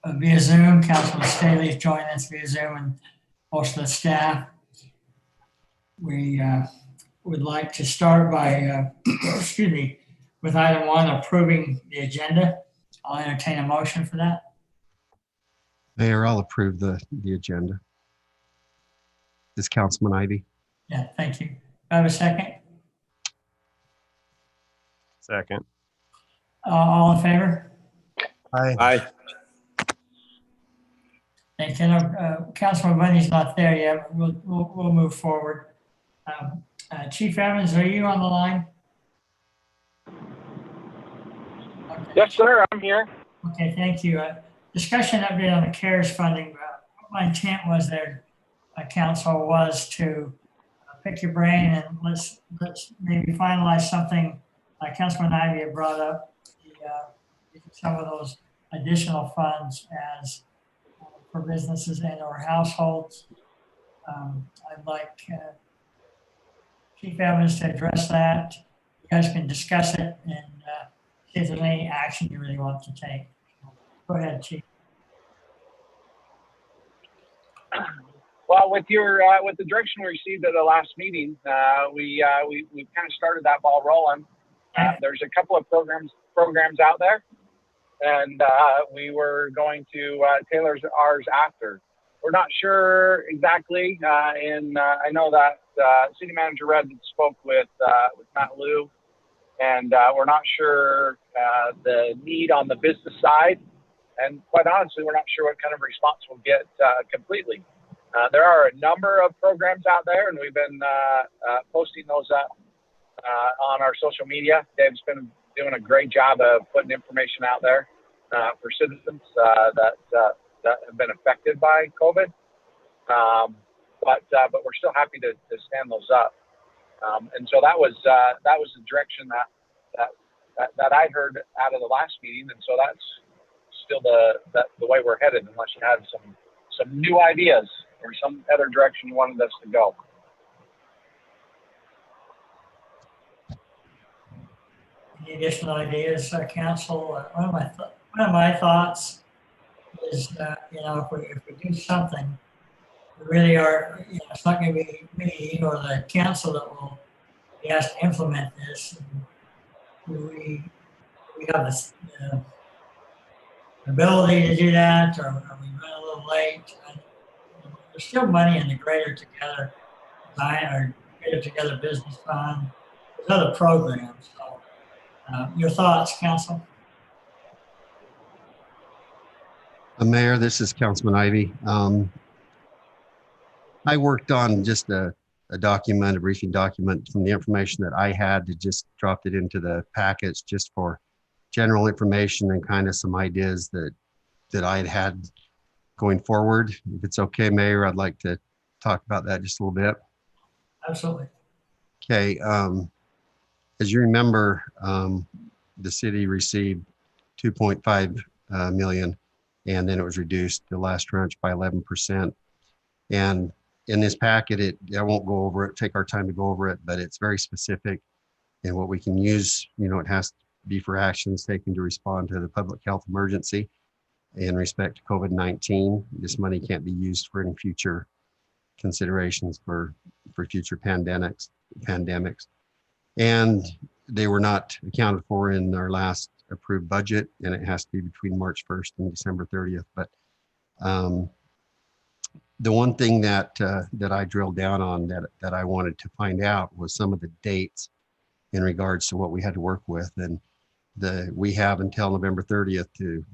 via Zoom. Councilman Staley's joining us via Zoom and most of the staff. We would like to start by, excuse me, with item 1, approving the agenda. I'll entertain a motion for that. Mayor, I'll approve the agenda. This Councilman Ivy. Yeah, thank you. Do I have a second? Second. All in favor? Aye. Aye. Thank you. Councilman Bundy's not there yet. We'll move forward. Chief Evans, are you on the line? Okay. Yes, sir. I'm here. Okay, thank you. Discussion update on the CARES funding. My intent was there, council, was to pick your brain and let's maybe finalize something. Councilman Ivy had brought up some of those additional funds as for businesses and/or households. I'd like Chief Evans to address that. You guys can discuss it and see if there's any action you really want to take. Go ahead, Chief. Well, with the direction we received at the last meeting, we kind of started that ball rolling. There's a couple of programs out there, and we were going to tailor ours after. We're not sure exactly, and I know that City Manager Red spoke with Matt Liu, and we're not sure the need on the business side, and quite honestly, we're not sure what kind of response we'll get completely. There are a number of programs out there, and we've been posting those up on our social media. Dave's been doing a great job of putting information out there for citizens that have been affected by COVID. But we're still happy to stand those up. And so that was the direction that I heard out of the last meeting, and so that's still the way we're headed, unless you had some new ideas or some other direction you wanted us to go. Any additional ideas, Council? One of my thoughts is that, if we do something, we really are, it's not going to be me or the council that will be asked to implement this. We have this ability to do that, or are we running a little late? There's still money in the Greater Together Design or Greater Together Business Fund. There's other programs. So, your thoughts, Council? Mayor, this is Councilman Ivy. I worked on just a briefing document from the information that I had, to just dropped it into the package just for general information and kind of some ideas that I had going forward. If it's okay, Mayor, I'd like to talk about that just a little bit. Absolutely. Okay. As you remember, the city received 2.5 million, and then it was reduced the last tranche by 11%. And in this packet, I won't go over it, take our time to go over it, but it's very specific in what we can use. It has to be for actions taken to respond to the public health emergency in respect to COVID-19. This money can't be used for any future considerations for future pandemics. And they were not accounted for in our last approved budget, and it has to be between March 1st and December 30th. But the one thing that I drilled down on that I wanted to find out was some of the dates in regards to what we had to work with. And we have until November 30th to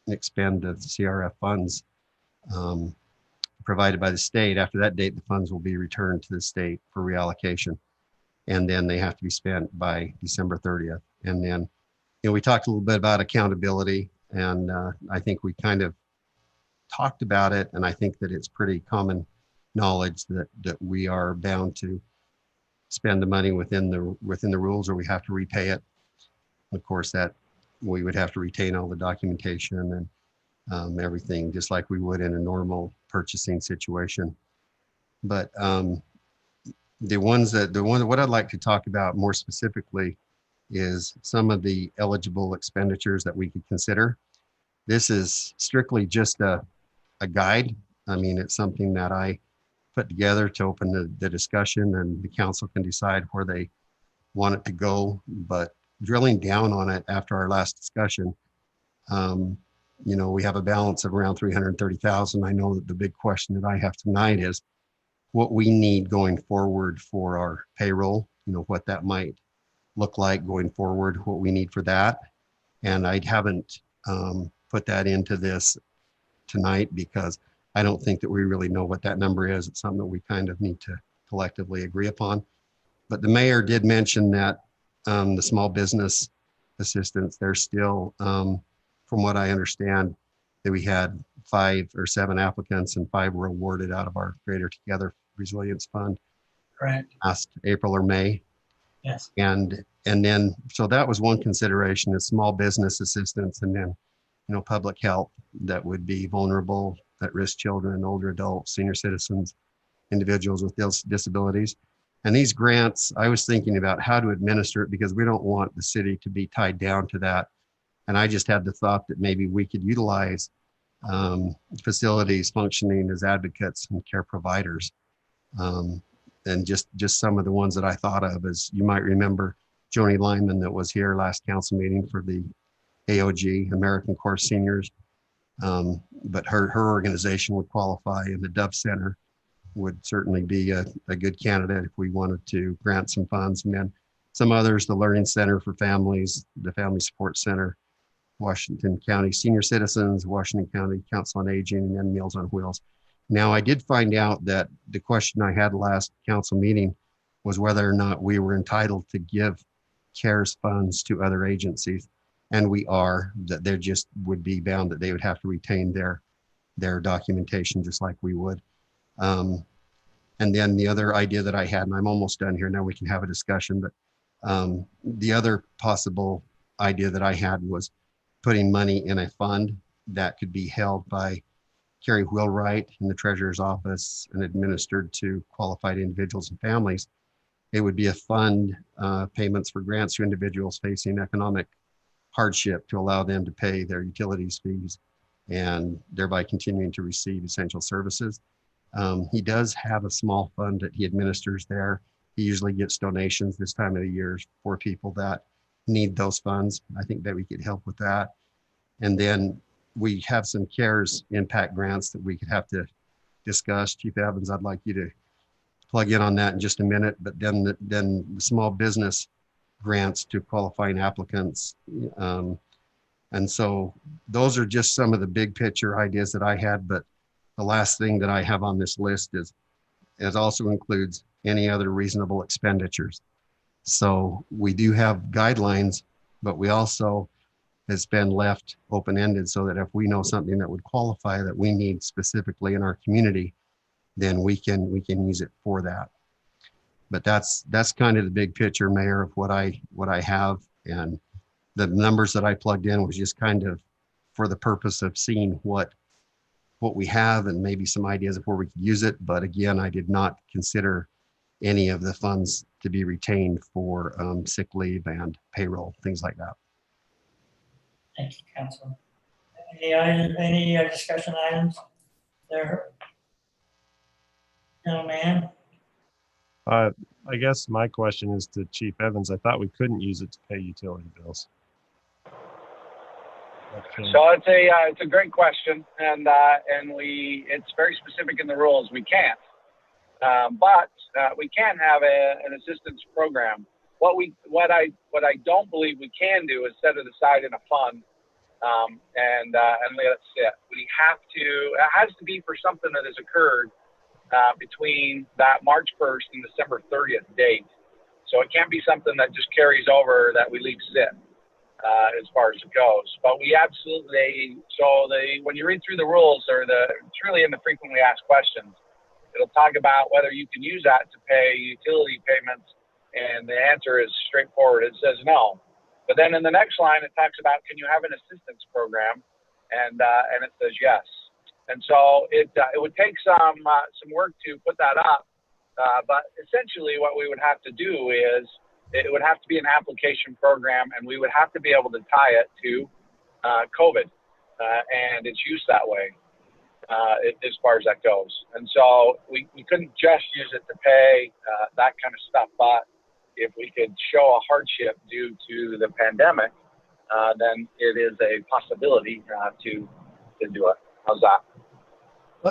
expend the CRF funds provided by the state. After that date, the funds will be returned to the state for reallocation. And then they have to be spent by December 30th. And then, we talked a little bit about accountability, and I think we kind of talked about it. And I think that it's pretty common knowledge that we are bound to spend the money within the rules, or we have to repay it. Of course, that we would have to retain all the documentation and everything, just like we would in a normal purchasing situation. But what I'd like to talk about more specifically is some of the eligible expenditures that we could consider. This is strictly just a guide. I mean, it's something that I put together to open the discussion, and the council can decide where they want it to go. But drilling down on it after our last discussion, you know, we have a balance of around 330,000. I know that the big question that I have tonight is what we need going forward for our payroll, you know, what that might look like going forward, what we need for that. And I haven't put that into this tonight because I don't think that we really know what that number is. It's something that we kind of need to collectively agree upon. But the mayor did mention that the small business assistance, there's still, from what I understand, that we had 5 or 7 applicants and 5 were awarded out of our Greater Together Resilience Fund. Correct. Last April or May. Yes. And then, so that was one consideration, is small business assistance, and then, you know, public health that would be vulnerable, at-risk children, older adults, senior citizens, individuals with disabilities. And these grants, I was thinking about how to administer it because we don't want the city to be tied down to that. And I just had the thought that maybe we could utilize facilities functioning as advocates and care providers. And just some of the ones that I thought of is, you might remember Joni Lyman that was here last council meeting for the AOG, American Core Seniors. But her organization would qualify, and the Dove Center would certainly be a good candidate if we wanted to grant some funds. And then some others, the Learning Center for Families, the Family Support Center, Washington County Senior Citizens, Washington County Council on Aging, and then Meals on Wheels. Now, I did find out that the question I had last council meeting was whether or not we were entitled to give CARES funds to other agencies. And we are, that they just would be bound that they would have to retain their documentation just like we would. And then the other idea that I had, and I'm almost done here, now we can have a discussion, but the other possible idea that I had was putting money in a fund that could be held by Carrie Wheelwright in the treasurer's office and administered to qualified individuals and families. It would be a fund, payments for grants to individuals facing economic hardship to allow them to pay their utilities fees and thereby continuing to receive essential services. He does have a small fund that he administers there. He usually gets donations this time of the year for people that need those funds. I think that we could help with that. And then we have some CARES impact grants that we could have to discuss. Chief Evans, I'd like you to plug in on that in just a minute, but then the small business grants to qualifying applicants. And so those are just some of the big picture ideas that I had, but the last thing that I have on this list is it also includes any other reasonable expenditures. So we do have guidelines, but we also, has been left open-ended so that if we know something that would qualify that we need specifically in our community, then we can use it for that. But that's kind of the big picture, Mayor, of what I have, and the numbers that I plugged in was just kind of for the purpose of seeing what we have and maybe some ideas of where we could use it. But again, I did not consider any of the funds to be retained for sick leave and payroll, things like that. Thank you, Council. Any discussion items there? Gentleman? I guess my question is to Chief Evans. I thought we couldn't use it to pay utility bills. So it's a great question, and it's very specific in the rules. We can't, but we can have an assistance program. What I don't believe we can do is set it aside in a fund and let it sit. We have to. It has to be for something that has occurred between that March 1st and December 30th date. So it can't be something that just carries over that we leave sit as far as it goes. But we absolutely. When you read through the rules, it's really in the frequently asked questions. It'll talk about whether you can use that to pay utility payments. And the answer is straightforward. It says no. But then in the next line, it talks about, can you have an assistance program? And it says yes. And so it would take some work to put that up. But essentially what we would have to do is it would have to be an application program, and we would have to be able to tie it to COVID. and it's used that way as far as that goes. And so we couldn't just use it to pay that kind of stuff, but if we could show a hardship due to the pandemic, then it is a possibility to do it. How's that?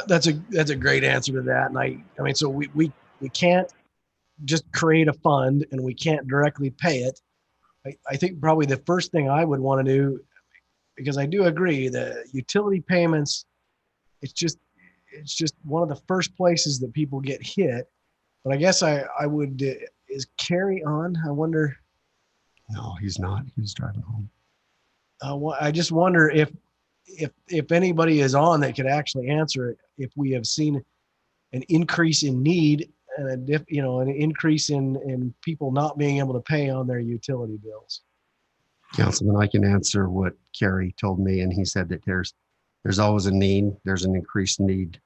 That's a great answer to that. And I mean, so we can't just create a fund and we can't directly pay it. I think probably the first thing I would want to do, because I do agree the utility payments, it's just one of the first places that people get hit. But I guess I would, is Carrie on? I wonder. No, he's not. He's driving home. I just wonder if anybody is on that could actually answer it, if we have seen an increase in need and an increase in people not being able to pay on their utility bills. Councilman, I can answer what Kerry told me, and he said that there's always a need. There's an increased need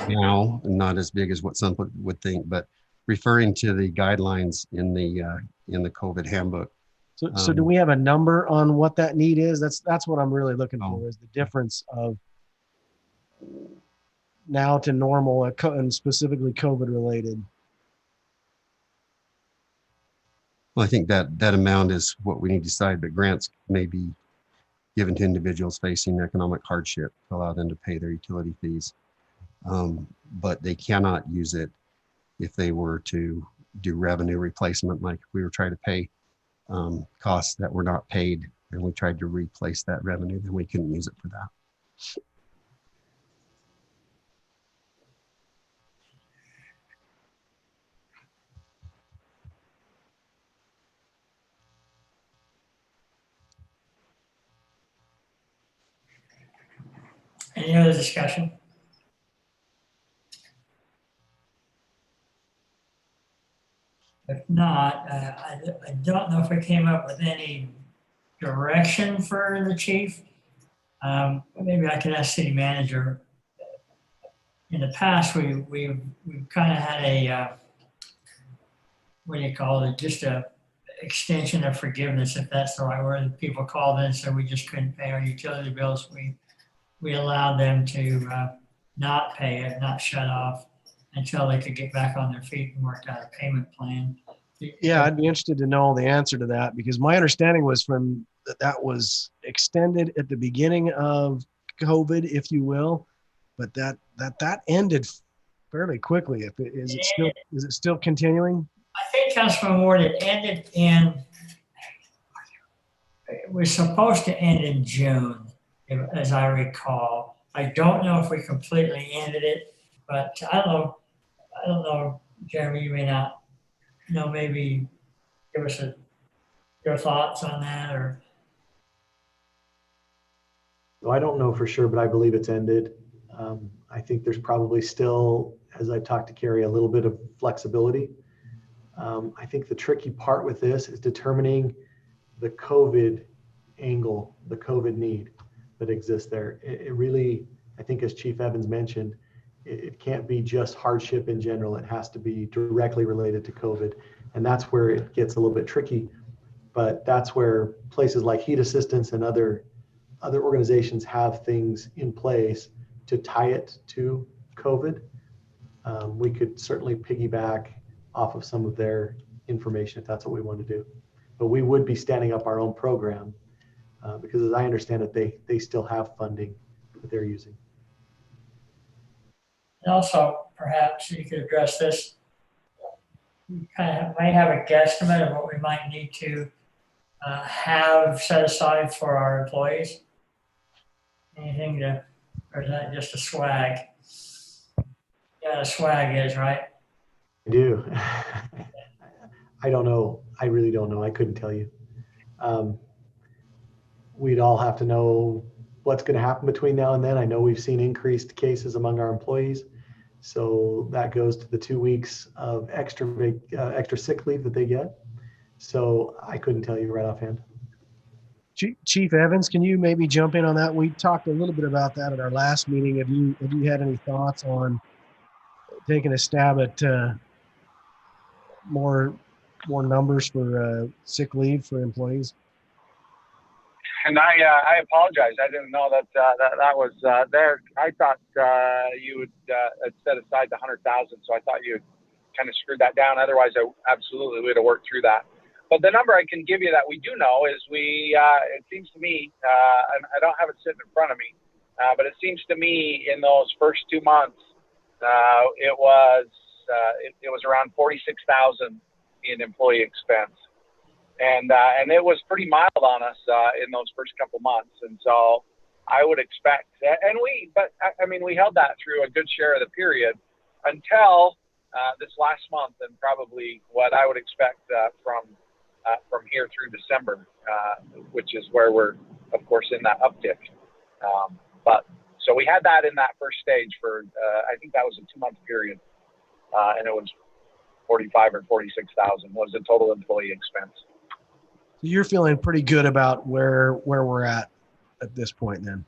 now, and not as big as what some would think, but referring to the guidelines in the COVID handbook. So do we have a number on what that need is? That's what I'm really looking for, is the difference of now to normal and specifically COVID related. Well, I think that amount is what we need to decide, but grants may be given to individuals facing economic hardship to allow them to pay their utility fees. But they cannot use it if they were to do revenue replacement, like if we were trying to pay costs that were not paid and we tried to replace that revenue, then we couldn't use it for that. Any other discussion? If not, I don't know if we came up with any direction for the chief. Maybe I can ask city manager. In the past, we've kind of had a, what do you call it, just a extension of forgiveness, if that's the right word. People called in and said we just couldn't pay our utility bills. We allowed them to not pay it, not shut off until they could get back on their feet and work out a payment plan. Yeah, I'd be interested to know the answer to that, because my understanding was that was extended at the beginning of COVID, if you will, but that ended fairly quickly. Is it still continuing? I think, Councilman Ward, it ended it was supposed to end in June, as I recall. I don't know if we completely ended it, but I don't know, Jeremy, you may not know, maybe give us your thoughts on that, or. So I don't know for sure, but I believe it's ended. I think there's probably still, as I've talked to Carrie, a little bit of flexibility. I think the tricky part with this is determining the COVID angle, the COVID need that exists there. It really, I think as Chief Evans mentioned, it can't be just hardship in general. It has to be directly related to COVID. And that's where it gets a little bit tricky. But that's where places like Heat Assistance and other organizations have things in place to tie it to COVID. We could certainly piggyback off of some of their information if that's what we want to do. But we would be standing up our own program because as I understand it, they still have funding that they're using. And also, perhaps you could address this. We might have a guesstimate of what we might need to have set aside for our employees. Anything to, or is that just a swag? Yeah, a swag is, right? I do. I don't know. I really don't know. I couldn't tell you. We'd all have to know what's going to happen between now and then. I know we've seen increased cases among our employees. So that goes to the 2 weeks of extra sick leave that they get. So I couldn't tell you right offhand. Chief Evans, can you maybe jump in on that? We talked a little bit about that at our last meeting. Have you had any thoughts on taking a stab at more numbers for sick leave for employees? And I apologize. I didn't know that was there. I thought you would had set aside the 100,000, so I thought you had kind of screwed that down. Otherwise, I absolutely would have worked through that. But the number I can give you that we do know is it seems to me, and I don't have it sitting in front of me, but it seems to me in those first 2 months, it was around 46,000 in employee expense. And it was pretty mild on us in those first couple months. And so I would expect, we held that through a good share of the period until this last month, and probably what I would expect from here through December, which is where we're, of course, in that uptick. So we had that in that first stage for, I think that was a 2-month period, and it was 45 or 46,000 was the total employee expense. So you're feeling pretty good about where we're at this point then?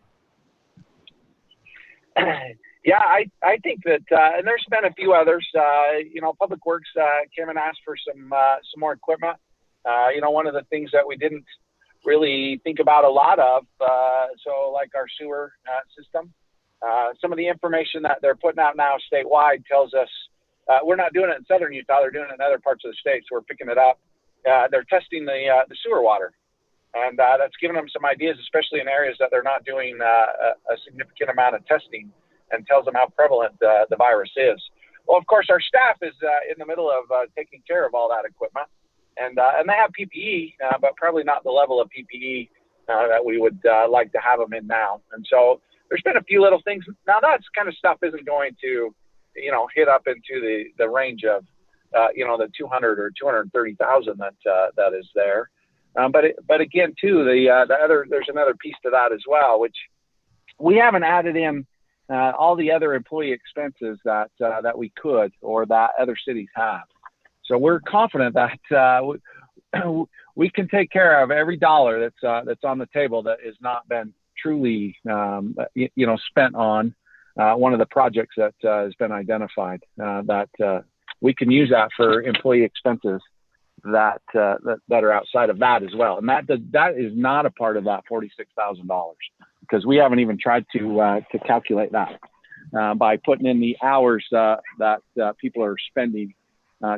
Yeah, I think that, and there's been a few others. Public Works came and asked for some more equipment. One of the things that we didn't really think about a lot of, so like our sewer system, some of the information that they're putting out now statewide tells us we're not doing it in southern Utah. They're doing it in other parts of the state, so we're picking it up. They're testing the sewer water, and that's giving them some ideas, especially in areas that they're not doing a significant amount of testing, and tells them how prevalent the virus is. Well, of course, our staff is in the middle of taking care of all that equipment, and they have PPE, but probably not the level of PPE that we would like to have them in now. And so there's been a few little things. Now, that kind of stuff isn't going to, hit up into the range of the 200 or 230,000 that is there. But again, too, there's another piece to that as well, which we haven't added in all the other employee expenses that we could, or that other cities have. So we're confident that we can take care of every dollar that's on the table that has not been truly spent on one of the projects that has been identified, that we can use that for employee expenses that are outside of that as well. And that is not a part of that $46,000, because we haven't even tried to calculate that by putting in the hours that people are spending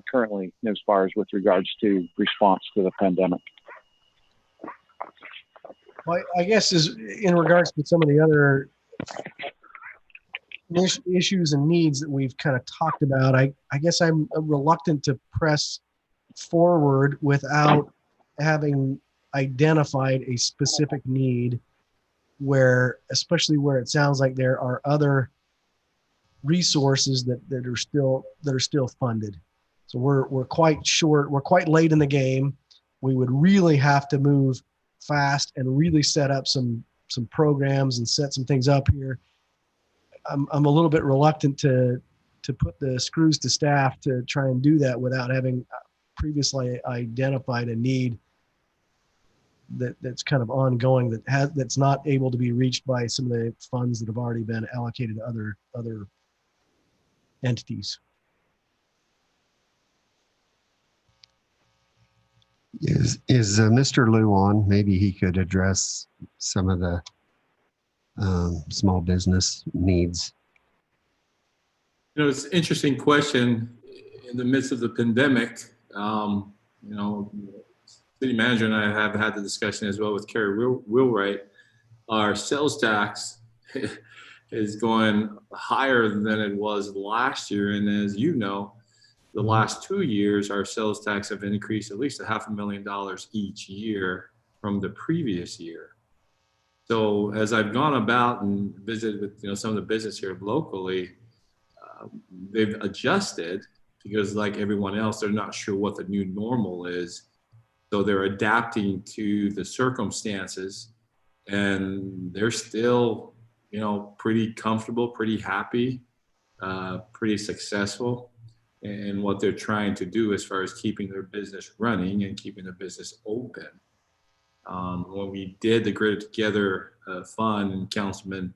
currently, as far as with regards to response to the pandemic. Well, I guess is in regards to some of the other issues and needs that we've kind of talked about, I guess I'm reluctant to press forward without having identified a specific need, especially where it sounds like there are other resources that are still funded. So we're quite short. We're quite late in the game. We would really have to move fast and really set up some programs and set some things up here. I'm a little bit reluctant to put the screws to staff to try and do that without having previously identified a need that's kind of ongoing, that's not able to be reached by some of the funds that have already been allocated to other entities. Is Mr. Liu on? Maybe he could address some of the small business needs. It's an interesting question in the midst of the pandemic. City manager and I have had the discussion as well with Carrie Wheelwright. Our sales tax is going higher than it was last year. And as you know, the last 2 years, our sales tax have increased at least $500,000 each year from the previous year. So as I've gone about and visited with some of the business here locally, they've adjusted because, like everyone else, they're not sure what the new normal is. So they're adapting to the circumstances, and they're still, pretty comfortable, pretty happy, pretty successful in what they're trying to do as far as keeping their business running and keeping the business open. When we did the Grid Together Fund, and Councilman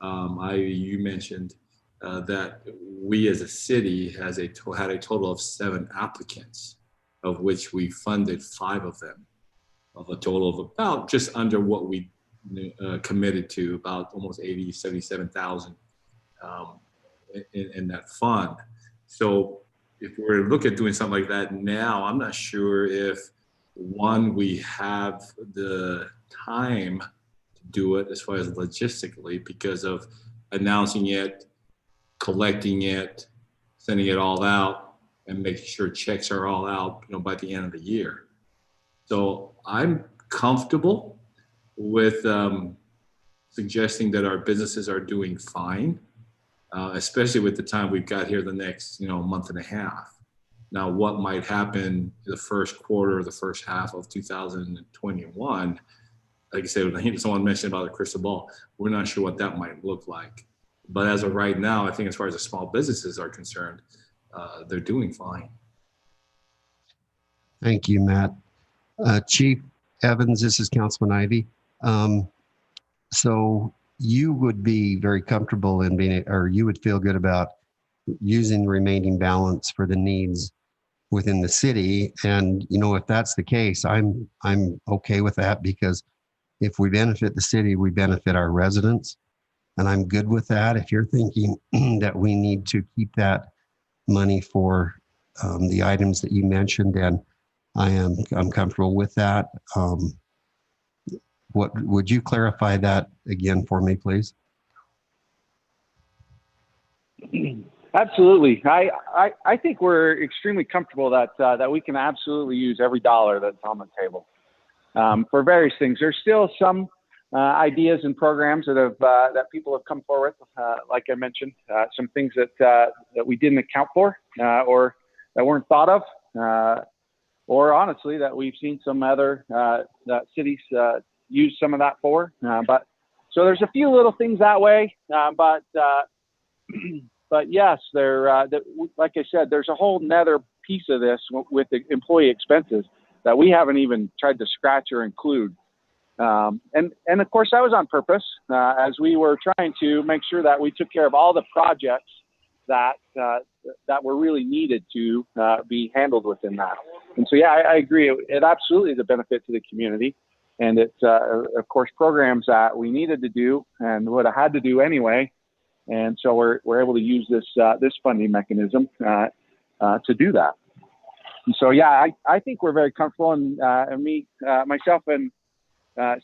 you mentioned that we as a city had a total of 7 applicants, of which we funded 5 of them. of a total of about just under what we committed to, about almost 77,000 in that fund. So if we're looking at doing something like that now, I'm not sure if, one, we have the time to do it as far as logistically, because of announcing it, collecting it, sending it all out, and making sure checks are all out, by the end of the year. So I'm comfortable with suggesting that our businesses are doing fine, especially with the time we've got here the next, month and a half. Now, what might happen the first quarter, the first half of 2021, like I said, I think someone mentioned about a crystal ball. We're not sure what that might look like. But as of right now, I think as far as the small businesses are concerned, they're doing fine. Thank you, Matt. Chief Evans, this is Councilman Ivy. So you would be very comfortable in being, or you would feel good about using the remaining balance for the needs within the city. And, if that's the case, I'm okay with that, because if we benefit the city, we benefit our residents. And I'm good with that. If you're thinking that we need to keep that money for the items that you mentioned, then I'm comfortable with that. What would you clarify that again for me, please? Absolutely. I think we're extremely comfortable that we can absolutely use every dollar that's on the table for various things. There's still some ideas and programs that people have come forward with, like I mentioned, some things that we didn't account for or that weren't thought of, or honestly that we've seen some other cities use some of that for. But so there's a few little things that way, but yes, like I said, there's a whole nother piece of this with the employee expenses that we haven't even tried to scratch or include. And of course, that was on purpose, as we were trying to make sure that we took care of all the projects that were really needed to be handled within that. And so, yeah, I agree. It absolutely is a benefit to the community. And it's, of course, programs that we needed to do and would have had to do anyway. And so we're able to use this funding mechanism to do that. And so, yeah, I think we're very comfortable. And myself and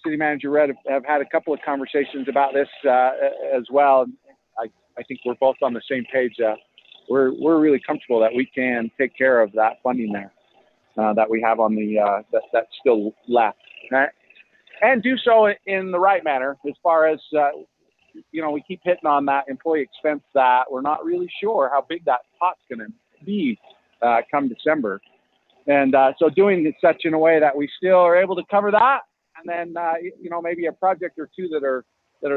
City Manager Red have had a couple of conversations about this as well. I think we're both on the same page. We're really comfortable that we can take care of that funding there that we have on the that's still left, and do so in the right manner. As far as we keep hitting on that employee expense that we're not really sure how big that pot's going to be come December, and so doing it such in a way that we still are able to cover that. And then, maybe a project or two that are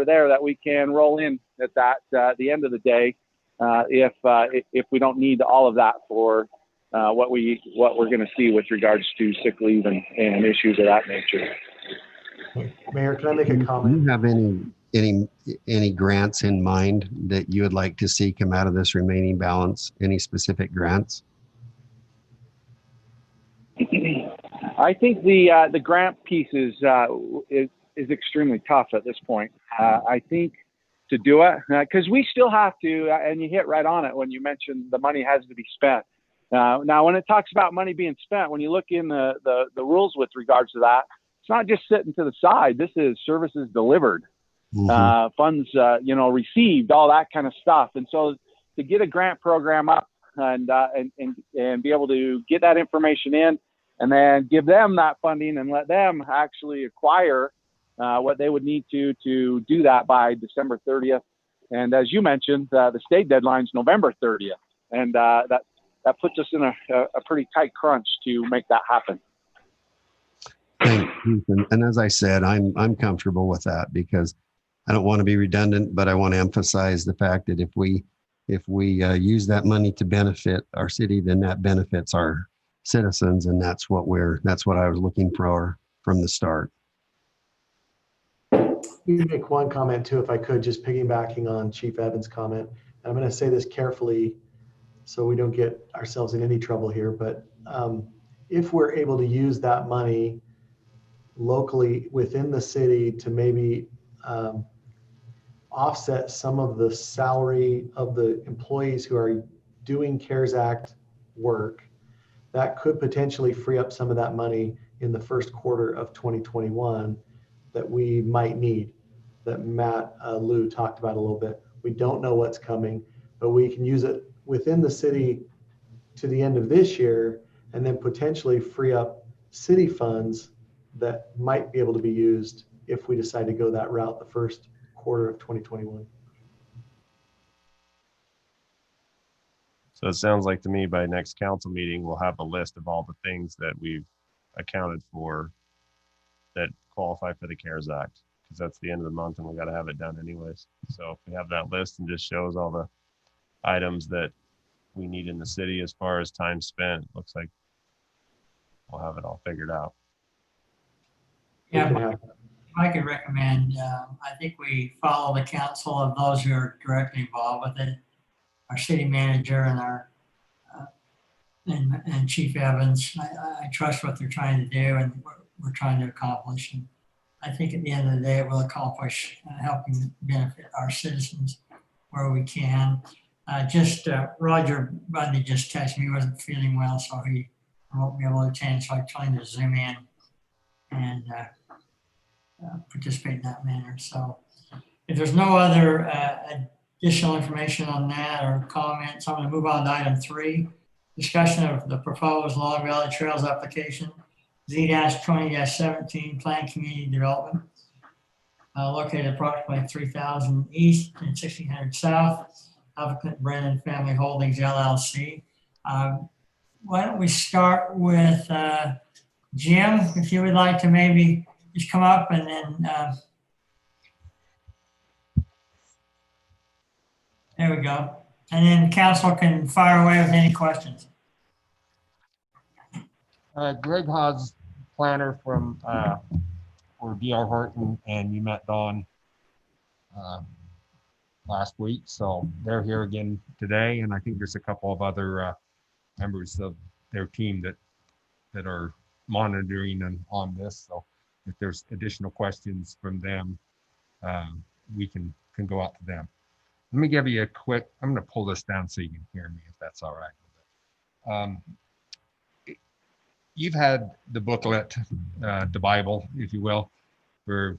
there that we can roll in at the end of the day, if we don't need all of that for what we're going to see with regards to sick leave and issues of that nature. Mayor, can I make a comment? Do you have any grants in mind that you would like to see come out of this remaining balance? Any specific grants? I think the grant piece is extremely tough at this point. I think to do it, because we still have to, and you hit right on it when you mentioned the money has to be spent. Now, when it talks about money being spent, when you look in the rules with regards to that, it's not just sitting to the side. This is services delivered, funds, received, all that kind of stuff. And so to get a grant program up and be able to get that information in, and then give them that funding and let them actually acquire what they would need to do that by December 30th. And as you mentioned, the state deadline's November 30th. And that puts us in a pretty tight crunch to make that happen. Thank you. And as I said, I'm comfortable with that, because I don't want to be redundant, but I want to emphasize the fact that if we use that money to benefit our city, then that benefits our citizens, and that's what I was looking for from the start. Let me make one comment too, if I could, just piggybacking on Chief Evans' comment. And I'm going to say this carefully so we don't get ourselves in any trouble here, but if we're able to use that money locally within the city to maybe offset some of the salary of the employees who are doing CARES Act work. That could potentially free up some of that money in the first quarter of 2021 that we might need, that Matt Lou talked about a little bit. We don't know what's coming, but we can use it within the city to the end of this year and then potentially free up city funds that might be able to be used if we decide to go that route the first quarter of 2021. So it sounds like to me by next council meeting, we'll have a list of all the things that we've accounted for that qualify for the CARES Act, because that's the end of the month and we got to have it done anyways. So if we have that list and just shows all the items that we need in the city as far as time spent, looks like we'll have it all figured out. Yeah, if I could recommend, I think we follow the counsel of those who are directly involved with it, our city manager and our and Chief Evans. I trust what they're trying to do and what we're trying to accomplish. And I think at the end of the day, it will accomplish helping benefit our citizens where we can. Roger Bundy just texted me, he wasn't feeling well, so he won't be able to attend, so I'm trying to zoom in and participate in that manner. So if there's no other additional information on that or comments, I'm going to move on to item 3, discussion of the proposed Long Valley Trails application, Z-20-17 Planned Community Development, located approximately 3,000 east and 1,600 south, applicant Brennan Family Holdings LLC. Why don't we start with Jim, if you would like to maybe just come up and then there we go. And then council can fire away with any questions. Greg Hodge, planner from for D.R. Horton, and you met Dawn last week, so they're here again today, and I think there's a couple of other members of their team that are monitoring and on this. So if there's additional questions from them, we can go out to them. Let me give you a quick, I'm going to pull this down so you can hear me if that's all right. You've had the booklet, the Bible, if you will, for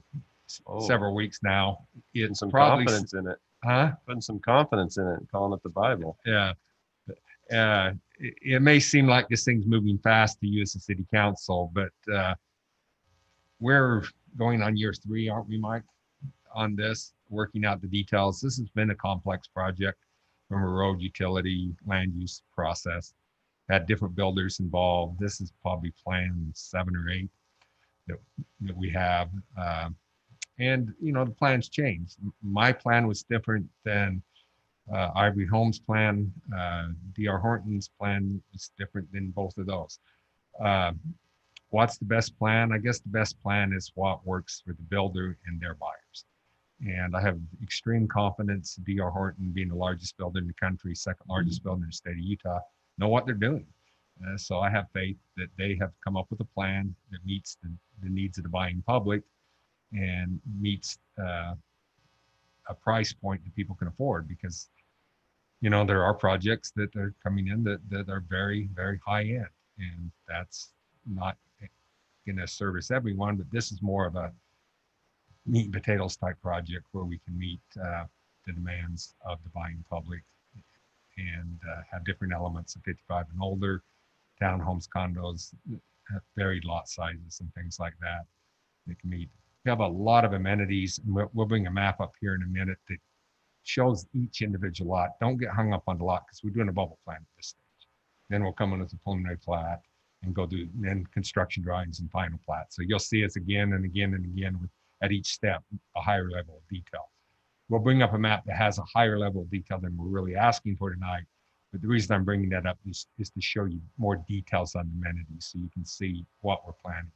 several weeks now. It's some probably confidence in it. Huh? Putting some confidence in it and calling it the Bible. Yeah. It may seem like this thing's moving fast to you as a city council, but we're going on year 3, aren't we, Mike, on this, working out the details. This has been a complex project from a road utility land use process. Had different builders involved. This is probably plan 7 or 8 that we have. And, you know, the plans changed. My plan was different than Ivory Holmes' plan. D.R. Horton's plan was different than both of those. What's the best plan? I guess the best plan is what works for the builder and their buyers. And I have extreme confidence D.R. Horton, being the largest builder in the country, second largest builder in the state of Utah, know what they're doing. So I have faith that they have come up with a plan that meets the needs of the buying public and meets a price point that people can afford, because, you know, there are projects that are coming in that are very, very high end, and that's not going to service everyone, but this is more of a meat and potatoes type project where we can meet the demands of the buying public and have different elements of 55 and older, townhomes, condos, varied lot sizes and things like that. They can meet. We have a lot of amenities, and we'll bring a map up here in a minute that shows each individual lot. Don't get hung up on the lot, because we're doing a bubble plan at this stage. Then we'll come in with a preliminary plat and go do then construction drawings and final plat. So you'll see us again and again and again with, at each step, a higher level of detail. We'll bring up a map that has a higher level of detail than we're really asking for tonight. But the reason I'm bringing that up is to show you more details on the amenities so you can see what we're planning.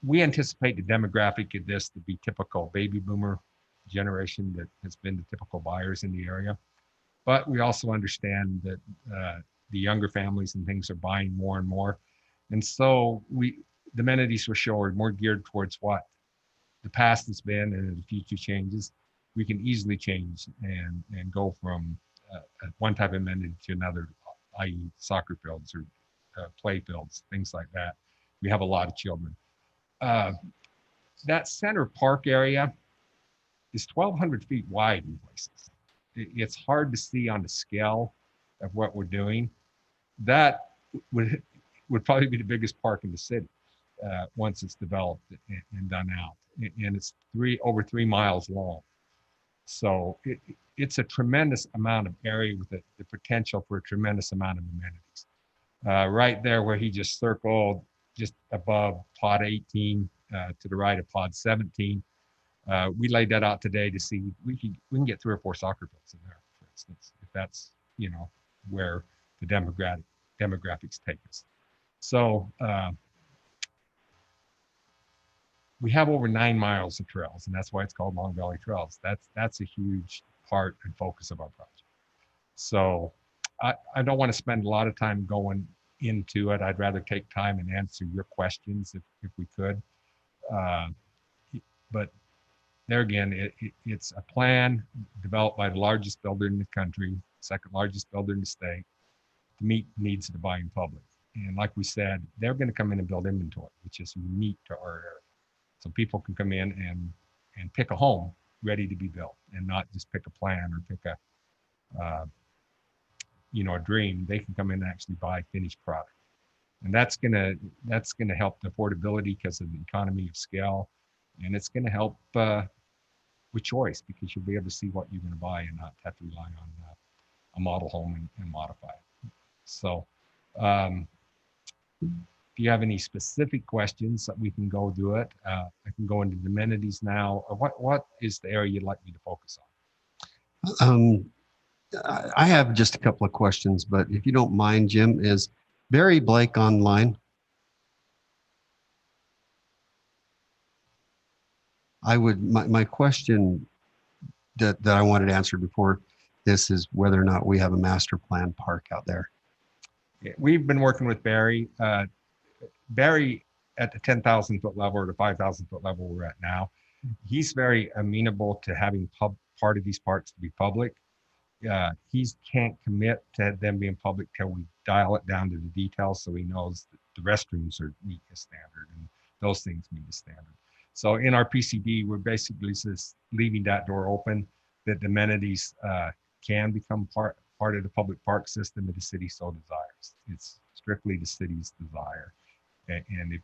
We anticipate the demographic of this to be typical baby boomer generation that has been the typical buyers in the area. But we also understand that the younger families and things are buying more and more. And so the amenities for sure are more geared towards what the past has been and the future changes. We can easily change and go from one type of amenity to another, i.e. soccer fields or play fields, things like that. We have a lot of children. That center park area is 1,200 feet wide in places. It's hard to see on the scale of what we're doing. That would probably be the biggest park in the city once it's developed and done out. And it's over 3 miles long. So it's a tremendous amount of area with the potential for a tremendous amount of amenities. Right there where he just circled, just above pod 18, to the right of pod 17, we laid that out today to see we can get 3 or 4 soccer fields in there, for instance, if that's where the demographics take us. So we have over 9 miles of trails, and that's why it's called Long Valley Trails. That's a huge part and focus of our project. So I don't want to spend a lot of time going into it. I'd rather take time and answer your questions if we could. But there again, it's a plan developed by the largest builder in the country, second largest builder in the state, to meet needs of the buying public. And like we said, they're going to come in and build inventory, which is unique to our area. So people can come in and pick a home ready to be built, and not just pick a plan or pick a dream. They can come in and actually buy finished product. And that's gonna help the affordability because of the economy of scale, and it's gonna help with choice, because you'll be able to see what you're gonna buy and not have to rely on a model home and modify it. So if you have any specific questions, that we can go do it. I can go into the amenities now. What is the area you'd like me to focus on? I have just a couple of questions, but if you don't mind, Jim, is Barry Blake online? My question that I wanted answered before this is whether or not we have a master plan park out there. Yeah, we've been working with Barry. Barry at the 10,000 foot level or the 5,000 foot level we're at now, he's very amenable to having part of these parks to be public. He can't commit to them being public till we dial it down to the details, so he knows that the restrooms meet the standard and those things meet the standard. So in our PCD, we're basically just leaving that door open, that the amenities can become part of the public park system if the city so desires. It's strictly the city's desire, and if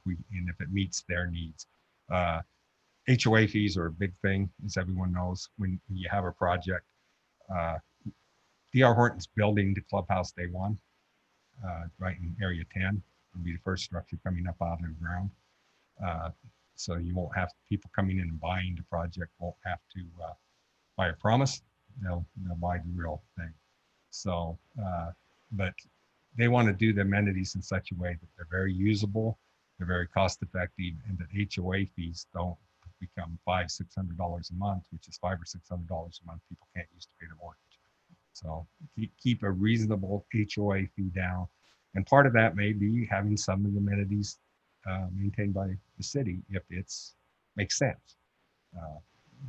it meets their needs. HOA fees are a big thing, as everyone knows, when you have a project. D.R. Horton's building the clubhouse day one, right in area 10, will be the first structure coming up out of the ground. So you won't have people coming in and buying the project, won't have to buy a promise. They'll buy the real thing. So, but they want to do the amenities in such a way that they're very usable, they're very cost effective, and that HOA fees don't become $500-600 a month, which is $500 or $600 a month people can't use to pay their mortgage. So keep a reasonable HOA fee down. And part of that may be having some of the amenities maintained by the city if it's makes sense.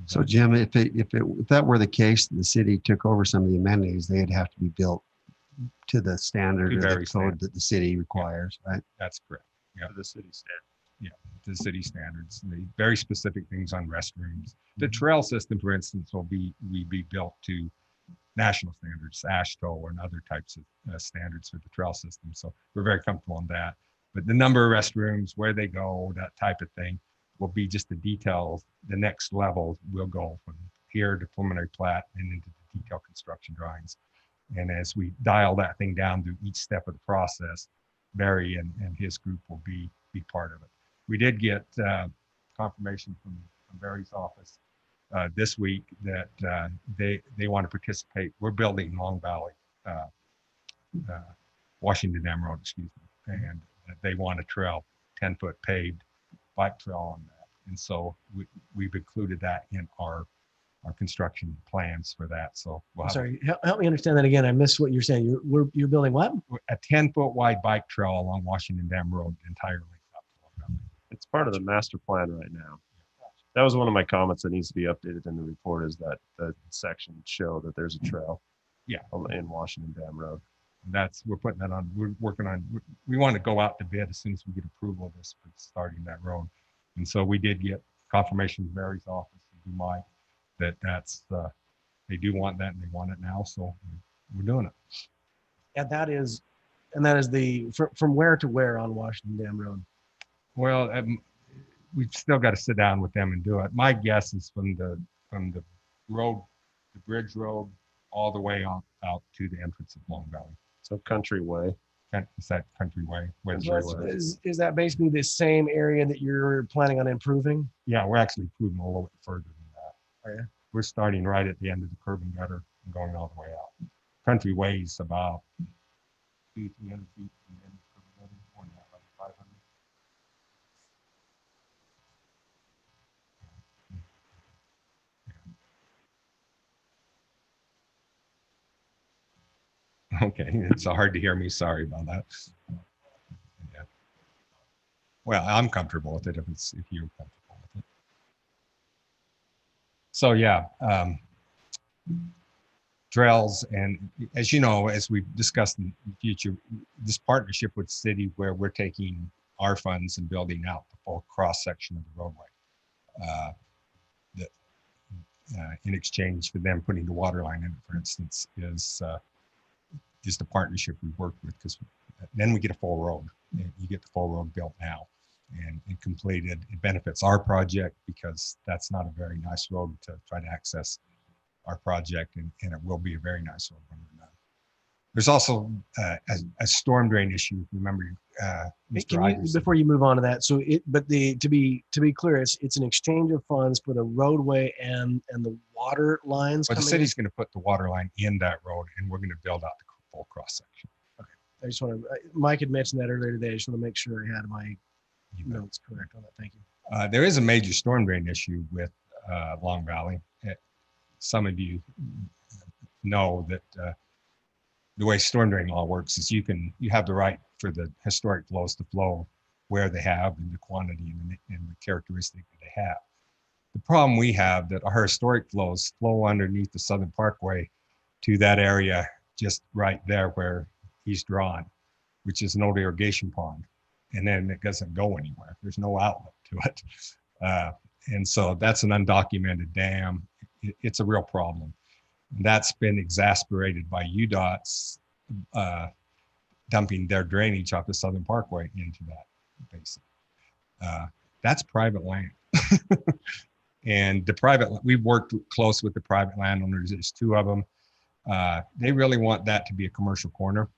So Jim, if that were the case, the city took over some of the amenities, they'd have to be built to the standard or the code that the city requires, right? That's correct. Yeah, To the city standard. yeah, to the city standards. The very specific things on restrooms. The trail system, for instance, will be built to national standards, AASHTO and other types of standards for the trail system. So we're very comfortable on that. But the number of restrooms, where they go, that type of thing, will be just the details. The next level will go from here to preliminary plat and into the detailed construction drawings. And as we dial that thing down through each step of the process, Barry and his group will be part of it. We did get confirmation from Barry's office this week that they want to participate. We're building Long Valley, Washington Dam Road, excuse me, and they want a trail, 10-foot paved bike trail on that. And so we've included that in our construction plans for that. So we'll Sorry, help me understand that again. I missed what you're saying. You're building what? a 10-foot wide bike trail along Washington Dam Road entirely up to Long Valley. It's part of the master plan right now. That was one of my comments that needs to be updated in the report, is that the section show that there's a trail. Yeah. In Washington Dam Road. We're putting that on, we're working on, we want to go out to bid as soon as we get approval of this for starting that road. And so we did get confirmation from Barry's office, and Mike, that they do want that and they want it now. So we're doing it. And that is from where to where on Washington Dam Road? Well, we've still got to sit down with them and do it. My guess is from the road, the bridge road, all the way out to the entrance of Long Valley. So Country Way. Is that Country Way? Is that basically the same area that you're planning on improving? Yeah, we're actually improving a little bit further than that. Are you? We're starting right at the end of the curb and gutter and going all the way out. Country Way is about 200-300 feet from the end of the curb and gutter, more than that, like 500. Okay, it's hard to hear me. Sorry about that. Yeah. Well, I'm comfortable with it if you're comfortable with it. So yeah, trails, and as you know, as we've discussed in the future, this partnership with city where we're taking our funds and building out the full cross section of the roadway. In exchange for them putting the water line in it, for instance, is just a partnership we worked with, because then we get a full road. You get the full road built now and completed. It benefits our project because that's not a very nice road to try to access our project, and it will be a very nice road when we're done. There's also a storm drain issue. Remember, Mr. Before you move on to that, so to be clear, it's an exchange of funds for the roadway and the water lines. But the city's going to put the water line in that road, and we're going to build out the full cross section. Okay, I just want to. Mike had mentioned that earlier today. I just want to make sure I had my notes correct on that. Thank you. There is a major storm drain issue with Long Valley. Some of you know that the way storm drain law works is you have the right for the historic flows to flow where they have, and the quantity and the characteristic that they have. The problem we have that our historic flows flow underneath the Southern Parkway to that area just right there where he's drawn, which is an old irrigation pond. And then it doesn't go anywhere. There's no outlet to it. And so that's an undocumented dam. It's a real problem. That's been exacerbated by UDOT's dumping their drainage off the Southern Parkway into that basin. That's private land. And we've worked close with the private landowners. There's two of them. They really want that to be a commercial corner.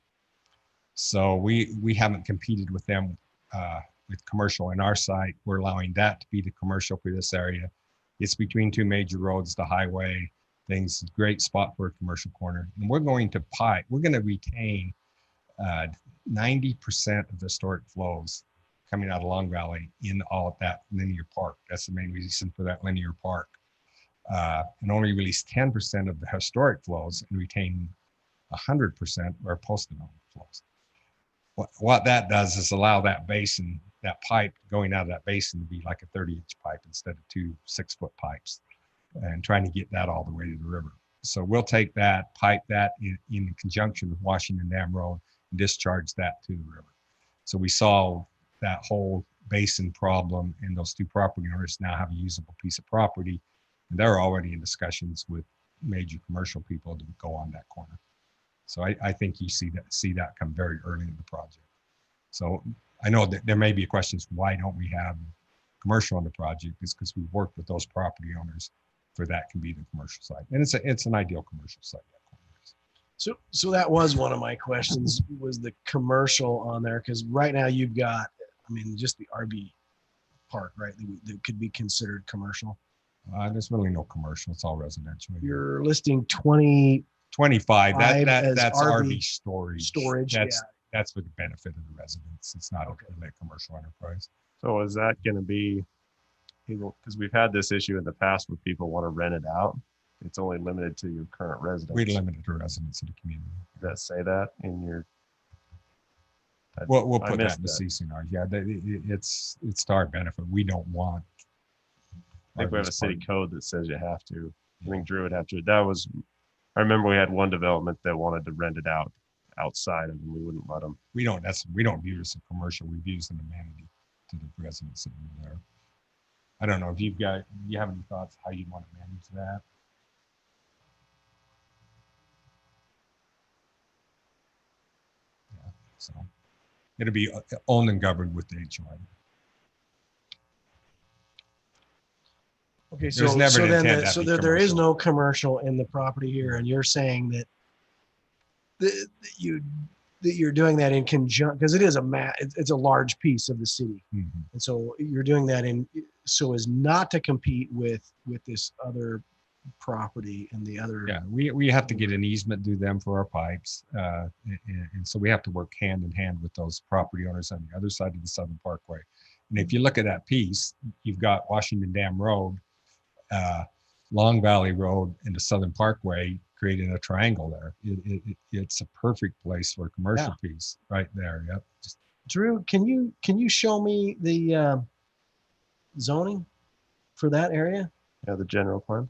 So we haven't competed with them with commercial in our site. We're allowing that to be the commercial for this area. It's between two major roads, the highway, things, great spot for a commercial corner. And we're going to retain 90% of the historic flows coming out of Long Valley in all of that linear park. That's the main reason for that linear park. And only release 10% of the historic flows and retain 100% or post-development flows. What that does is allow that basin, that pipe going out of that basin, to be like a 30-inch pipe instead of two 6-foot pipes, and trying to get that all the way to the river. So we'll take that, pipe that in conjunction with Washington Dam Road, and discharge that to the river. So we solve that whole basin problem, and those two property owners now have a usable piece of property. And they're already in discussions with major commercial people to go on that corner. So I think you see that come very early in the project. So I know that there may be questions, why don't we have commercial on the project? It's because we worked with those property owners for that can be the commercial site. And it's an ideal commercial site. So that was one of my questions, was the commercial on there, because right now you've got, just the RV park, right? That could be considered commercial. There's really no commercial. It's all residential. You're listing 25. That's RV storage. That's for the benefit of the residents. It's not a commercial enterprise. So is that going to be, because we've had this issue in the past where people want to rent it out. It's only limited to your current residents. We limit it to residents of the community. Does that say that in your We'll I put that missed in the that. CCNR. Yeah, it's to our benefit. We don't want. I think we have a city code that says you have to. I think Drew would have to. I remember we had one development that wanted to rent it out outside of, and we wouldn't let them. We don't view it as a commercial. We view it as an amenity to the residents that live there. I don't know if you have any thoughts how you want to manage that. Yeah, so it'll be owned and governed with the HOA. Okay, There's never an intent to so be there is commercial. no commercial in the property here, and you're saying that you're doing that in conjunction, because it is it's a large piece of the city, Mm-hmm. and so you're doing that so as not to compete with this other property and the other. Yeah, we have to get an easement to them for our pipes, and so we have to work hand in hand with those property owners on the other side of the Southern Parkway. And if you look at that piece, you've got Washington Dam Road, Long Valley Road, and the Southern Parkway, creating a triangle there. It's a perfect place for a commercial piece right there. Yep. Drew, can you show me the zoning for that area? Yeah, the general plan.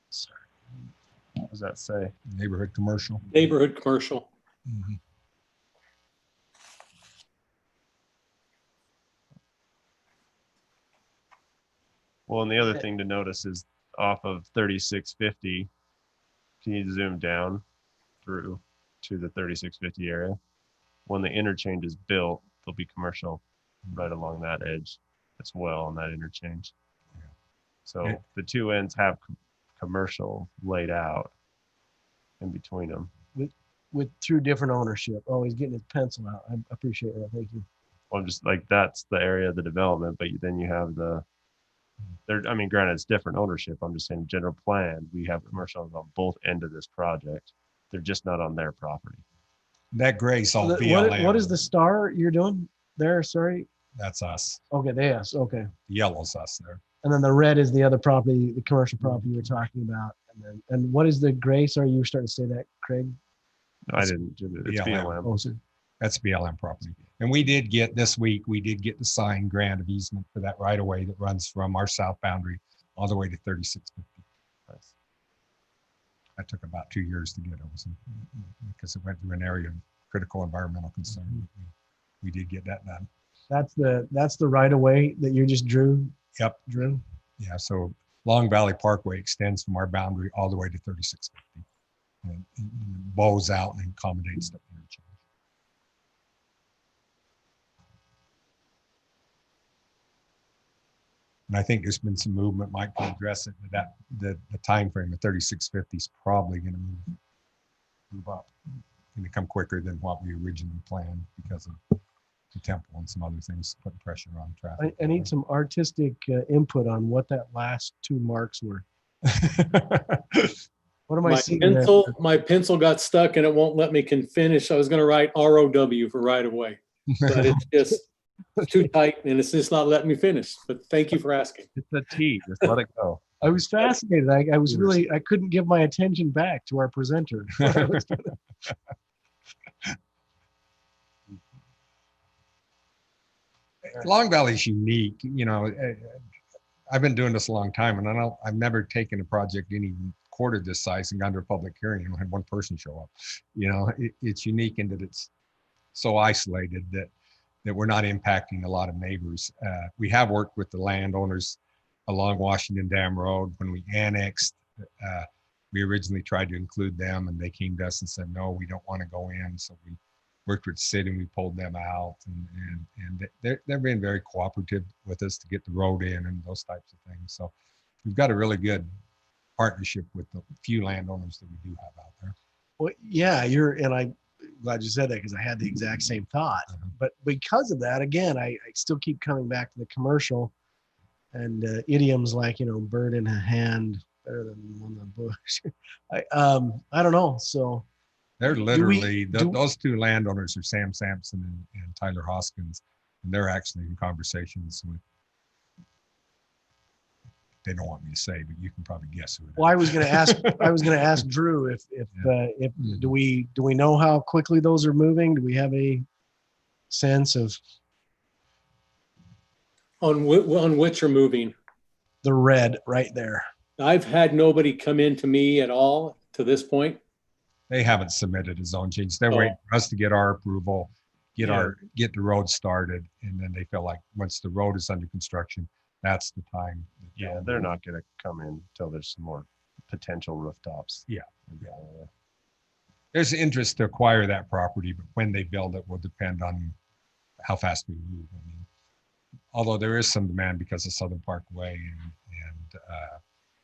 Sorry. What does that say? Neighborhood commercial. Neighborhood commercial. Mm-hmm. Well, and the other thing to notice is off of 3650, can you zoom down through to the 3650 area? When the interchange is built, there'll be commercial right along that edge as well on that interchange. Yeah. So the two ends have commercial laid out in between them. With through different ownership. Oh, he's getting his pencil out. I appreciate that. Thank you. Well, I'm just like, that's the area of the development, but then you have I mean, granted, it's different ownership. I'm just saying general plan, we have commercials on both ends of this project. They're just not on their property. That gray's all BLM. What is the star you're doing there? Sorry. That's us. Okay, yes. Okay. The yellow's us there. And then the red is the other property, the commercial property you were talking about. And what is the gray? Sorry, you were starting to say that, Craig. No, I didn't. It's BLM. Oh, sorry. That's BLM property. And we did get the signed grant of easement for that right of way that runs from our south boundary all the way to 3650. Nice. That took about 2 years to get. It was because it went through an area of critical environmental concern. We did get that done. That's the right of way that you just drew. Yep. Drew. Yeah. So Long Valley Parkway extends from our boundary all the way to 3650, and bows out and accommodates the interchange. And I think there's been some movement. Mike can address it. That the time frame of 3650 is probably going to move up, going to come quicker than what we originally planned because of the temple and some other things putting pressure on traffic. I need some artistic input on what that last two marks were. What am I seeing? My pencil got stuck and it won't let me finish. I was going to write ROW for right away, but it's just too tight and it's just not letting me finish. But thank you for asking. It's a T. Just let it go. I was fascinated. I couldn't give my attention back to our presenter. Long Valley's unique. You know, I've been doing this a long time, and I've never taken a project any quarter this size and gone to a public hearing and had one person show up. You know, it's unique in that it's so isolated that we're not impacting a lot of neighbors. We have worked with the landowners along Washington Dam Road. When we annexed, we originally tried to include them, and they came to us and said, no, we don't want to go in. So we worked with the city and we pulled them out, and they're being very cooperative with us to get the road in and those types of things. So we've got a really good partnership with the few landowners that we do have out there. Well, yeah, I'm glad you said that because I had the exact same thought. But because of that, again, I still keep coming back to the commercial and idioms like, bird in a hand better than one in the bush. I don't know. So they're literally, those two landowners are Sam Sampson and Tyler Hoskins, and they're actually in conversations with they don't want me to say, but you can probably guess who it is. Well, I was going to ask Drew if do we know how quickly those are moving? Do we have a sense of On which are moving? the red right there? I've had nobody come in to me at all to this point. They haven't submitted a zone change. They're Oh. waiting for us to get our approval, get Yeah. the road started, and then they feel like once the road is under construction, that's the time. that Yeah, they'll they're move. not going to come in until there's some more potential rooftops. Yeah. There's interest to acquire that property, but when they build it will depend on how fast we move. I mean, although there is some demand because of Southern Parkway and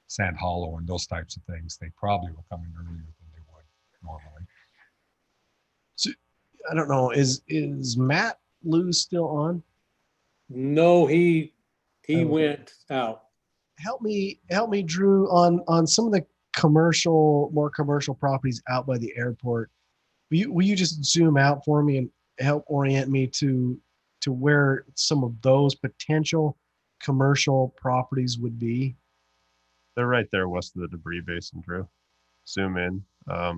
Sand Hollow and those types of things, they probably will come in earlier than they would normally. So, I don't know. Is Matt Lou still on? No, he Oh. went out. Help me, Drew, on some of the more commercial properties out by the airport. Will you just zoom out for me and help orient me to where some of those potential commercial properties would be? They're right there west of the debris basin, Drew. Zoom in. I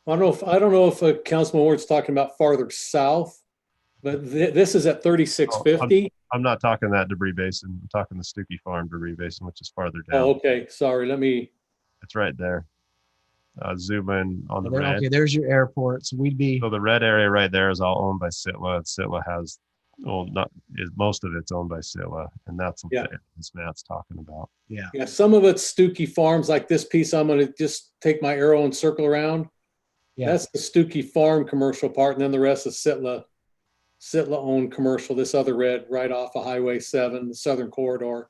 don't know if Councilman Ward's talking about farther south, but this is at 3650. I'm not talking that debris basin. I'm talking the Stookie Farm debris basin, which is farther down. Oh, okay. Sorry. It's right there. Zoom in on the red. Okay, there's your airport. So we'd be So the red area right there is all owned by Sitla. Sitla has, most of it's owned by Sitla, and that's what Yeah. Matt's talking about. yeah. Yeah, some of it's Stookie Farms, like this piece. I'm going to just take my arrow and circle around. Yeah. That's the Stookie Farm commercial part, and then the rest is Sitla owned commercial. This other red right off of Highway 7, the Southern Corridor,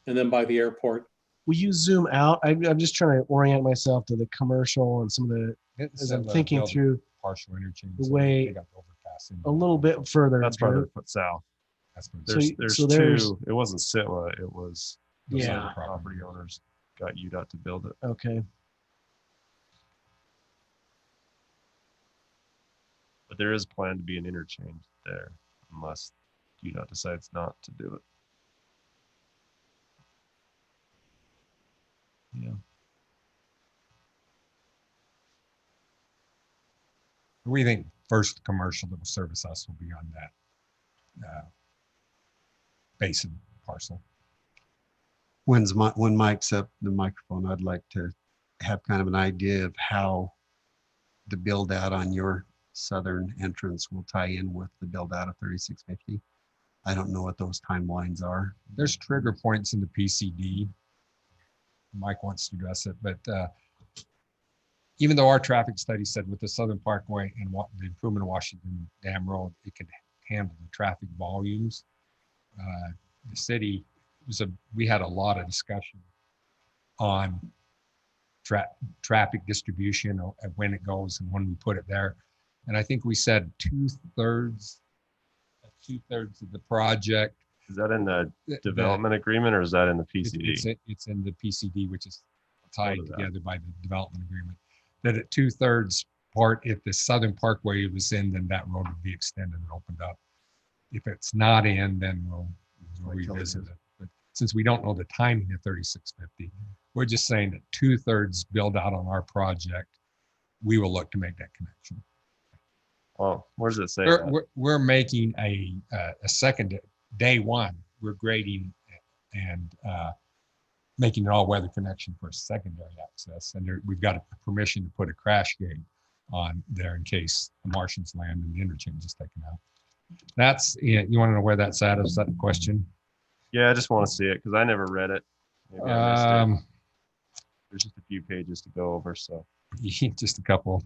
and then by the airport. Will you zoom out? I'm just trying to orient myself to the commercial and some of the, as I'm thinking through Partial interchange. the so way they got the overpass in. a little bit further. That's Drew. farther south. That's what So There's there's- two. It wasn't Sitla. It was those Yeah. other property owners got UDOT to build it. Okay. But there is planned to be an interchange there unless UDOT decides not to do it. Yeah. We think first commercial that will service us will be on that basin parcel. When Mike's up the microphone, I'd like to have kind of an idea of how the build out on your southern entrance will tie in with the build out of 3650. I don't know what those timelines are. There's trigger points in the PCD. Mike wants to address it, but even though our traffic study said with the Southern Parkway and the improvement of Washington Dam Road, it could handle the traffic volumes. The city we had a lot of discussion on traffic distribution of when it goes and when we put it there. And I think we said two-thirds of the project. Is that in the development agreement or is that in the PCD? It's in the PCD, which is tied What is that? together by the development agreement. That at two-thirds part, if the Southern Parkway was in, then that road would be extended and opened up. If it's not in, then we'll revisit it. But since we don't know the timing of 3650, we're just saying that two-thirds build out on our project, we will look to make that connection. Well, where does it say that? We're making a second day one. We're grading and making an all-weather connection for secondary access, and we've got a permission to put a crash gate on there in case the Martians land and the interchange is taken out. That's you want to know where that's at? Is that the question? Yeah, I just want to see it because I never read it. Maybe I missed it. There's just a few pages to go over, so. Just a couple.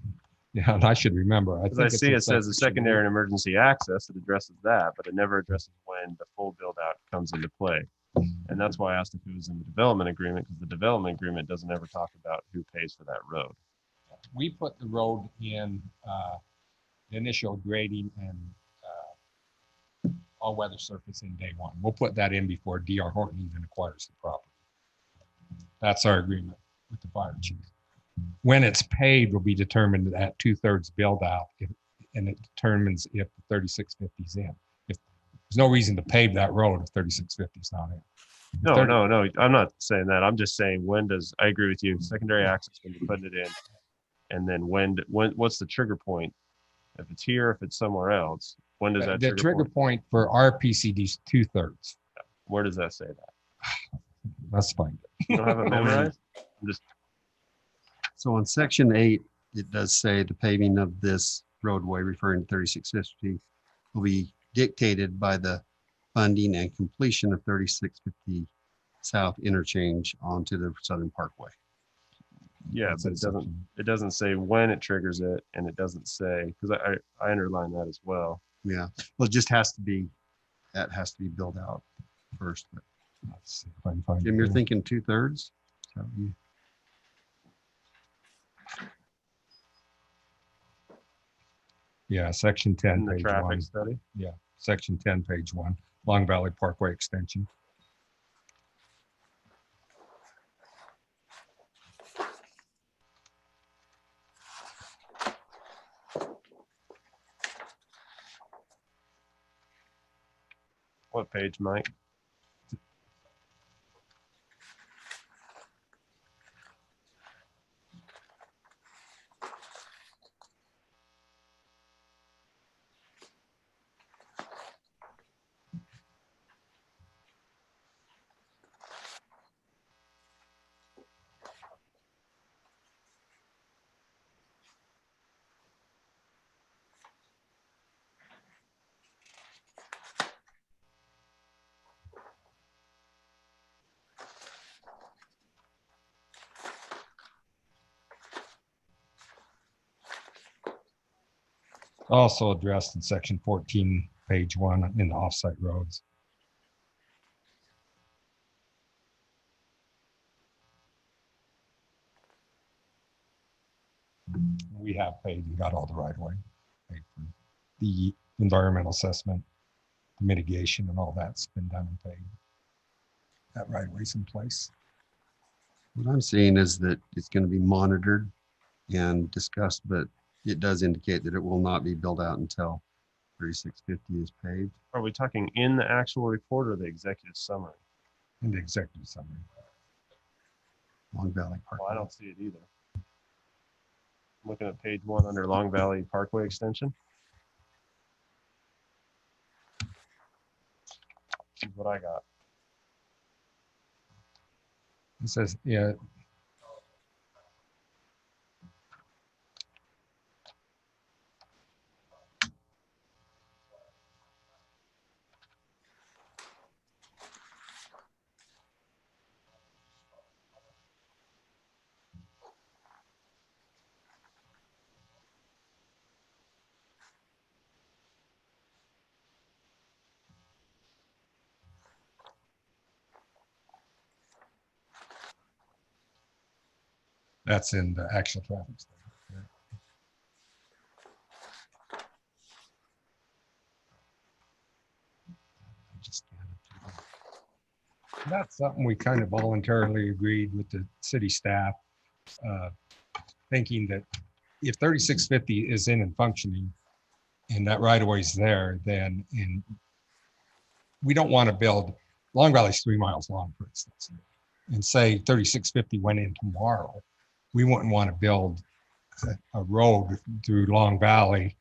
Yeah, and I should remember. Because I see it says the secondary and emergency access, it addresses that, but it never addresses when the full build out comes into play. And that's why I asked if it was in the development agreement, because the development agreement doesn't ever talk about who pays for that road. We put the road in the initial grading and all-weather surface in day one. We'll put that in before DR Horton even acquires the property. That's our agreement with the fire chief. When it's paid will be determined at two-thirds build out, and it determines if the 3650 is in. If there's no reason to pave that road if 3650 is not in. No, no, no. I'm not saying that. I'm just saying I agree with you. Secondary access when you're putting it in. And then what's the trigger point? If it's here, if it's somewhere else, when does that The trigger point for our PCD is 2/3. Where does that say that? Let's find it. You don't have it memorized? I'm just, So on section 8, it does say the paving of this roadway referring to 3650 will be dictated by the funding and completion of 3650 South interchange onto the Southern Parkway. yeah, but it doesn't say when it triggers it, and it doesn't say, because I underline that as well. Yeah, well, it just has to be, that has to be built out first. But Let's see if I can find Jim, it you're here. thinking 2/3? So you, Yeah, section 10, In the page traffic 1. study. Yeah, section 10, page 1, Long Valley Parkway extension. What page, Mike? Also addressed in section 14, page 1 in the offsite roads. We have paid and got all the right of way. Paid for the environmental assessment, the mitigation, and all that's been done and paid. That right of way's in place. what I'm seeing is that it's going to be monitored and discussed, but it does indicate that it will not be built out until 3650 is paved. Are we talking in the actual report or the executive summary? In the executive summary. Long Valley Park. Well, I don't see it either. I'm looking at page 1 under Long Valley Parkway extension. This is what I got. It says, yeah. That's in the actual traffic study. Yeah. That's something we kind of voluntarily agreed with the city staff, thinking that if 3650 is in and functioning and that right of way is there, then we don't want to build, Long Valley's 3 miles long, for instance, and say 3650 went in tomorrow. We wouldn't want to build a road through Long Valley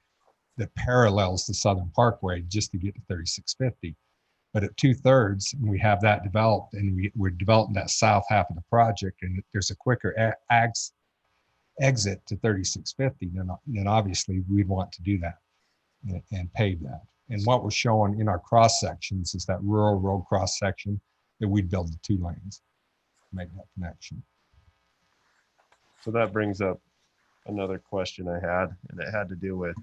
that parallels the Southern Parkway just to get to 3650. But at 2/3, we have that developed, and we're developing that south half of the project, and there's a quicker exit to 3650, then obviously we'd want to do that and pave that. And what we're showing in our cross sections is that rural road cross section that we'd build the 2 lanes, make that connection. So that brings up another question I had, and it had to do with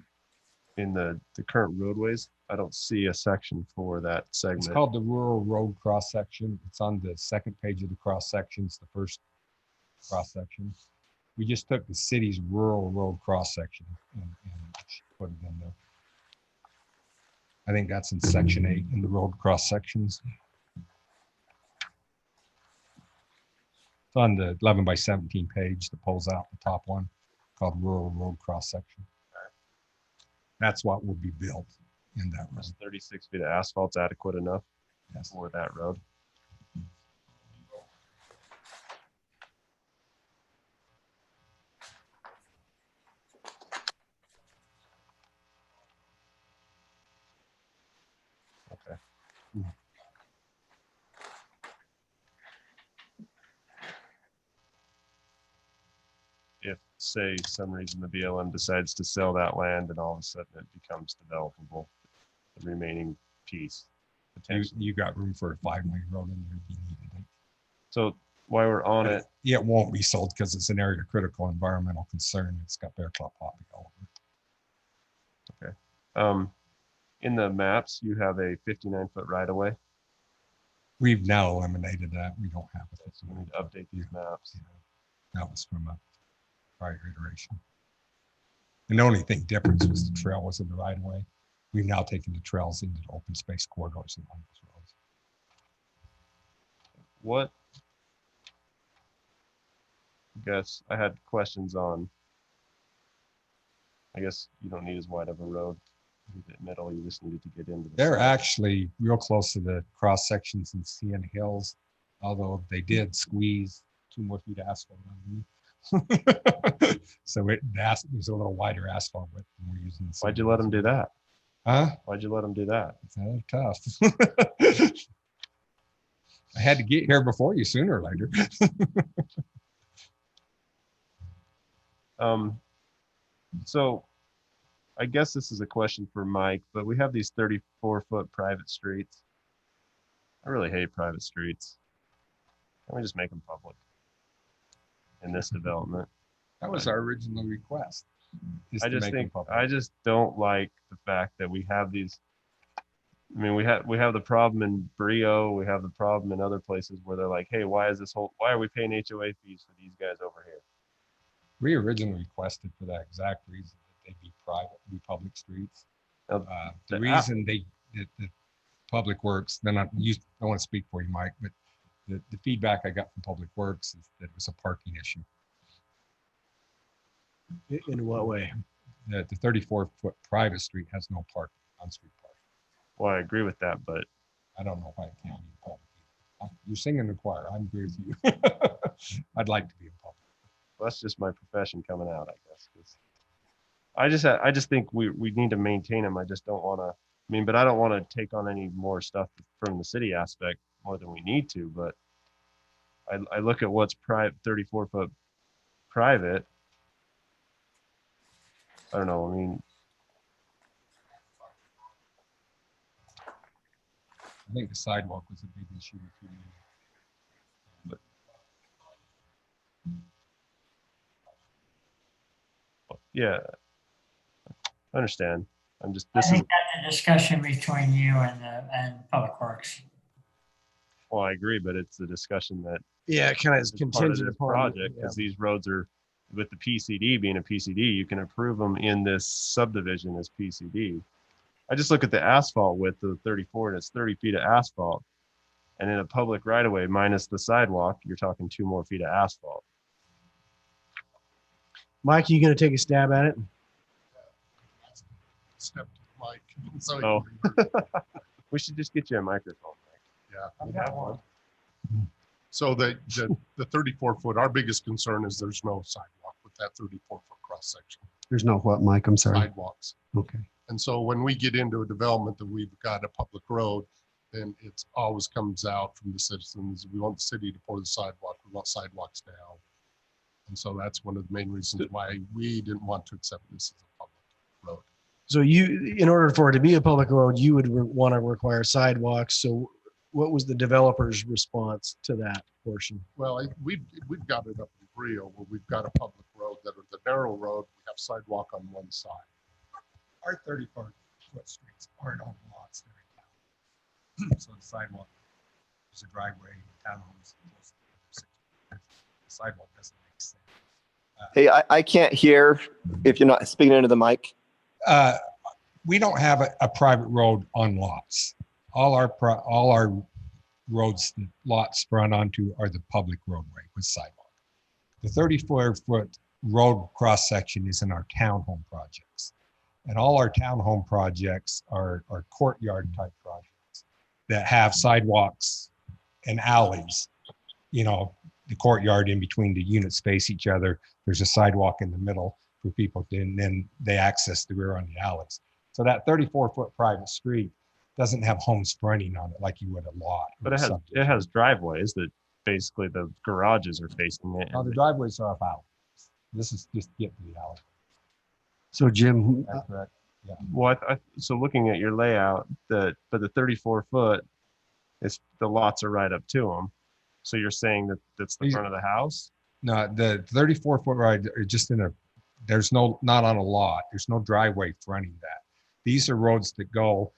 in the current roadways. I don't see a section for that segment. It's called the rural road cross section. It's on the 2nd page of the cross sections, the first cross section. We just took the city's rural road cross section and put it in there. I think that's in section 8 in the road cross sections. It's on the 11 by 17 page that pulls out the top one, called rural road cross section. That's what will be built in that road. Is 36 feet of asphalt's adequate enough Yes. for that road? If, say, some reason the BLM decides to sell that land and all of a sudden it becomes developable, the remaining piece. You got room for a 5-lane road in there if you needed it. So while we're on But it, it won't be sold because it's an area of critical environmental concern. It's got bear claw poppy all over it. in the maps, you have a 59-foot right of way. We've now eliminated that. We don't have it. So we need to update these maps. That was from a prior iteration. And the only thing difference was the trail was in the right of way. We've now taken the trails into the open space corridors along those roads. What, I guess I had questions on, I guess you don't need as wide of a road in the middle, you just needed to get into the They're center. actually real close to the cross sections in Sienna Hills, although they did squeeze 2 more feet of asphalt underneath. So there's a little wider asphalt width than we're using. Why'd you let them do that? Huh? Why'd you let them do that? It's tough. I had to get here before you sooner or later. So I guess this is a question for Mike, but we have these 34-foot private streets. I really hate private streets. Can we just make them public in this development? That was our original request. I just don't like the fact that we have these. I mean, we have the problem in Brio, we have the problem in other places where they're like, hey, why are we paying HOA fees for these guys over here? We originally requested for that exact reason, that they be private, be public streets. The reason the Public Works, I don't want to speak for you, Mike, but the feedback I got from Public Works is that it was a parking issue. In what way? The 34-foot private street has no parking, on-street parking. Well, I agree with that, but I don't know why it can't be public either. You're singing the choir. I agree with you. I'd like to be in public. that's just my profession coming out, I guess. I just think we need to maintain them. I just don't want to. I mean, but I don't want to take on any more stuff from the city aspect more than we need to. But I look at what's 34-foot private. I don't know. I mean, I think the sidewalk was a big issue. But yeah, I understand. I think that's a discussion between you and Public Works. Well, I agree, but it's a discussion that kind of is contingent upon project because these roads are, with the PCD being a PCD, you can approve them in this subdivision as PCD. I just look at the asphalt width of the 34 and it's 30 feet of asphalt. And in a public right of way minus the sidewalk, you're talking 2 more feet of asphalt. Mike, you going to take a stab at it? Step to Mike. So Oh. We should just get you a microphone. yeah. We have one. So the 34-foot, our biggest concern is there's no sidewalk with that 34-foot cross section. There's no what, Mike? I'm sorry. Sidewalks. Okay. And so when we get into a development that we've got a public road, then it always comes out from the citizens. We want the city to pour the sidewalk. We want sidewalks now. And so that's one of the main reasons why we didn't want to accept this as a public road. So in order for it to be a public road, you would want to require sidewalks. So what was the developer's response to that portion? Well, we've got it up in Brio where we've got a public road that are the narrow road. We have sidewalk on one side. Our 34-foot streets aren't on lots there in town. So the sidewalk, there's a driveway, townhomes. The sidewalk doesn't make sense. Hey, I can't hear if you're not speaking into the mic. We don't have a private road on lots. All our roads that lots run onto are the public roadway with sidewalk. The 34-foot road cross section is in our townhome projects. And all our townhome projects are courtyard type projects that have sidewalks and alleys. You know, the courtyard in between the units face each other. There's a sidewalk in the middle for people to, and then they access the rear on the alleys. So that 34-foot private street doesn't have homes fronting on it like you would a lot. But it has driveways that basically the garages are facing it. Now the driveways are off out. This is just get to the alley. So Jim, That's correct. Yeah. Well, so looking at your layout, but the 34 foot is the lots are right up to them. So you're saying that that's the front of the house? No, the 34 foot right are just there's not on a lot. There's no driveway fronting that. These are roads that go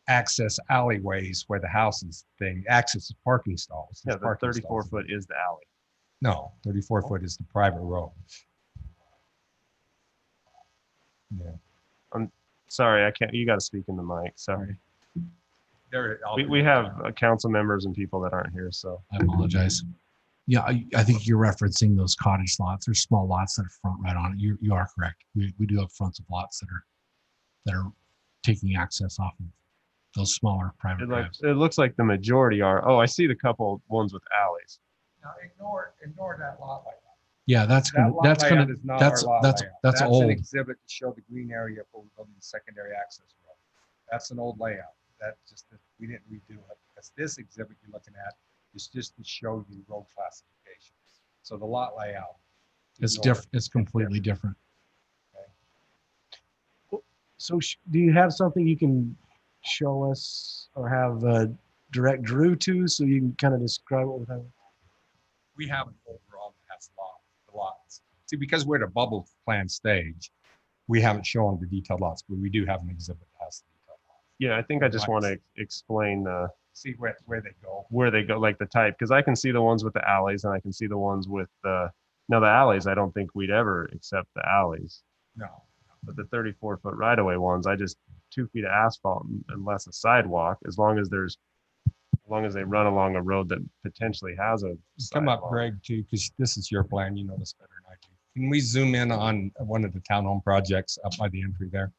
access alleyways where the house is access parking stalls. Yeah, the 34 foot is the alley. No, 34 foot is the private road. Yeah. I'm sorry, I can't, you got to speak in the mic. Sorry. We have council members and people that aren't here, so. I apologize. Yeah, I think you're referencing those cottage lots. There's small lots that are front right on it. You are correct. We do have fronts of lots that are taking access off of those smaller private drives. It looks like the majority are. Oh, I see the couple ones with alleys. Now ignore that lot like that. Yeah, that's That lot layout is not our lot layout. that's an old. exhibit to show the green area for building the secondary access road. That's an old layout. We didn't redo it because this exhibit you're looking at is just to show you road classification. So the lot layout. It's different. It's completely different. So do you have something you can show us or have direct Drew to so you can kind of describe what we're having? We have an overall that has the lots. See, because we're at a bubble plan stage, we haven't shown the detailed lots, but we do have an exhibit that has the detailed lots. Yeah, I think I just want to explain see where they go. Where they go, like the type, because I can see the ones with the alleys and I can see the ones with the alleys. I don't think we'd ever accept the alleys. No. But the 34 foot right of way ones, I just 2 feet of asphalt and less a sidewalk, as long as they run along a road that potentially has a Come up, sidewalk. Greg, too, because this is your plan. You know this better than I do. Can we zoom in on one of the townhome projects up by the entry there?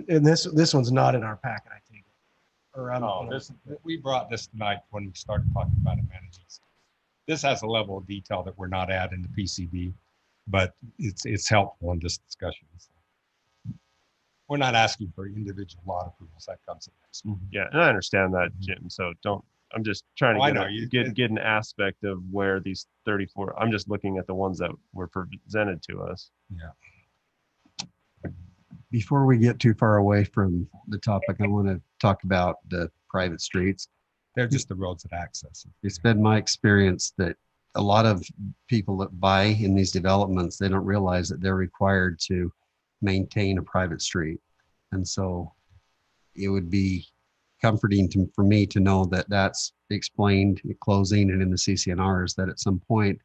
And this one's not in our packet, I think. We brought this tonight when we started talking about amenities. This has a level of detail that we're not at in the PCD, but it's helpful in this discussion. We're not asking for individual lot approvals. That comes in next. Yeah, and I understand that, Jim. So I'm just trying to get an aspect of where these 34. I'm just looking at the ones that were presented to us. Yeah. before we get too far away from the topic, I want to talk about the private streets. They're just the roads that access it. It's been my experience that a lot of people that buy in these developments, they don't realize that they're required to maintain a private street. And so it would be comforting for me to know that that's explained at closing and in the CCNRs, that at some point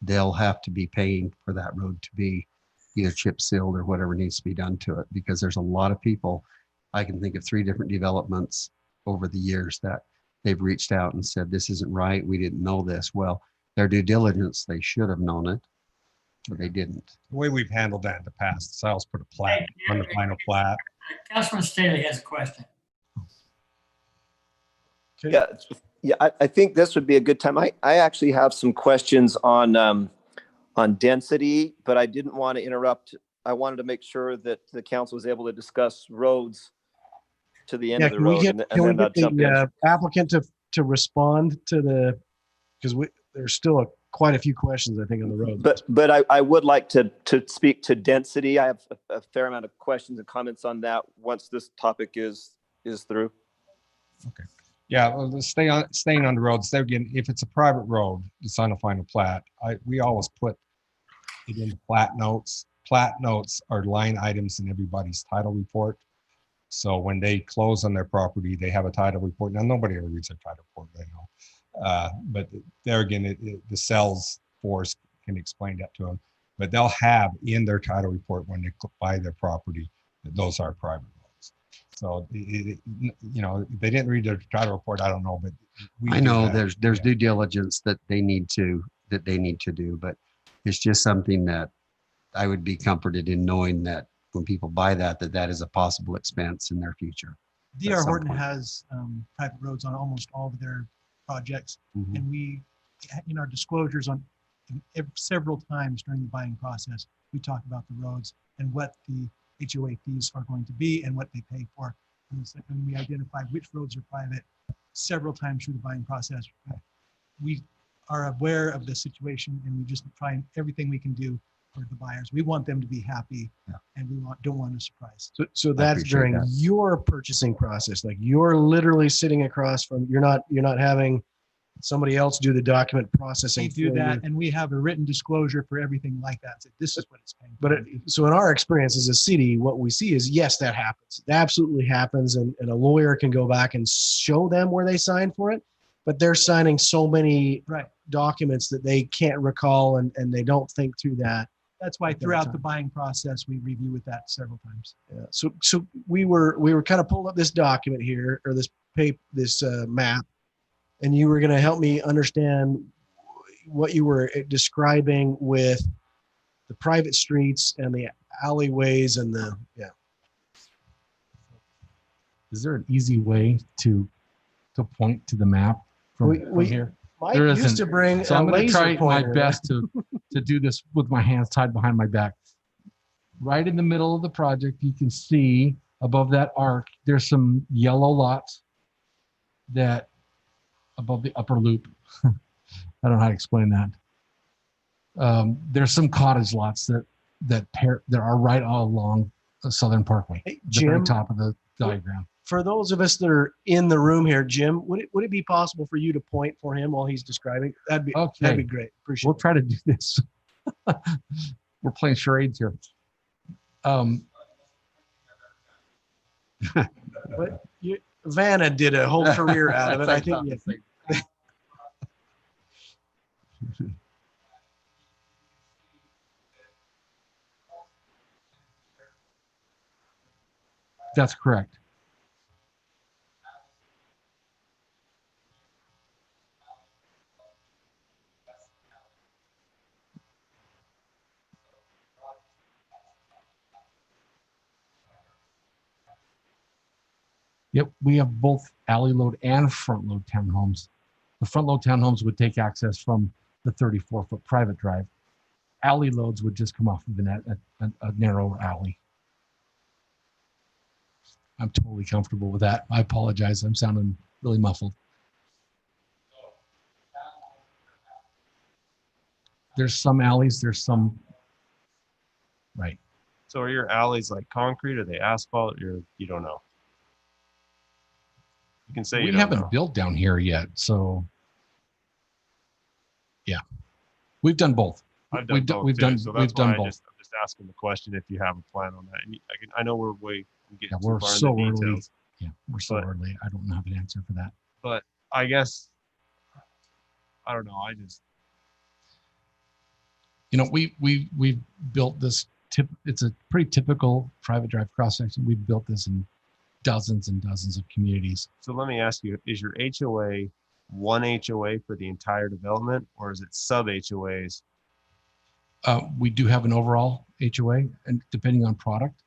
they'll have to be paying for that road to be either chip sealed or whatever needs to be done to it, because there's a lot of people. I can think of 3 different developments over the years that they've reached out and said, this isn't right, we didn't know this. Well, their due diligence, they should have known it, but they didn't. The way we've handled that in the past, Sal's put a plat on the final plat. Councilman Staley has a question. Yeah, I think this would be a good time. I actually have some questions on density, but I didn't want to interrupt. I wanted to make sure that the council was able to discuss roads to the end of the road. Can we get the applicant to respond to the, because there's still quite a few questions, I think, on the road. But I would like to speak to density. I have a fair amount of questions and comments on that once this topic is through. Okay. Yeah, well, staying on the roads. There again, if it's a private road, it's on a final plat. We always put it in the plat notes. Plat notes are line items in everybody's title report. So when they close on their property, they have a title report. Now, nobody ever reads their title report, they know. But there again, the sales force can explain that to them. But they'll have in their title report when they buy their property that those are private roads. So they didn't read their title report. I don't know, but I know there's due diligence that they need to do, but it's just something that I would be comforted in knowing that when people buy that is a possible expense in their future. D.R. some Horton point. has private roads on almost all of their projects. Mhm. And we, in our disclosures on several times during the buying process, we talk about the roads and what the HOA fees are going to be and what they pay for. And we identify which roads are private several times through the buying process. We are aware of the situation and we just try everything we can do for the buyers. We want them to be happy, and we don't want a surprise. So that's appreciate during that. your purchasing process. Like you're literally sitting across from, you're not having somebody else do the document processing. We do that, and we have a written disclosure for everything like that. So this is what it's paying. But so in our experience as a city, what we see is, yes, that happens. It absolutely happens. And a lawyer can go back and show them where they signed for it, but they're signing so many documents that they can't recall, and they don't think through that. That's why throughout the buying process, we review with that several times. Yeah. So we were kind of pulling up this document here, or this map, and you were going to help me understand what you were describing with the private streets and the alleyways and the, Is there an easy way to point to the map from here? Mike There used isn't. to bring So a I'm going to laser try my pointer. best to do this with my hands tied behind my back. Right in the middle of the project, you can see above that arc, there's some yellow lots that above the upper loop. I don't know how to explain that. There's some cottage lots that are right all along the Southern Parkway, Hey, the very Jim, top of the diagram. for those of us that are in the room here, Jim, would it be possible for you to point for him while he's describing? That'd be great. Appreciate We'll try to do this. We're playing charades here. But Vanna did a whole career out of it. I think. That's correct. Yep, we have both alley load and front load townhomes. The front load townhomes would take access from the 34-foot private drive. Alley loads would just come off of a narrow alley. I'm totally comfortable with that. I apologize. I'm sounding really muffled. There's some alleys, there's some, right. So are your alleys like concrete? Are they asphalt? You don't know. You can say We you don't haven't know. built down here yet, so yeah, we've done both. I've done both we've too, done so we've that's why done I'm both. just asking the question if you have a plan on that. And I know we're getting too We're far so into early. details. Yeah, we're so early. I don't have an answer for that. But I guess I don't know. We've built this it's a pretty typical private drive cross section. We've built this in dozens and dozens of communities. So let me ask you, is your HOA one HOA for the entire development, or is it sub HOAs? We do have an overall HOA, and depending on product,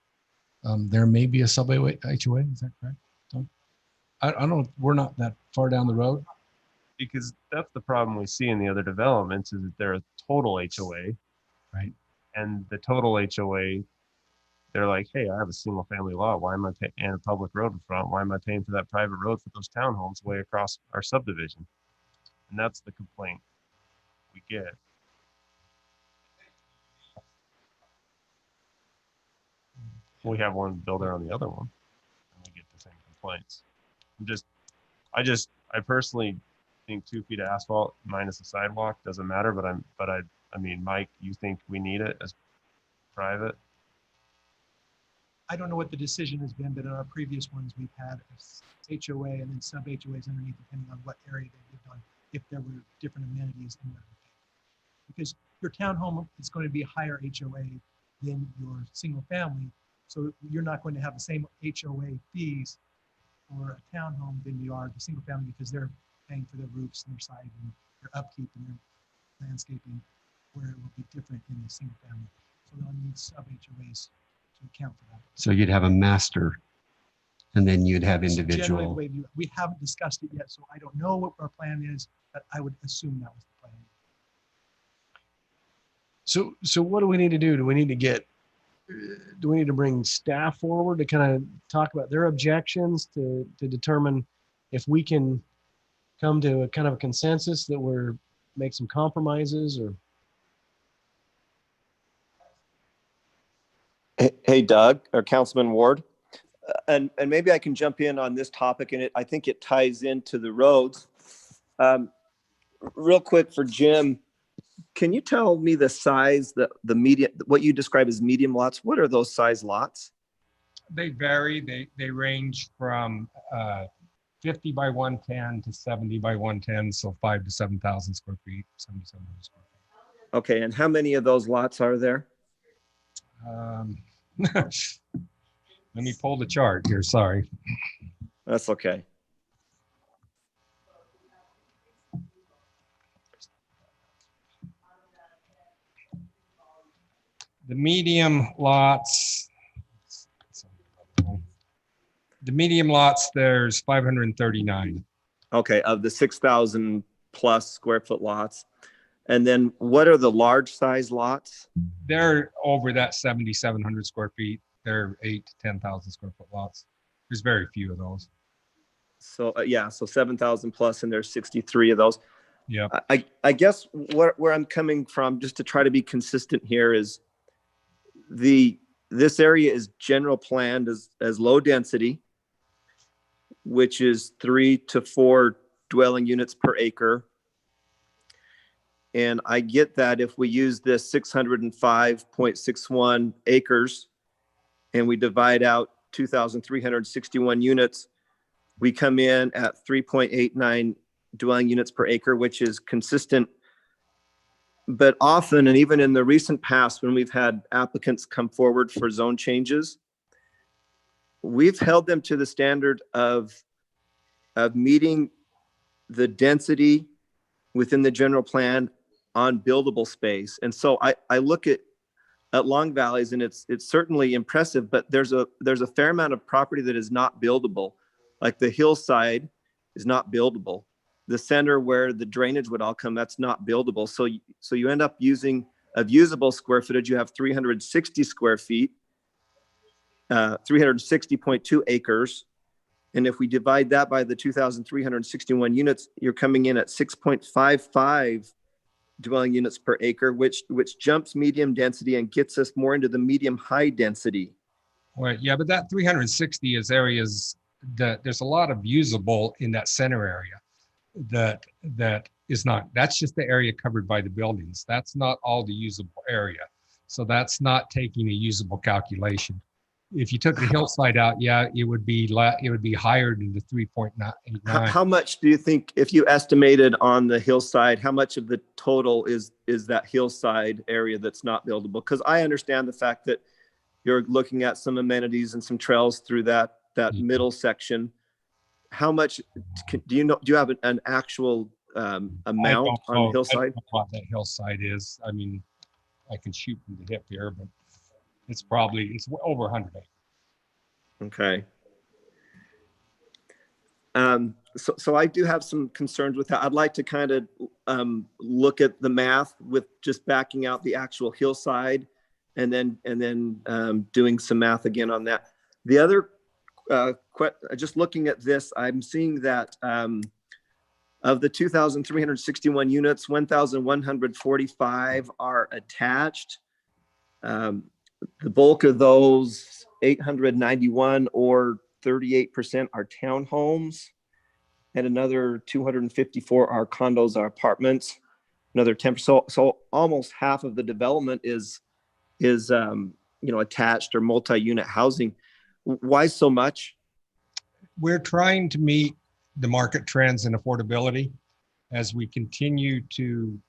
there may be a sub HOA. Is that correct? Tom? I don't know. We're not that far down the road. Because that's the problem we see in the other developments is that they're a total HOA. Right. And the total HOA, they're like, hey, I have a single family lot. Why am I paying, and a public road in front? Why am I paying for that private road for those townhomes way across our subdivision? And that's the complaint we get. We have one builder on the other one, and we get the same complaints. I personally think 2 feet of asphalt minus a sidewalk doesn't matter, but I mean, Mike, you think we need it as private? I don't know what the decision has been, but in our previous ones, we've had HOA and then sub HOAs underneath, depending on what area they lived on, if there were different amenities in there. Because your townhome is going to be a higher HOA than your single family. So you're not going to have the same HOA fees for a townhome than you are the single family, because they're paying for their roofs and their siding, their upkeep and their landscaping, where it will be different in the single family. So they'll need sub HOAs to account for that. So you'd have a master And then you'd have It's generally the individual. way we haven't discussed it yet, so I don't know what our plan is, but I would assume that was the plan. So what do we need to do? Do we need to bring staff forward to kind of talk about their objections to determine if we can come to a kind of a consensus that we're make some compromises or? Hey, Doug, or Councilman Ward, and maybe I can jump in on this topic, and I think it ties into the roads. Real quick for Jim, can you tell me the size, the medium, what you describe as medium lots? What are those size lots? They vary. They range from 50 by 110 to 70 by 110, so 5,000 to 7,000 square feet, 7,700 square feet. Okay, and how many of those lots are there? Let me pull the chart here. Sorry. That's okay. The medium lots. There's 539. Okay, of the 6,000 plus square foot lots. And then what are the large size lots? They're over that 7,700 square feet. They're 8,000 to 10,000 square foot lots. There's very few of those. So yeah, so 7,000 plus, and there's 63 of those. Yeah. I guess where I'm coming from, just to try to be consistent here, is this area is general planned as low density, which is 3 to 4 dwelling units per acre. And I get that if we use this 605.61 acres and we divide out 2,361 units, we come in at 3.89 dwelling units per acre, which is consistent. But often, and even in the recent past, when we've had applicants come forward for zone changes, we've held them to the standard of meeting the density within the general plan on buildable space. And so I look at Long Valleys, and it's certainly impressive, but there's a fair amount of property that is not buildable. Like the hillside is not buildable. The center where the drainage would all come, that's not buildable. So you end up using of usable square footage, you have 360 square feet, 360.2 acres. And if we divide that by the 2,361 units, you're coming in at 6.55 dwelling units per acre, which jumps medium density and gets us more into the medium high density. Well, yeah, but that 360 is areas that there's a lot of usable in that center area that is not, that's just the area covered by the buildings. That's not all the usable area. So that's not taking a usable calculation. If you took the hillside out, yeah, it would be higher than the 3.89. How much do you think, if you estimated on the hillside, how much of the total is that hillside area that's not buildable? Because I understand the fact that you're looking at some amenities and some trails through that middle section. How much do you have an actual amount on the hillside? I don't know what that hillside is. I mean, I can shoot from the hip here, but it's over 100 acres. Okay. So I do have some concerns with that. I'd like to kind of look at the math with just backing out the actual hillside, and then doing some math again on that. The other, just looking at this, I'm seeing that of the 2,361 units, 1,145 are attached. The bulk of those, 891 or 38%, are townhomes, and another 254 are condos or apartments. Another 10%. So almost half of the development is attached or multi-unit housing. Why so much? We're trying to meet the market trends in affordability as we continue to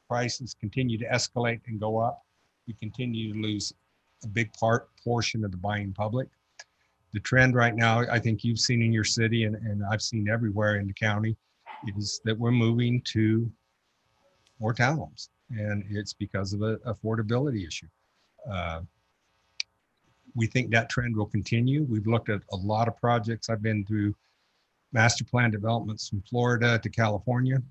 prices continue to escalate and go up. We continue to lose a big portion of the buying public. The trend right now, I think you've seen in your city, and I've seen everywhere in the county, is that we're moving to more townhomes, and it's because of an affordability issue. We think that trend will continue. We've looked at a lot of projects. I've been through master plan developments from Florida to California.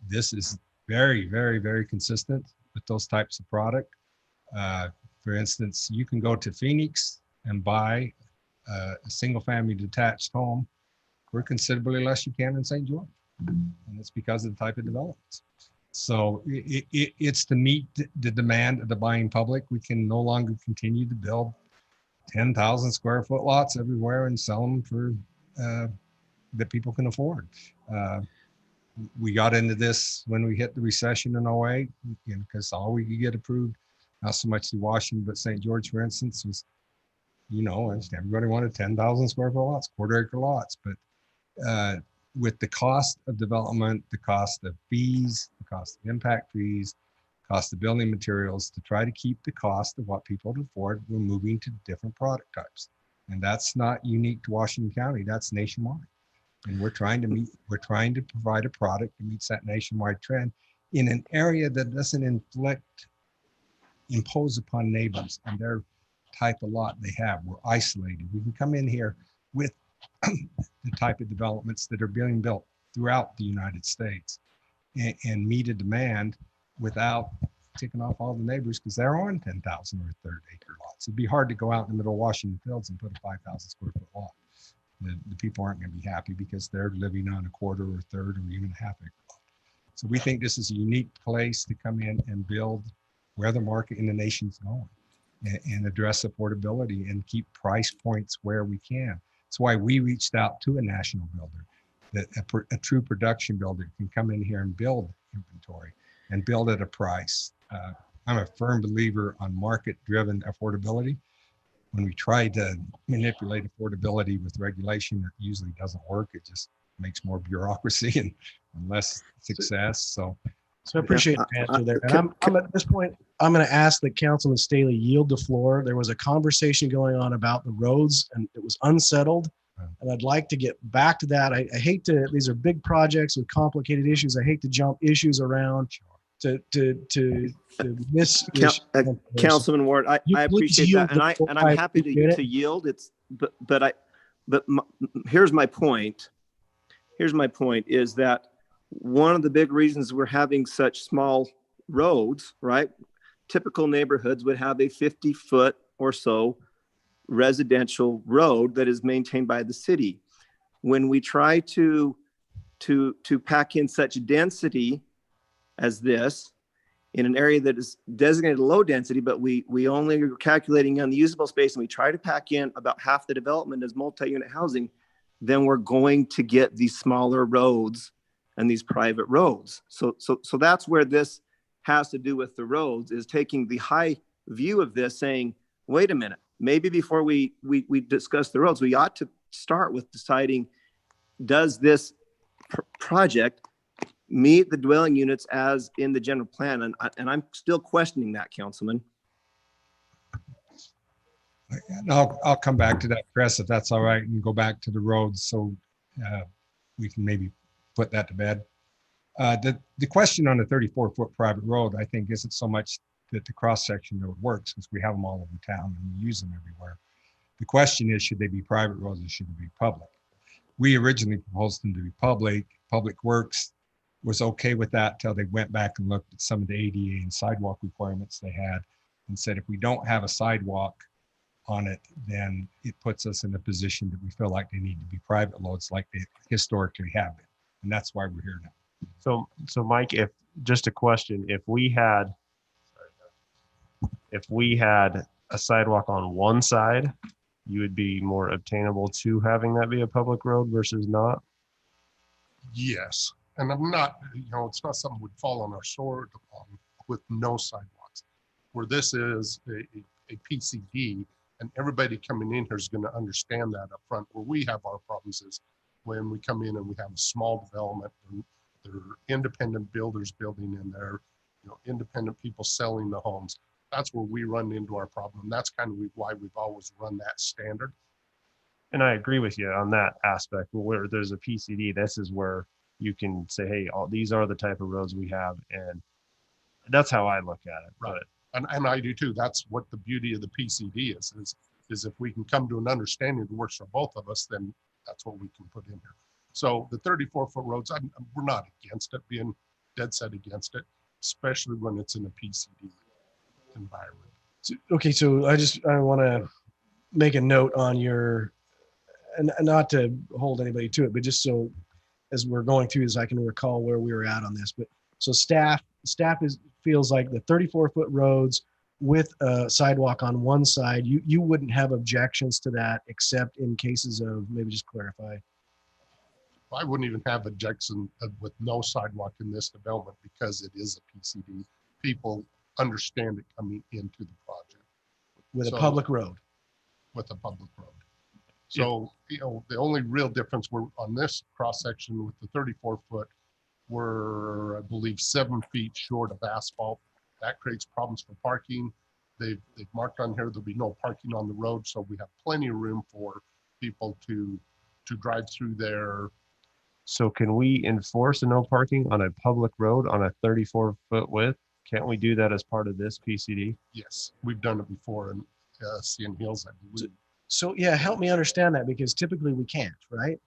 This is very, very, very consistent with those types of product. For instance, you can go to Phoenix and buy a single family detached home for considerably less you can in St. George. And it's because of the type of developments. So it's to meet the demand of the buying public. We can no longer continue to build 10,000 square foot lots everywhere and sell them for that people can afford. We got into this when we hit the recession in 08, because all we could get approved, not so much the Washington, but St. George, for instance, was, everybody wanted 10,000 square foot lots, quarter acre lots. But with the cost of development, the cost of fees, the cost of impact fees, cost of building materials, to try to keep the cost of what people can afford, we're moving to different product types. And that's not unique to Washington County, that's nationwide. And we're trying to provide a product that meets that nationwide trend in an area that doesn't impose upon neighbors and their type of lot they have. We're isolated. We can come in here with the type of developments that are being built throughout the United States and meet a demand without ticking off all the neighbors, because they're on 10,000 or third acre lots. It'd be hard to go out in the middle of Washington Fields and put a 5,000 square foot lot. The people aren't going to be happy because they're living on a quarter or third or even a half acre lot. So we think this is a unique place to come in and build where the market in the nation's going and address affordability and keep price points where we can. That's why we reached out to a national builder, that a true production builder can come in here and build inventory and build at a price. I'm a firm believer on market-driven affordability. When we try to manipulate affordability with regulation, it usually doesn't work. It just makes more bureaucracy and less success. So I appreciate the answer there. And I'm at this point, I'm going to ask that Councilman Staley yield the floor. There was a conversation going on about the roads and it was unsettled. And I'd like to get back to that. I hate to, these are big projects with complicated issues. I hate to jump issues around to miss. Councilman Ward, I appreciate that. And I'm happy to yield. Here's my point. Here's my point is that one of the big reasons we're having such small roads, right? Typical neighborhoods would have a 50-foot or so residential road that is maintained by the city. When we try to pack in such density as this in an area that is designated low density, but we only are calculating on the usable space and we try to pack in about half the development as multi-unit housing, then we're going to get these smaller roads and these private roads. So that's where this has to do with the roads, is taking the high view of this, saying, wait a minute, maybe before we discuss the roads, we ought to start with deciding, does this project meet the dwelling units as in the general plan? And I'm still questioning that, Councilman. And I'll come back to that, Chris, if that's all right, and go back to the roads so we can maybe put that to bed. The question on the 34-foot private road, I think, isn't so much that the cross-section road works, because we have them all over town and we use them everywhere. The question is, should they be private roads or should they be public? We originally proposed them to be public. Public Works was okay with that till they went back and looked at some of the ADA and sidewalk requirements they had and said, if we don't have a sidewalk on it, then it puts us in a position that we feel like they need to be private roads like they historically have been. And that's why we're here now. So Mike, if just a question, if we had a sidewalk on one side, you would be more obtainable to having that be a public road versus not? Yes. And I'm not, it's not something we'd fall on our sword on with no sidewalks. Where this is a PCD, and everybody coming in here is going to understand that up front. Where we have our problems is when we come in and we have a small development, there are independent builders building in there, independent people selling the homes. That's where we run into our problem. That's kind of why we've always run that standard. And I agree with you on that aspect. Where there's a PCD, this is where you can say, hey, these are the type of roads we have. And that's how I look at it. Right. And I do too. That's what the beauty of the PCD is if we can come to an understanding that works for both of us, then that's what we can put in here. So the 34-foot roads, we're not against it, being dead set against it, especially when it's in a PCD environment. Okay, so I want to make a note on your, and not to hold anybody to it, but just so as we're going through this, I can recall where we were at on this. But so staff feels like the 34-foot roads with a sidewalk on one side, you wouldn't have objections to that, except in cases of, maybe just clarify. I wouldn't even have objection with no sidewalk in this development because it is a PCD. People understand it coming into the project. With a public road. With a public road. So, you know, the only real difference were on this cross section with the 34-foot, we're, I believe, 7 feet short of asphalt. That creates problems for parking. They've marked on here there'll be no parking on the road, so we have plenty of room for people to drive through there. So can we enforce a no parking on a public road on a 34-foot width? Can't we do that as part of this PCD? Yes, we've done it before in CN Hills, I believe. So yeah, help me understand that, because typically we can't, right?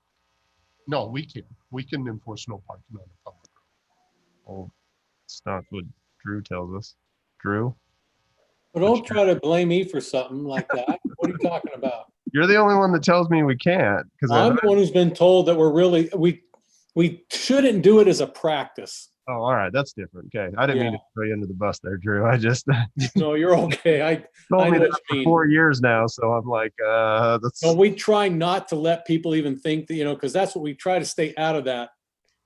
No, we can. We can enforce no parking on a public road. Well, it's not what Drew tells us. Drew? But don't try to blame me for something like that. What are you talking about? You're the only one that tells me we can't. Because I'm the one who's been told that we shouldn't do it as a practice. Oh, all right. That's different. Okay. I didn't mean to throw you under the bus there, Drew. I just No, you're okay. I told me know that what for you mean. 4 years now. So I'm like, that's No, we try not to let people even think that, because that's what we try to stay out of that.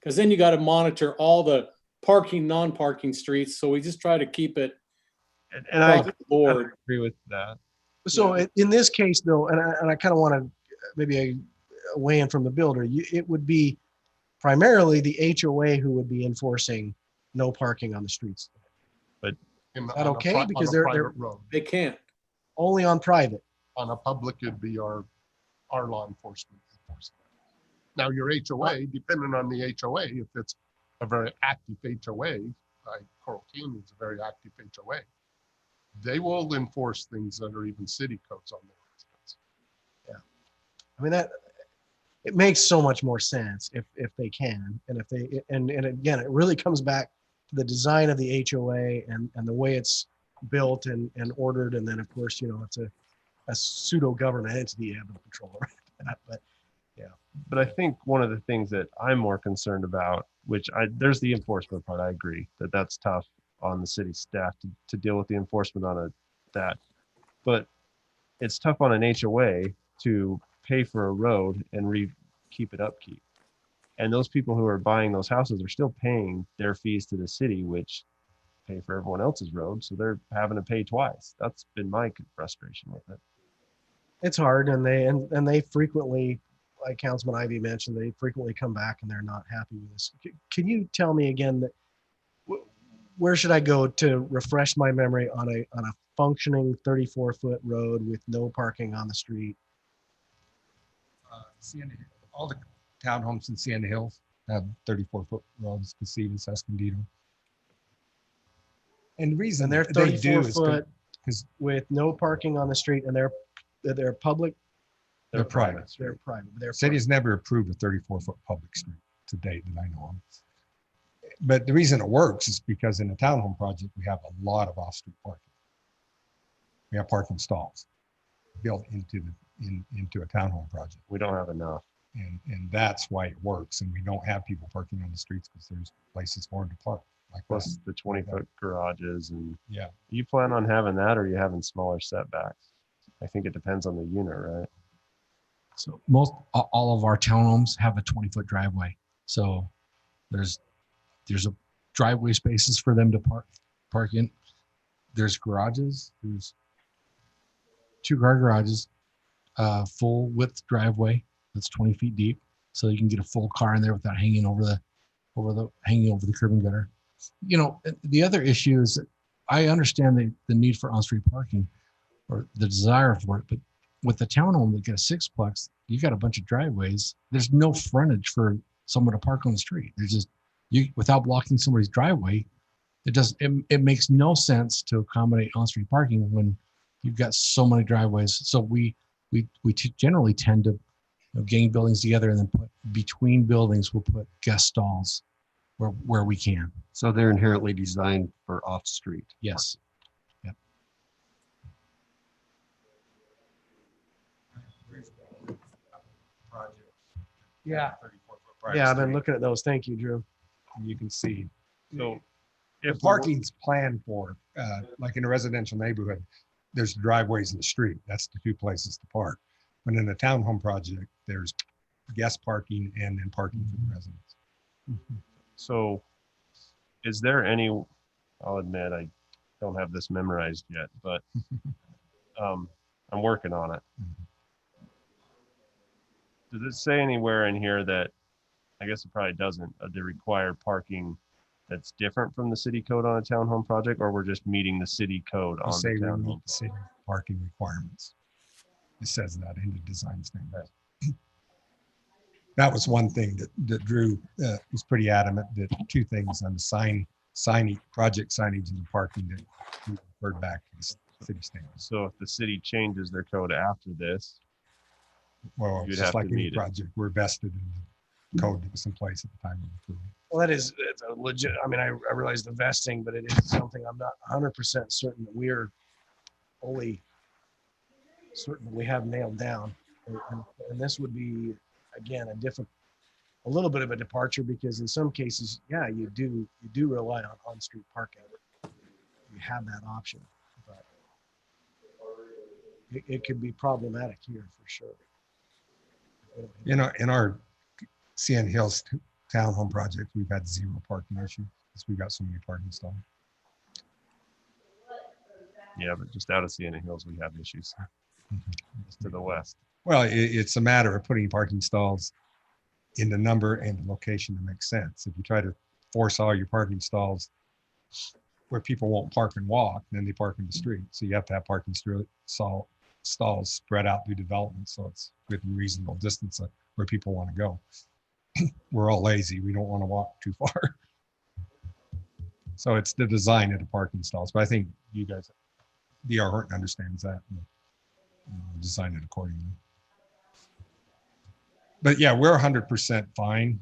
Because then you got to monitor all the parking, non-parking streets. So we just try to keep it and I board. agree with that. So in this case though, and I kind of want to maybe weigh in from the builder, it would be primarily the HOA who would be enforcing no parking on the streets. But is that okay? Because they can't. Only on private. On a public, it'd be our law enforcement enforcing that. Now your HOA, depending on the HOA, if it's a very active HOA, like Coral Canyon is a very active HOA, they will enforce things that are even city codes on their residents. Yeah. I mean, it makes so much more sense if they can, and if they, and again, it really comes back to the design of the HOA and the way it's built and ordered. And then of course, it's a pseudo government entity you have no control over that, but yeah. But I think one of the things that I'm more concerned about, there's the enforcement part. I agree that's tough on the city staff to deal with the enforcement on that. But it's tough on an HOA to pay for a road and keep it upkeep. And those people who are buying those houses are still paying their fees to the city, which pay for everyone else's road. So they're having to pay twice. That's been my frustration with it. It's hard, and they frequently, like Councilman Ivy mentioned, they frequently come back and they're not happy with this. Can you tell me again that where should I go to refresh my memory on a functioning 34-foot road with no parking on the street? All the townhomes in Sienna Hills have 34-foot roads, Casitas, Escondido. And the reason they're they do is 34-foot with no parking on the street, and they're public. They're private. They're private. The city's never approved a 34-foot public street to date that I know of. But the reason it works is because in a townhome project, we have a lot of off-street parking. We have parking stalls built into a townhome project. We don't have enough. And that's why it works. And we don't have people parking on the streets because there's places for them to park. Like plus the 20-foot garages. And yeah. You plan on having that, or are you having smaller setbacks? I think it depends on the unit, right? So all of our townhomes have a 20-foot driveway. So there's a driveway spaces for them to park in. There's garages. There's 2-car garages, full width driveway that's 20 feet deep, so you can get a full car in there without hanging over the curb and gutter. The other issue is that I understand the need for on-street parking or the desire for it, but with the townhome that got a 6-plex, you got a bunch of driveways. There's no frontage for someone to park on the street. There's just without blocking somebody's driveway, it makes no sense to accommodate on-street parking when you've got so many driveways. So we generally tend to gang buildings together, and then put between buildings, we'll put guest stalls where we can. So they're inherently designed for off-street. Yes. Yep. Yeah. 34-foot private Yeah, I've been street. looking at those. Thank you, Drew. And you can see. So If if parking's planned for, like in a residential neighborhood, there's driveways in the street. That's the two places to park. But in a townhome project, there's guest parking and then parking for the residents. So is there any, I'll admit, I don't have this memorized yet, but I'm working on it. Does it say anywhere in here that, I guess it probably doesn't, the required parking that's different from the city code on a townhome project, or we're just meeting the city code You on say the we meet townhome? the city parking requirements. It says that in the design standards. That was one thing that Drew was pretty adamant that two things on the project signage and the parking that we referred back to the city standards. So if the city changes their code after this, Well, you'd just have like to any meet it. project, we're vested in the code that was in place at the time of approval. Well, it's a legit, I mean, I realize the vesting, but it is something I'm not 100% certain that we're fully certain that we have nailed down. And this would be, again, a little bit of a departure, because in some cases, yeah, you do rely on street parking. You have that option, but it could be problematic here for sure. In our CN Hills townhome project, we've had zero parking issue because we've got so many parking stalls. yeah, but just out of Sienna Hills, we have issues. Just to the west. Well, it's a matter of putting parking stalls in the number and the location that makes sense. If you try to force all your parking stalls where people won't park and walk, then they park in the street. So you have to have parking stalls spread out through development, so it's within reasonable distance of where people want to go. We're all lazy. We don't want to walk too far. So it's the design of the parking stalls. But I think you guys, D.R. Horton understands that and design it accordingly. But yeah, we're 100% fine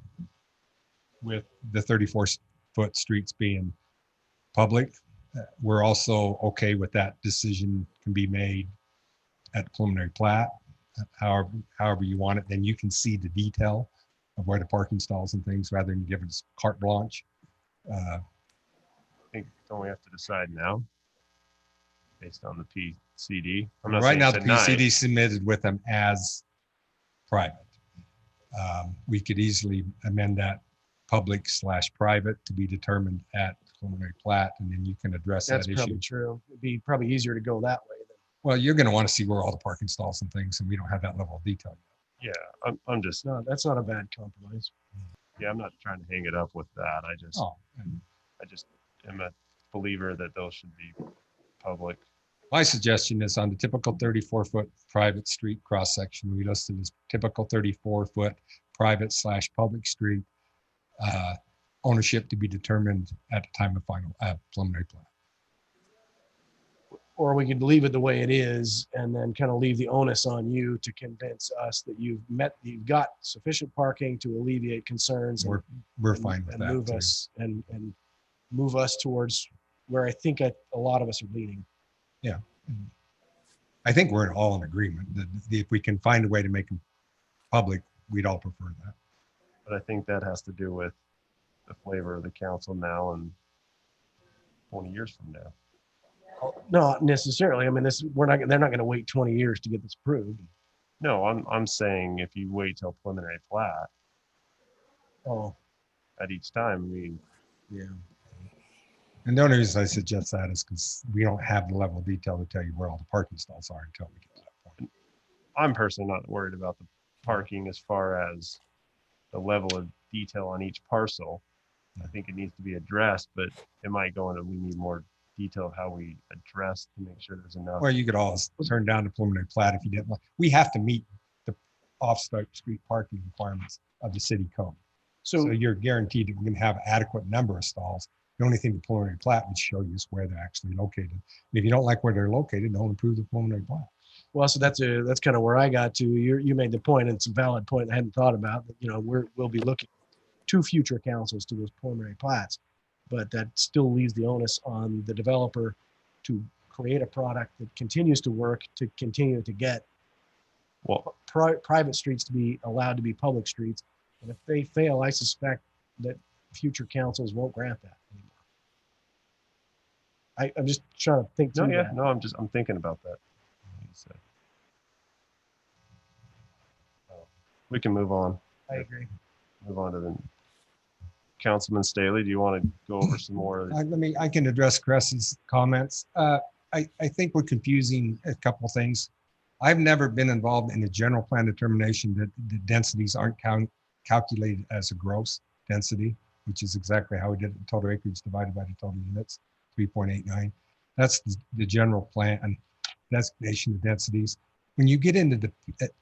with the 34-foot streets being public. We're also okay with that decision can be made at the preliminary plat, however you want it. Then you can see the detail of where the parking stalls and things rather than give us carte blanche. I think, don't we have to decide now based on the PCD? I'm not Right saying now, the tonight. PCD submitted with them as private. We could easily amend that public/private to be determined at preliminary plat, and then you can address That's that probably issue. true. It'd be probably easier to go that way than. Well, you're going to want to see where all the parking stalls and things, and we don't have that level of detail yet. Yeah, I'm just, No, that's not a bad compromise. yeah, I'm not trying to hang it up with that. I just am a believer that those should be public. My suggestion is on the typical 34-foot private street cross section, we listed as typical 34-foot private/public street, ownership to be determined at the time of final preliminary plan. Or we could leave it the way it is and then kind of leave the onus on you to convince us that you've got sufficient parking to alleviate concerns. We're fine with and that. move too. us and move us towards where I think a lot of us are leaning. Yeah. I think we're all in agreement that if we can find a way to make them public, we'd all prefer that. But I think that has to do with the flavor of the council now and 20 years from now. Not necessarily. I mean, they're not going to wait 20 years to get this approved. No, I'm saying if you wait till preliminary plat Oh, at each time, I mean, yeah. And the only reason I suggest that is because we don't have the level of detail to tell you where all the parking stalls are until we get to that point. I'm personally not worried about the parking as far as the level of detail on each parcel. I think it needs to be addressed, but it might go into, we need more detail of how we address to make sure there's enough. Well, you could always turn down the preliminary plat if you didn't. We have to meet the off-street parking requirements of the city code. So you're guaranteed that we're going to have adequate number of stalls. The only thing the preliminary plat would show you is where they're actually located. And if you don't like where they're located, don't approve the preliminary plat. Well, so that's kind of where I got to. You made the point, and it's a valid point I hadn't thought about. You know, we'll be looking to future councils to those preliminary plats, but that still leaves the onus on the developer to create a product that continues to work, to continue to get private streets to be allowed to be public streets. And if they fail, I suspect that future councils won't grant that anymore. I'm just trying to think through that. No, I'm thinking about that. We can move on. I agree. Move on to the Councilman Staley. Do you want to go over some more? I can address Chris's comments. I think we're confusing a couple things. I've never been involved in a general plan determination that the densities aren't calculated as a gross density, which is exactly how we did it in total acreage divided by the total units, 3.89. That's the general plan designation of densities. When you get into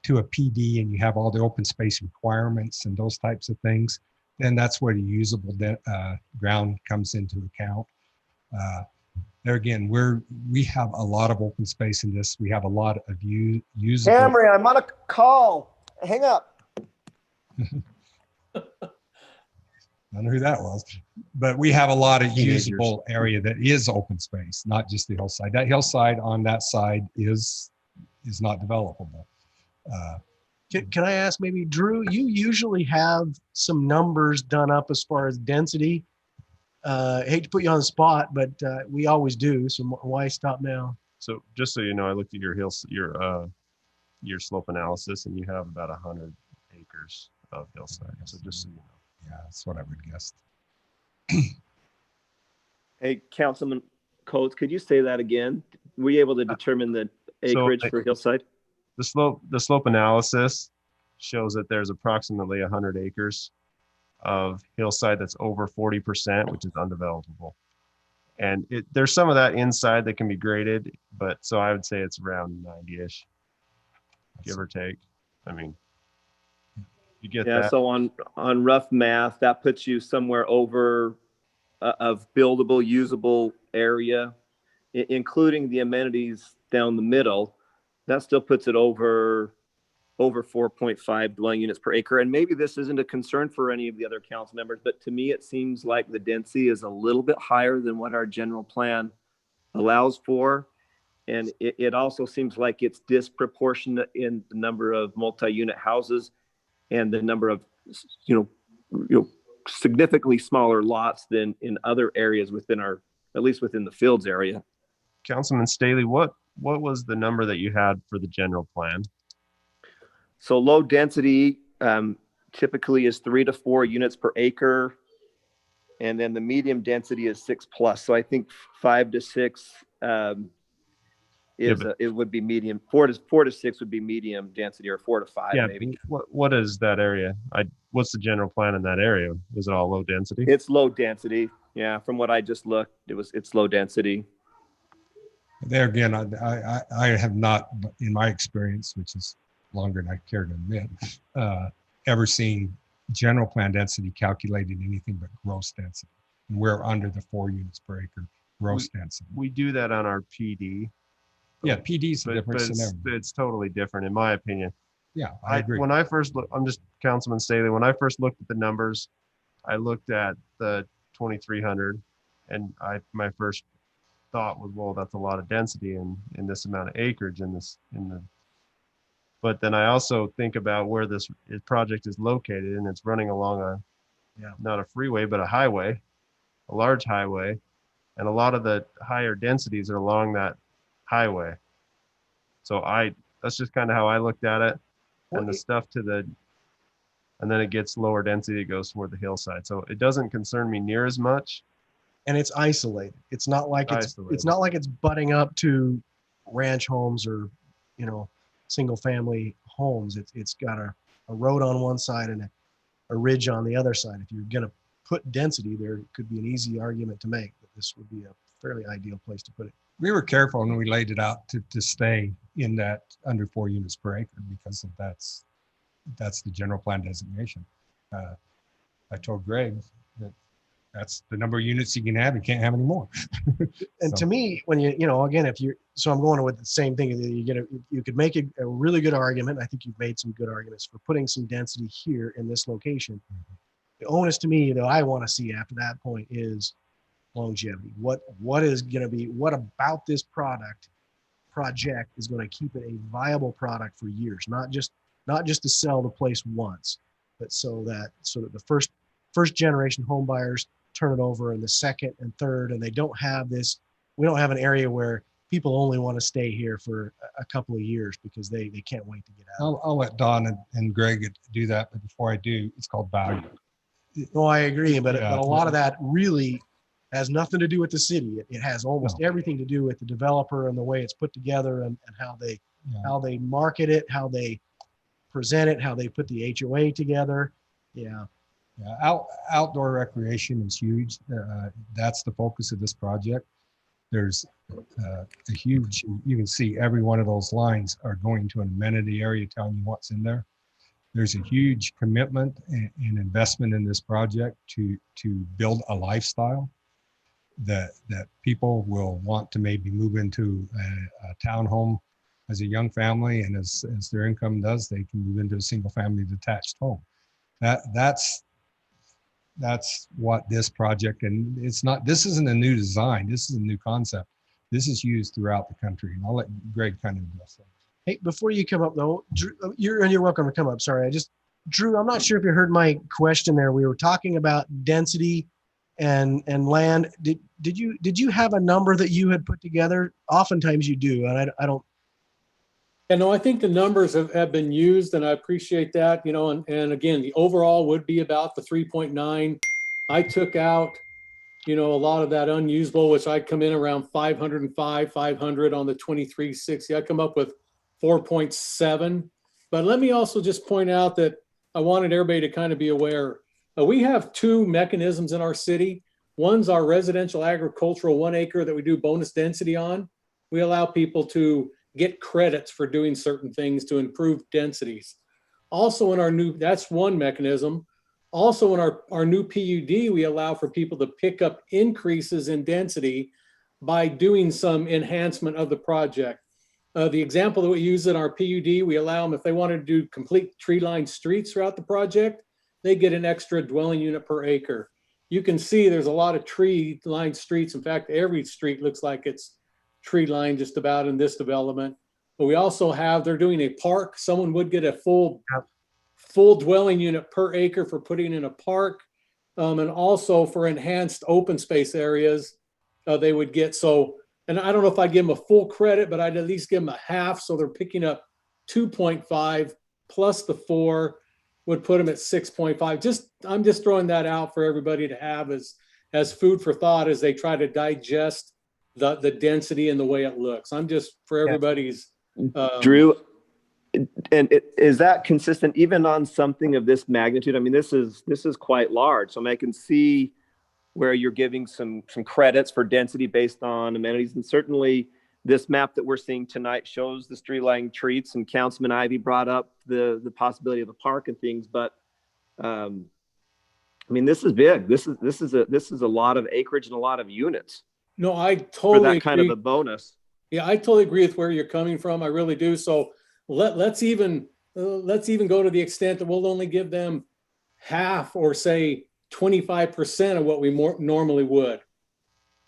to a PD and you have all the open space requirements and those types of things, then that's where the usable ground comes into account. There again, we have a lot of open space in this. We have a lot of usable. Camry, I'm on a call. Hang up. I don't know who that was, but we have a lot of usable area that is open space, not just the hillside. That hillside on that side is not developable. Can I ask maybe, Drew, you usually have some numbers done up as far as density. Hate to put you on the spot, but we always do. So why stop now? So just so you know, I looked at your slope analysis, and you have about 100 acres of hillside. So just so you know. Yeah, that's what I would guess. Hey, Councilman Coates, could you say that again? Were you able to determine the acreage for hillside? The slope analysis shows that there's approximately 100 acres of hillside that's over 40%, which is undevelopable. And there's some of that inside that can be graded, but so I would say it's around 90-ish, give or take. I mean, you get that. So on rough math, that puts you somewhere over of buildable, usable area, including the amenities down the middle. That still puts it over 4.5 dwelling units per acre. And maybe this isn't a concern for any of the other council members, but to me, it seems like the density is a little bit higher than what our general plan allows for. And it also seems like it's disproportionate in the number of multi-unit houses and the number of, significantly smaller lots than in other areas within at least within the Fields area. Councilman Staley, what was the number that you had for the general plan? So low density typically is 3 to 4 units per acre. And then the medium density is 6+. So I think 5 to 6 it would be medium. 4 to 6 would be medium density, or 4 to 5 maybe. What is that area? What's the general plan in that area? Is it all low density? It's low density. Yeah, from what I just looked, it's low density. There again, I have not, in my experience, which is longer than I care to admit, ever seen general plan density calculated anything but gross density. And we're under the 4 units per acre gross density. We do that on our PD. Yeah, PD is a different scenario. It's totally different, in my opinion. Yeah, I agree. When I first looked, I'm just Councilman Staley. When I first looked at the numbers, I looked at the 2,300, and my first thought was, well, that's a lot of density in this amount of acreage but then I also think about where this project is located, and it's running along not a freeway, but a large highway. And a lot of the higher densities are along that highway. So that's just kind of how I looked at it. And the stuff and then it gets lower density, it goes toward the hillside. So it doesn't concern me near as much. And it's isolated. It's not like it's butting up to ranch homes or, single family homes. It's got a road on one side and a ridge on the other side. If you're going to put density there, it could be an easy argument to make that this would be a fairly ideal place to put it. We were careful when we laid it out to stay in that under 4 units per acre because that's the general plan designation. I told Greg that that's the number of units you can have. You can't have any more. And to me, when again, if you're, so I'm going with the same thing. You could make a really good argument. I think you've made some good arguments for putting some density here in this location. The onus to me, though, I want to see after that point is longevity. What about this project is going to keep it a viable product for years, not just to sell the place once, but so that the first generation home buyers turn it over, and the second and third, and we don't have an area where people only want to stay here for a couple of years because they can't wait to get out. I'll let Don and Greg do that, but before I do, it's called value. No, I agree, but Yeah. a lot of that really has nothing to do with the city. It has almost everything to do with the developer and the way it's put together, and how they market it, how they present it, how they put the HOA together. Yeah. Outdoor recreation is huge. That's the focus of this project. There's a huge, you can see every one of those lines are going to an amenity area telling you what's in there. There's a huge commitment and investment in this project to build a lifestyle that people will want to maybe move into a townhome as a young family, and as their income does, they can move into a single family detached home. That's what this project, and this isn't a new design, this is a new concept. This is used throughout the country, and I'll let Greg kind of address that. Hey, before you come up though, Drew, you're welcome to come up. Sorry, Drew, I'm not sure if you heard my question there. We were talking about density and land. Did you have a number that you had put together? Oftentimes you do, and I don't. Yeah, no, I think the numbers have been used, and I appreciate that. And again, the overall would be about the 3.9. I took out, a lot of that unusable, which I come in around 505, 500 on the 2360. I come up with 4.7. But let me also just point out that I wanted everybody to kind of be aware. We have two mechanisms in our city. One's our residential agricultural 1 acre that we do bonus density on. We allow people to get credits for doing certain things to improve densities. Also that's one mechanism. Also in our new PUD, we allow for people to pick up increases in density by doing some enhancement of the project. The example that we use in our PUD, we allow them, if they wanted to do complete tree-lined streets throughout the project, they get an extra dwelling unit per acre. You can see there's a lot of tree-lined streets. In fact, every street looks like it's tree-lined just about in this development. But we also they're doing a park. Someone would get a full dwelling unit per acre for putting in a park. And also for enhanced open space areas, they would get and I don't know if I'd give them a full credit, but I'd at least give them a half. So they're picking up 2.5 plus the 4 would put them at 6.5. I'm just throwing that out for everybody to have as food for thought as they try to digest the density and the way it looks. I'm just for everybody's. Drew, and is that consistent even on something of this magnitude? I mean, this is quite large. So I can see where you're giving some credits for density based on amenities. And certainly this map that we're seeing tonight shows the tree-lined treats, and Councilman Ivy brought up the possibility of a park and things. But I mean, this is big. This is a lot of acreage and a lot of units. No, I totally for that kind of a bonus. Yeah, I totally agree with where you're coming from. I really do. So let's even go to the extent that we'll only give them half, or say 25% of what we normally would.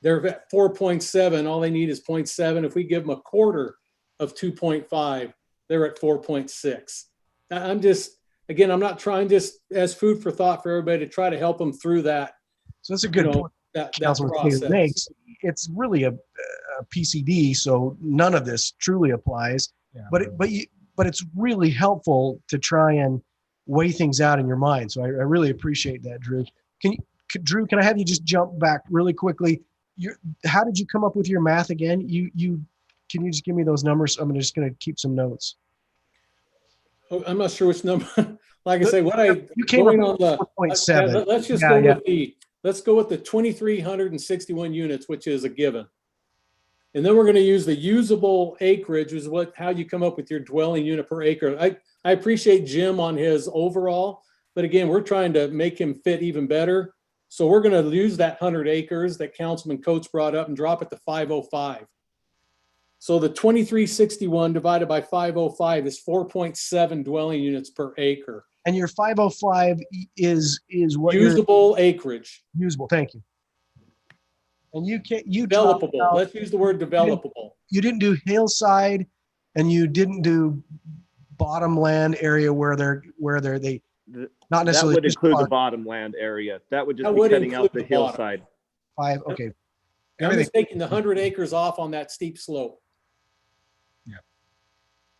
They're at 4.7. All they need is 0.7. If we give them a quarter of 2.5, they're at 4.6. I'm not trying, just as food for thought for everybody to try to help them through that. So that's a good point. That process makes. It's really a PCD, so none of this truly applies. Yeah. But it's really helpful to try and weigh things out in your mind. So I really appreciate that, Drew. Drew, can I have you just jump back really quickly? How did you come up with your math again? Can you just give me those numbers? I'm just going to keep some notes. Oh, I'm not sure which number. Like I say, you came up with 4.7. Let's just go with let's go with the 2,361 units, which is a given. And then we're going to use the usable acreage, is how you come up with your dwelling unit per acre. I appreciate Jim on his overall, but again, we're trying to make him fit even better. So we're going to use that 100 acres that Councilman Coates brought up and drop it to 505. So the 2361 divided by 505 is 4.7 dwelling units per acre. And your 505 is what usable acreage. Usable. Thank you. And you can't developable. Let's use the word developable. You didn't do hillside, and you didn't do bottom land area where they not necessarily. That would include the bottom land area. That would just be cutting out the hillside. Okay. I'm just taking the 100 acres off on that steep slope. Yeah.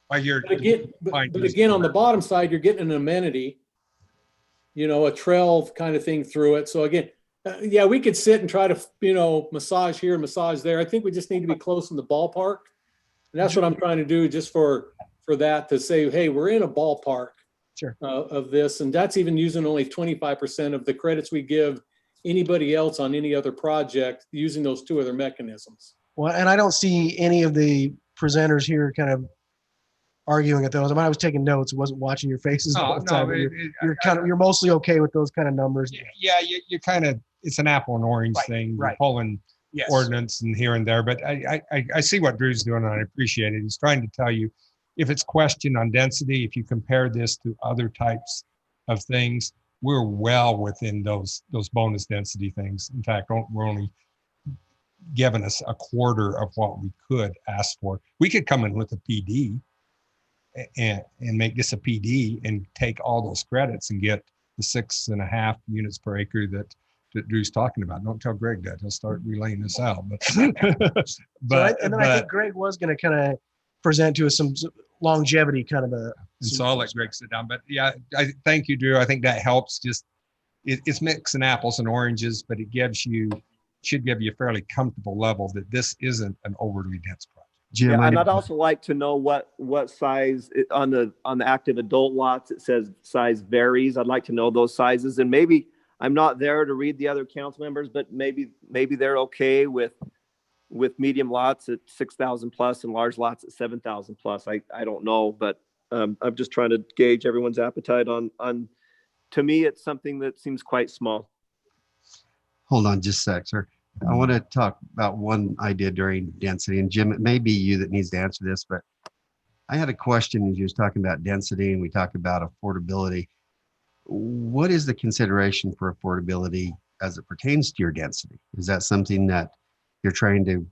But again, on the bottom side, you're getting an amenity, a trail kind of thing through it. So again, yeah, we could sit and try to, massage here, massage there. I think we just need to be close in the ballpark. And that's what I'm trying to do just for that, to say, hey, we're in a ballpark of this. And that's even using only 25% of the credits we give anybody else on any other project using those two other mechanisms. Well, and I don't see any of the presenters here kind of arguing at those. I was taking notes, wasn't watching your faces all the time. You're mostly okay with those kind of numbers. Yeah, you kind of, it's an apple and orange thing. You're pulling ordinance and here and there, but I see what Drew's doing and I appreciate it. He's trying to tell you, if it's question on density, if you compare this to other types of things, we're well within those bonus density things. In fact, we're only giving us a quarter of what we could ask for. We could come in with a PD and make this a PD and take all those credits and get the 6.5 units per acre that Drew's talking about. Don't tell Greg that. He'll start relaying this out. But I think Greg was going to kind of present to us some longevity kind of a. So I'll let Greg sit down. But yeah, I thank you, Drew. I think that helps. Just it's mixing apples and oranges, but it should give you a fairly comfortable level that this isn't an overly dense project. Jim, and I'd also like to know what size on the active adult lots. It says size varies. I'd like to know those sizes, and maybe I'm not there to read the other council members, but maybe they're okay with medium lots at 6,000 plus and large lots at 7,000 plus. I don't know, but I'm just trying to gauge everyone's appetite on. To me, it's something that seems quite small. Hold on just a sec, sir. I want to talk about one idea during density, and Jim, it may be you that needs to answer this, but I had a question as you was talking about density and we talked about affordability. What is the consideration for affordability as it pertains to your density? Is that something that you're trying to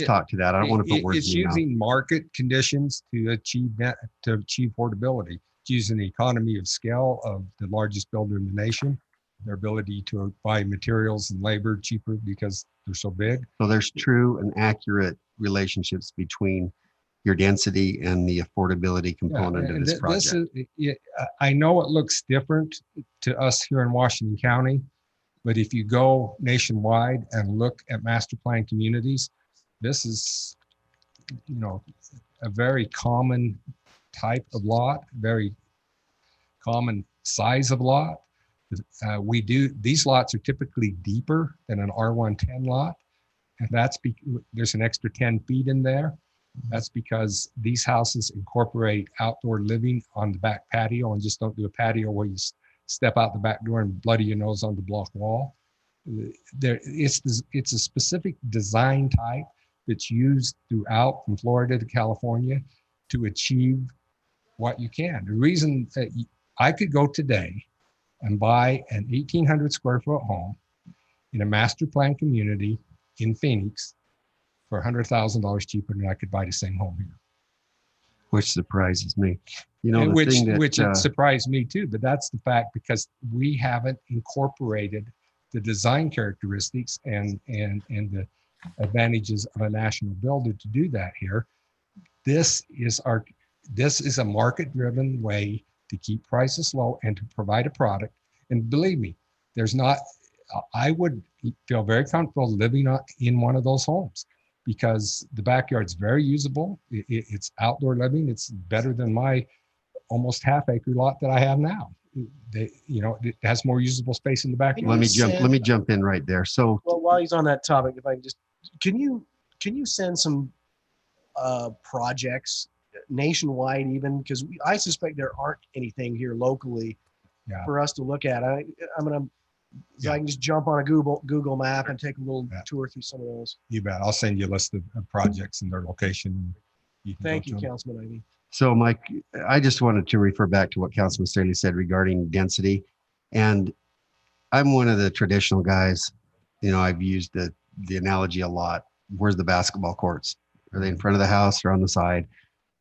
talk to that? I don't want to put words in your mouth. It's using market conditions to achieve affordability. It's using the economy of scale of the largest builder in the nation, their ability to buy materials and labor cheaper because they're so big. So there's true and accurate relationships between your density and the affordability component of this project. I know it looks different to us here in Washington County, but if you go nationwide and look at master plan communities, this is, a very common type of lot, very common size of lot. These lots are typically deeper than an R110 lot, and there's an extra 10 feet in there. That's because these houses incorporate outdoor living on the back patio and just don't do a patio where you step out the back door and bloody your nose on the block wall. It's a specific design type that's used throughout from Florida to California to achieve what you can. The reason that I could go today and buy an 1,800 square foot home in a master plan community in Phoenix for $100,000 cheaper than I could buy the same home here. Which surprises me. Which it surprised me too, but that's the fact because we haven't incorporated the design characteristics and the advantages of a national builder to do that here. This is a market-driven way to keep prices low and to provide a product. And believe me, I would feel very comfortable living in one of those homes because the backyard's very usable. It's outdoor living. It's better than my almost half-acre lot that I have now. It has more usable space in the backyard. Let me jump in right there. So, well, while he's on that topic, if I can can you send some projects nationwide even, because I suspect there aren't anything here locally for us to look at. I'm going to So Yeah. I can just jump on a Google map and take a little Yeah. tour through some of those. You bet. I'll send you a list of projects and their location. You can Thank go you, to them. Councilman Ivy. So Mike, I just wanted to refer back to what Councilman Staley said regarding density. And I'm one of the traditional guys, I've used the analogy a lot. Where's the basketball courts? Are they in front of the house or on the side?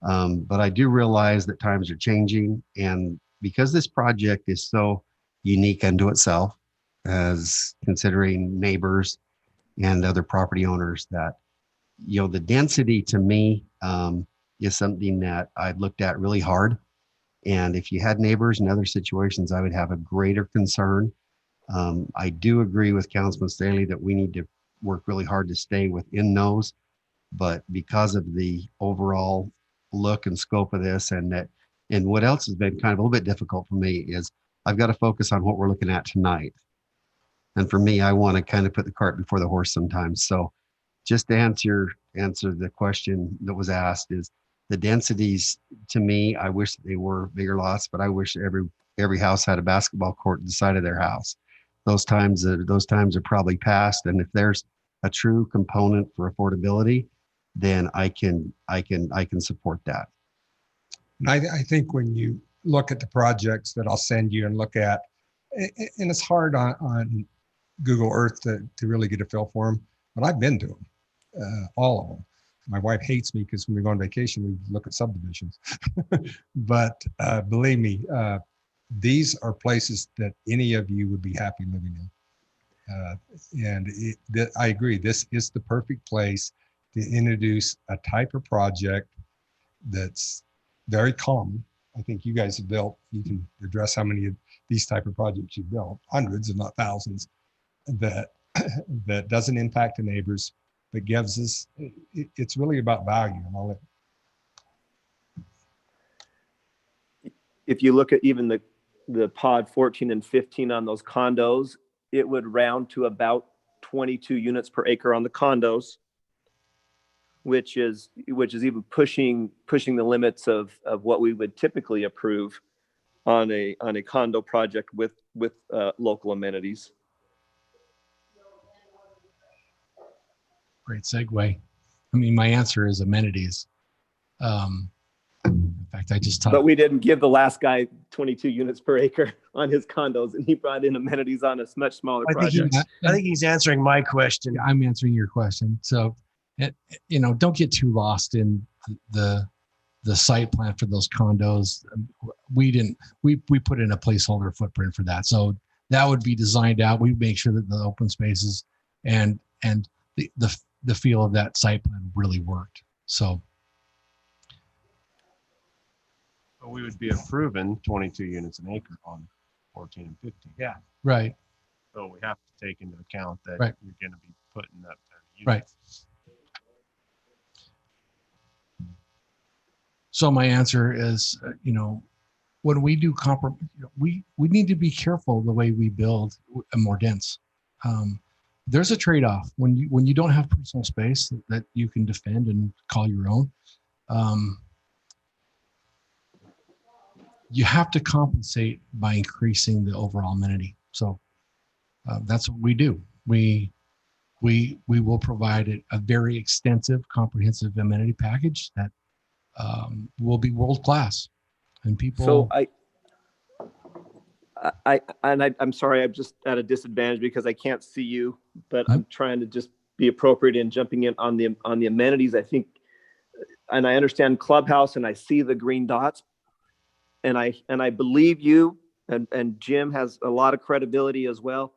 But I do realize that times are changing. And because this project is so unique unto itself, as considering neighbors and other property owners, that, the density to me is something that I've looked at really hard. And if you had neighbors in other situations, I would have a greater concern. I do agree with Councilman Staley that we need to work really hard to stay within those. But because of the overall look and scope of this, and what else has been kind of a little bit difficult for me is I've got to focus on what we're looking at tonight. And for me, I want to kind of put the cart before the horse sometimes. So just to answer the question that was asked, is the densities, to me, I wish they were bigger lots, but I wish every house had a basketball court at the side of their house. Those times are probably past. And if there's a true component for affordability, then I can support that. And I think when you look at the projects that I'll send you and look at, and it's hard on Google Earth to really get a feel for them, but I've been to them, all of them. My wife hates me because when we go on vacation, we look at subdivisions. But believe me, these are places that any of you would be happy living in. I agree, this is the perfect place to introduce a type of project that's very common. I think you guys have built, you can address how many of these type of projects you've built, hundreds if not thousands, that doesn't impact the neighbors, but gives us, it's really about value. And all that. If you look at even the pod 14 and 15 on those condos, it would round to about 22 units per acre on the condos, which is even pushing the limits of what we would typically approve on a condo project with local amenities. Great segue. I mean, my answer is amenities. In fact, I just talked. But we didn't give the last guy 22 units per acre on his condos, and he brought in amenities on a much smaller project. I think he's answering my question. I'm answering your question. So, don't get too lost in the site plan for those condos. We put in a placeholder footprint for that. So that would be designed out. We make sure that the open spaces and the feel of that site plan really worked. So. But we would be approving 22 units an acre on 14 and 15. Yeah. Right. So we have to take into account that Right. you're going to be putting up 30 Right. units. So my answer is, when we do we need to be careful the way we build a more dense. There's a trade-off when you don't have personal space that you can defend and call your own. You have to compensate by increasing the overall amenity. So that's what we do. We will provide a very extensive, comprehensive amenity package that will be world class, and people. So I'm sorry, I'm just at a disadvantage because I can't see you, but I'm trying to just be appropriate in jumping in on the amenities. I think, and I understand Clubhouse, and I see the green dots. And I believe you, and Jim has a lot of credibility as well,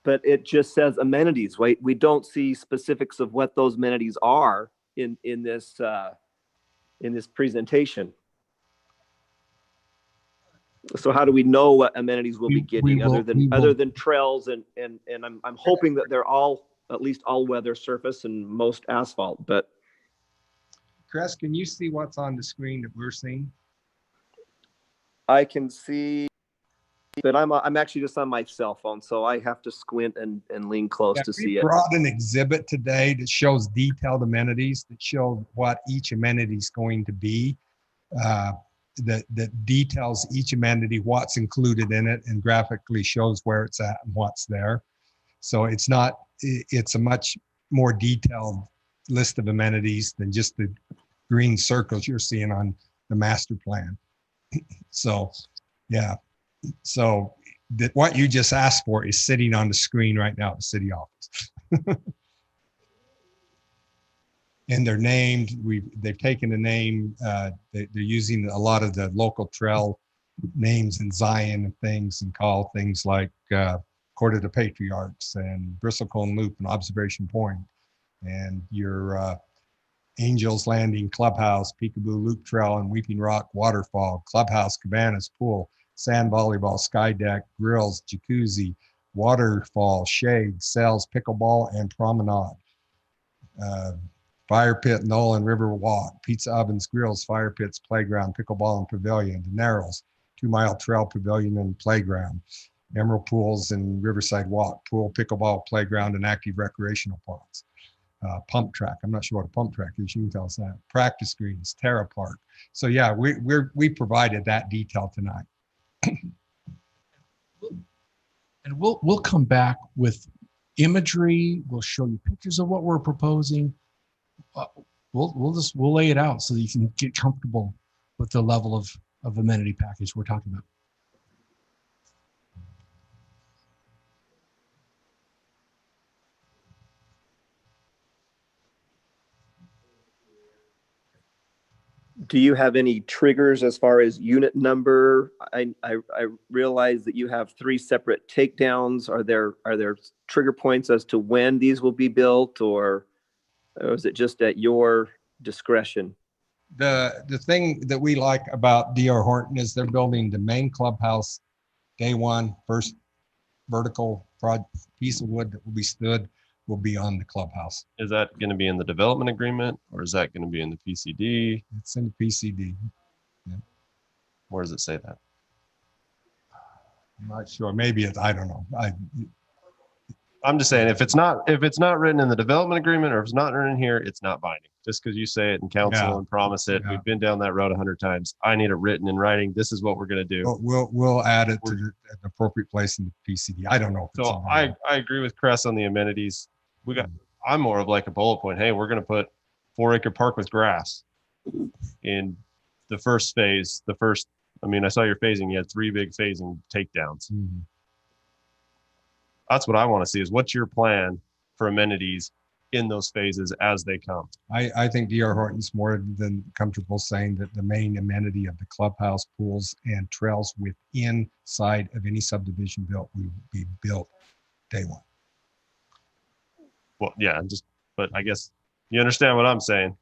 but it just says amenities, right? We don't see specifics of what those amenities are in this presentation. So how do we know what amenities we'll be getting other than trails and I'm hoping that they're all at least all weather surface and most asphalt, but. Chris, can you see what's on the screen that we're seeing? I can see, but I'm actually just on my cell phone, so I have to squint and lean close to see it. We brought an exhibit today that shows detailed amenities that show what each amenity is going to be. that details each amenity, what's included in it, and graphically shows where it's at and what's there. So it's a much more detailed list of amenities than just the green circles you're seeing on the master plan. So, yeah. So what you just asked for is sitting on the screen right now at the city office. And they're named. They've taken the name. They're using a lot of the local trail names in Zion and things, and call things like Court of the Patriarchs and Bristlecone Loop and Observation Point, and your Angels Landing Clubhouse, Peekaboo Loop Trail and Weeping Rock Waterfall, Clubhouse, Cabanas, Pool, Sand Volleyball, Sky Deck, Grills, Jacuzzi, Waterfall, Shade, Cells, Pickleball, and Promenade. Fire Pit, Knoll and River Walk, Pizza Ovens, Grills, Fire Pits, Playground, Pickleball and Pavilion, The Narrows, 2 Mile Trail Pavilion and Playground, Emerald Pools and Riverside Walk, Pool, Pickleball, Playground, and Active Recreational Ponds. Pump Track, I'm not sure what a pump track is, you can tell us that. Practice Greens, Terra Park. So yeah, we provided that detail tonight. And we'll come back with imagery. We'll show you pictures of what we're proposing. We'll lay it out so that you can get comfortable with the level of amenity package we're talking about. Do you have any triggers as far as unit number? I realize that you have 3 separate takedowns. Are there trigger points as to when these will be built, or is it just at your discretion? The thing that we like about D.R. Horton is they're building the main clubhouse day one. First vertical piece of wood that will be stood will be on the clubhouse. Is that going to be in the development agreement, or is that going to be in the PCD? It's in the PCD. Yeah. Where does it say that? I'm not sure. Maybe it's, I don't know. I'm just saying, if it's not written in the development agreement, or if it's not written here, it's not binding. Just because you say it in council and promise it, we've been down that road 100 times. I need it written in writing. This is what we're going to do. We'll add it to the appropriate place in the PCD. I don't know. So I agree with Cress on the amenities. I'm more of like a bullet point. Hey, we're going to put 4-acre park with grass in the first phase. I saw your phasing. You had 3 big phasing takedowns. Mm-hmm. That's what I want to see, is what's your plan for amenities in those phases as they come. I think D.R. Horton's more than comfortable saying that the main amenity of the clubhouse, pools, and trails within side of any subdivision built will be built day one. Well, yeah, but I guess you understand what I'm saying.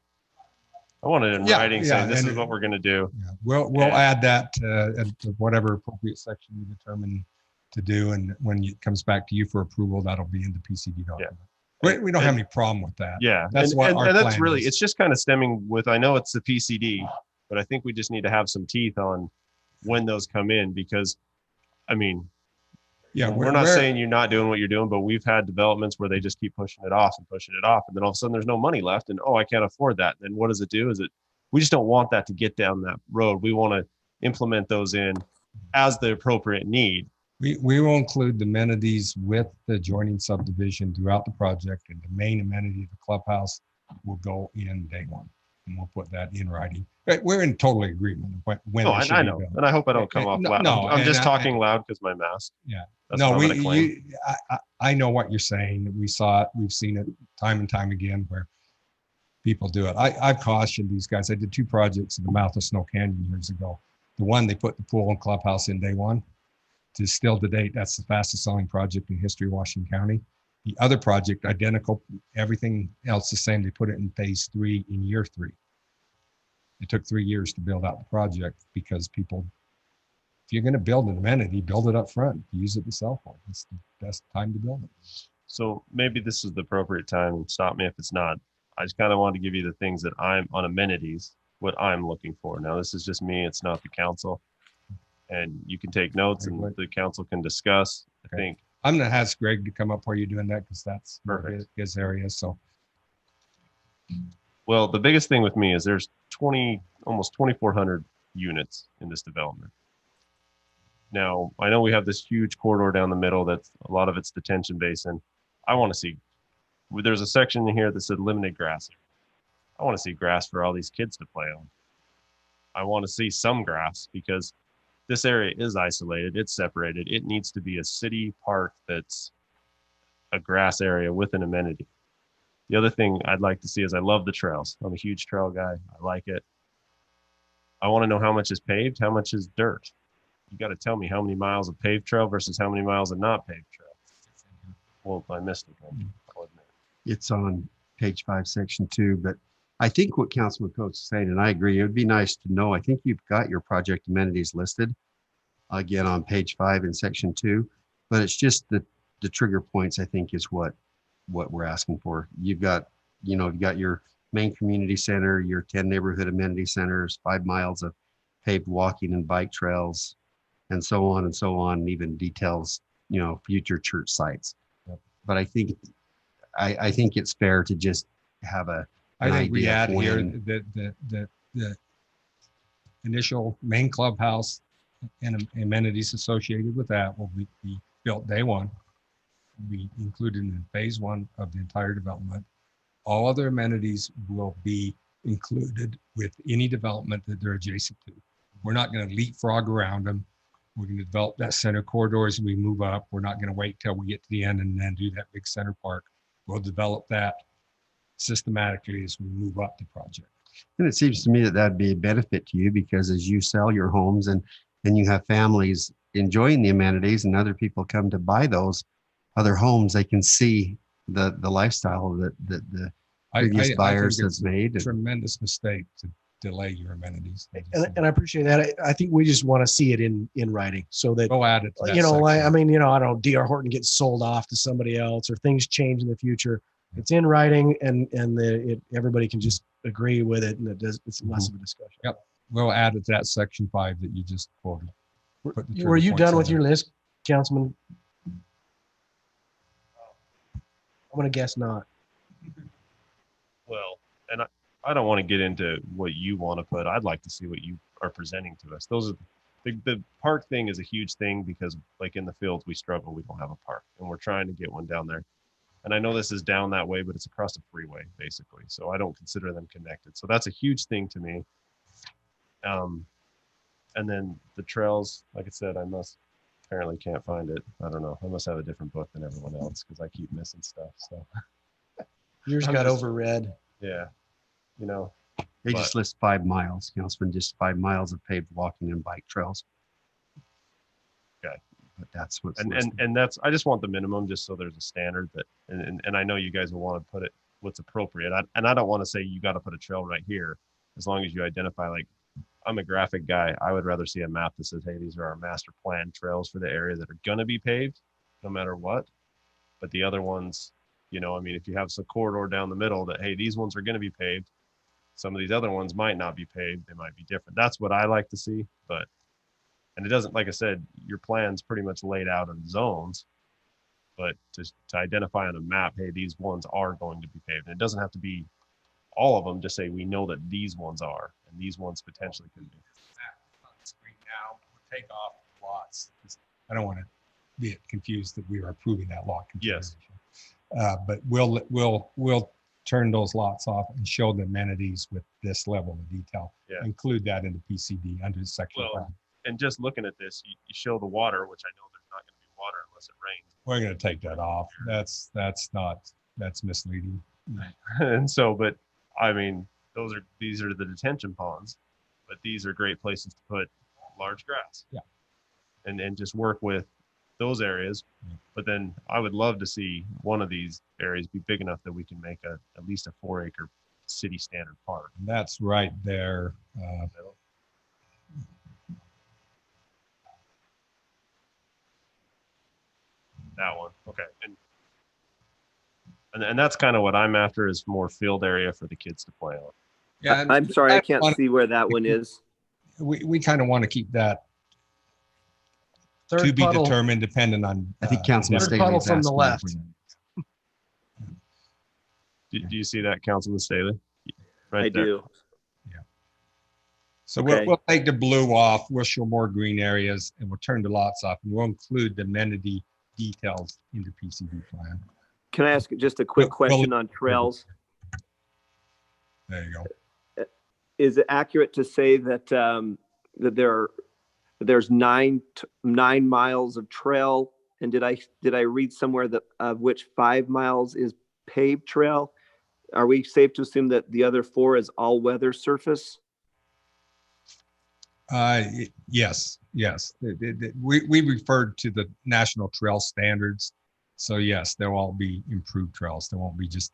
I want it in writing saying this is what we're going to do. Yeah. We'll add that to whatever appropriate section you determine to do, and when it comes back to you for approval, that'll be in the PCD document. We don't have any problem with that. Yeah, that's that's really is. It's just kind of stemming with, I know it's the PCD, but I think we just need to have some teeth on when those come in, because we're not saying you're not doing what you're doing, but we've had developments where they just keep pushing it off, and then all of a sudden there's no money left, and I can't afford that. Then what does it do? We just don't want that to get down that road. We want to implement those in as the appropriate need. We will include the amenities with the adjoining subdivision throughout the project, and the main amenity of the clubhouse will go in day one, and we'll put that in writing. We're in total agreement when it should I be know, built. and I hope I don't come off loud. No, I'm just talking loud because my mask. Yeah. That's no, what I know what you're saying. We saw it. We've seen it time and time again where people do it. I've cautioned these guys. I did 2 projects in the mouth of Snow Canyon years ago. The one, they put the pool and clubhouse in day one. Still to date, that's the fastest selling project in history of Washington County. The other project, identical, everything else the same. They put it in phase 3 in year 3. It took 3 years to build out the project because people, if you're going to build an amenity, build it up front. Use it to cell phone. It's the best time to build it. So maybe this is the appropriate time. Stop me if it's not. I just kind of wanted to give you the things that I'm on amenities, what I'm looking for. Now, this is just me. It's not the council. And you can take notes and the council can discuss. I think I'm going to ask Greg to come up while you're doing that, because that's his area. So, well, the biggest thing with me is there's almost 2,400 units in this development. Now, I know we have this huge corridor down the middle that's a lot of it's detention basin. I want to see, there's a section in here that said limited grass. I want to see grass for all these kids to play on. I want to see some grass because this area is isolated, it's separated. It needs to be a city park that's a grass area with an amenity. The other thing I'd like to see is I love the trails. I'm a huge trail guy. I like it. I want to know how much is paved, how much is dirt. You got to tell me how many miles of paved trail versus how many miles of not paved trail. Well, I missed it. I'll admit. It's on page 5, section 2, but I think what Councilman Coates is saying, and I agree, it would be nice to know, I think you've got your project amenities listed again on page 5 in section 2, but it's just the trigger points, I think, is what we're asking for. You've got, you've got your main community center, your 10 neighborhood amenity centers, 5 miles of paved walking and bike trails, and so on and so on, and even details, future church sites. Yep. But I think it's fair to just have I think we add here that the initial main clubhouse and amenities associated with that will be built day one, be included in phase 1 of the entire development. All other amenities will be included with any development that they're adjacent to. We're not going to leapfrog around them. We're going to develop that center corridor as we move up. We're not going to wait till we get to the end and then do that big center park. We'll develop that systematically as we move up the project. And it seems to me that that'd be a benefit to you, because as you sell your homes and you have families enjoying the amenities and other people come to buy those other homes, they can see the lifestyle that the previous buyers have made. Tremendous mistake to delay your amenities. And I appreciate that. I think we just want to see it in writing so that, go add it to that I section. mean, I don't know, D.R. Horton gets sold off to somebody else or things change in the future. It's in writing and everybody can just agree with it, and it's less of a discussion. Yep. We'll add it to that section 5 that you just quoted. Were you done with your list, Councilman? I'm going to guess not. Well, and I don't want to get into what you want to put. I'd like to see what you are presenting to us. Those are the park thing is a huge thing because, like, in the fields we struggle. We don't have a park, and we're trying to get one down there. And I know this is down that way, but it's across a freeway basically. So I don't consider them connected. So that's a huge thing to me. And then the trails, like I said, apparently can't find it. I don't know. I must have a different book than everyone else because I keep missing stuff. So yours got overread. Yeah. They just list 5 miles, Councilman, just 5 miles of paved walking and bike trails. Okay. But that's what's and that's, I just want the minimum just so there's a standard that, and I know you guys will want to put it what's appropriate. I don't want to say you got to put a trail right here, as long as you identify, like, I'm a graphic guy. I would rather see a map that says, hey, these are our master plan trails for the area that are going to be paved no matter what. But the other ones, if you have some corridor down the middle that, hey, these ones are going to be paved. Some of these other ones might not be paved. They might be different. That's what I like to see. And it doesn't, like I said, your plan's pretty much laid out in zones, but to identify on a map, hey, these ones are going to be paved. And it doesn't have to be all of them, just say we know that these ones are, and these ones potentially could be. Now we'll take off lots. I don't want to be confused that we are approving that lot configuration. Yes. But we'll turn those lots off and show the amenities with this level of detail. Yeah. Include that in the PCD under section 5. And just looking at this, you show the water, which I know there's not going to be water unless it rains. We're going to take that off. That's misleading. And so, but I mean, these are the detention ponds, but these are great places to put large grass. Yeah. And just work with those areas. Yeah. But then I would love to see one of these areas be big enough that we can make at least a 4-acre city standard park. And that's right there. That one. Okay. And that's kind of what I'm after, is more field area for the kids to play on. Yeah. I'm sorry, I can't see where that one is. We kind of want to keep that Third to be puddle. determined, depending on. I think Councilman Third Staley puddle is from the asking left. for that. Do you see that, Councilman Staley? Right I there. do. So Okay. we'll take the blue off, we'll show more green areas, and we'll turn the lots off, and we'll include the amenity details in the PCD plan. Can I ask just a quick question on trails? There you go. Is it accurate to say that there's 9 miles of trail, and did I read somewhere that of which 5 miles is paved trail? Are we safe to assume that the other 4 is all weather surface? Yes. We referred to the national trail standards. So yes, there will all be improved trails. There won't be just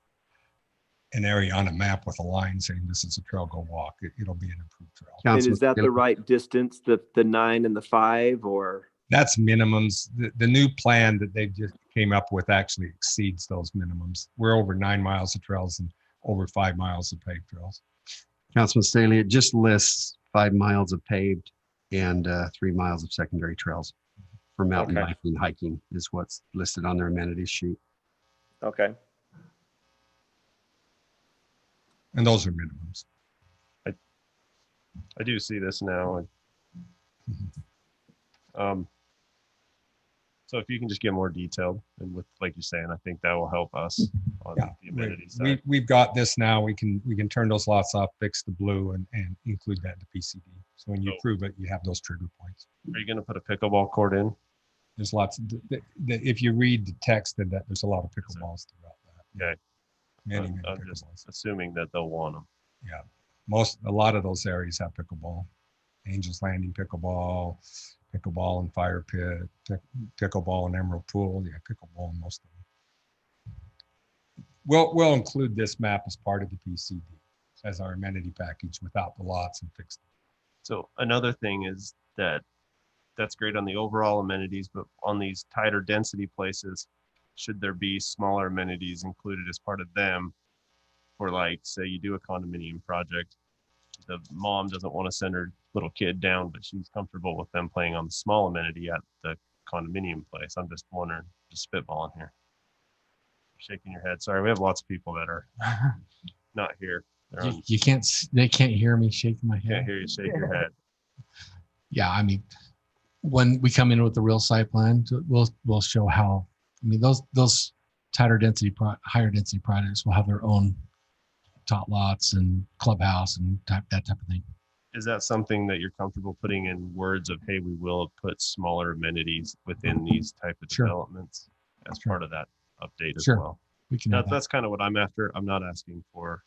an area on a map with a line saying this is a trail, go walk. It'll be an improved trail. And is that the right distance, the 9 and the 5, or? That's minimums. The new plan that they just came up with actually exceeds those minimums. We're over 9 miles of trails and over 5 miles of paved trails. Councilman Staley, it just lists 5 miles of paved and 3 miles of secondary trails for mountain biking, hiking is what's listed on their amenities sheet. Okay. And those are minimums. I do see this now. So if you can just get more detailed and with, like you're saying, I think that will help us on the amenities side. We've got this now. We can turn those lots off, fix the blue, and include that in the PCD. So when you approve it, you have those trigger points. Are you going to put a pickleball court in? There's lots. If you read the text of that, there's a lot of pickleballs throughout that. Okay. Many I'm just assuming that they'll want them. Yeah. A lot of those areas have pickleball. Angels Landing pickleball, pickleball and fire pit, pickleball and emerald pool. Yeah, pickleball in most of them. We'll include this map as part of the PCD as our amenity package without the lots and fix them. So another thing is that's great on the overall amenities, but on these tighter density places, should there be smaller amenities included as part of them? For like, say you do a condominium project, the mom doesn't want to send her little kid down, but she's comfortable with them playing on the small amenity at the condominium place. I'm just wondering, just spitballing here. Shaking your head. Sorry, we have lots of people that are not here. You can't. They can't hear me shaking my head. Can't hear you shake your head. Yeah, I mean, when we come in with the real site plan, we'll show how. I mean, those higher density projects will have their own tot lots and clubhouse and that type of thing. Is that something that you're comfortable putting in words of, hey, we will put smaller amenities within these type of developments as part of that update as well? We can. That's kind of what I'm after. I'm not asking for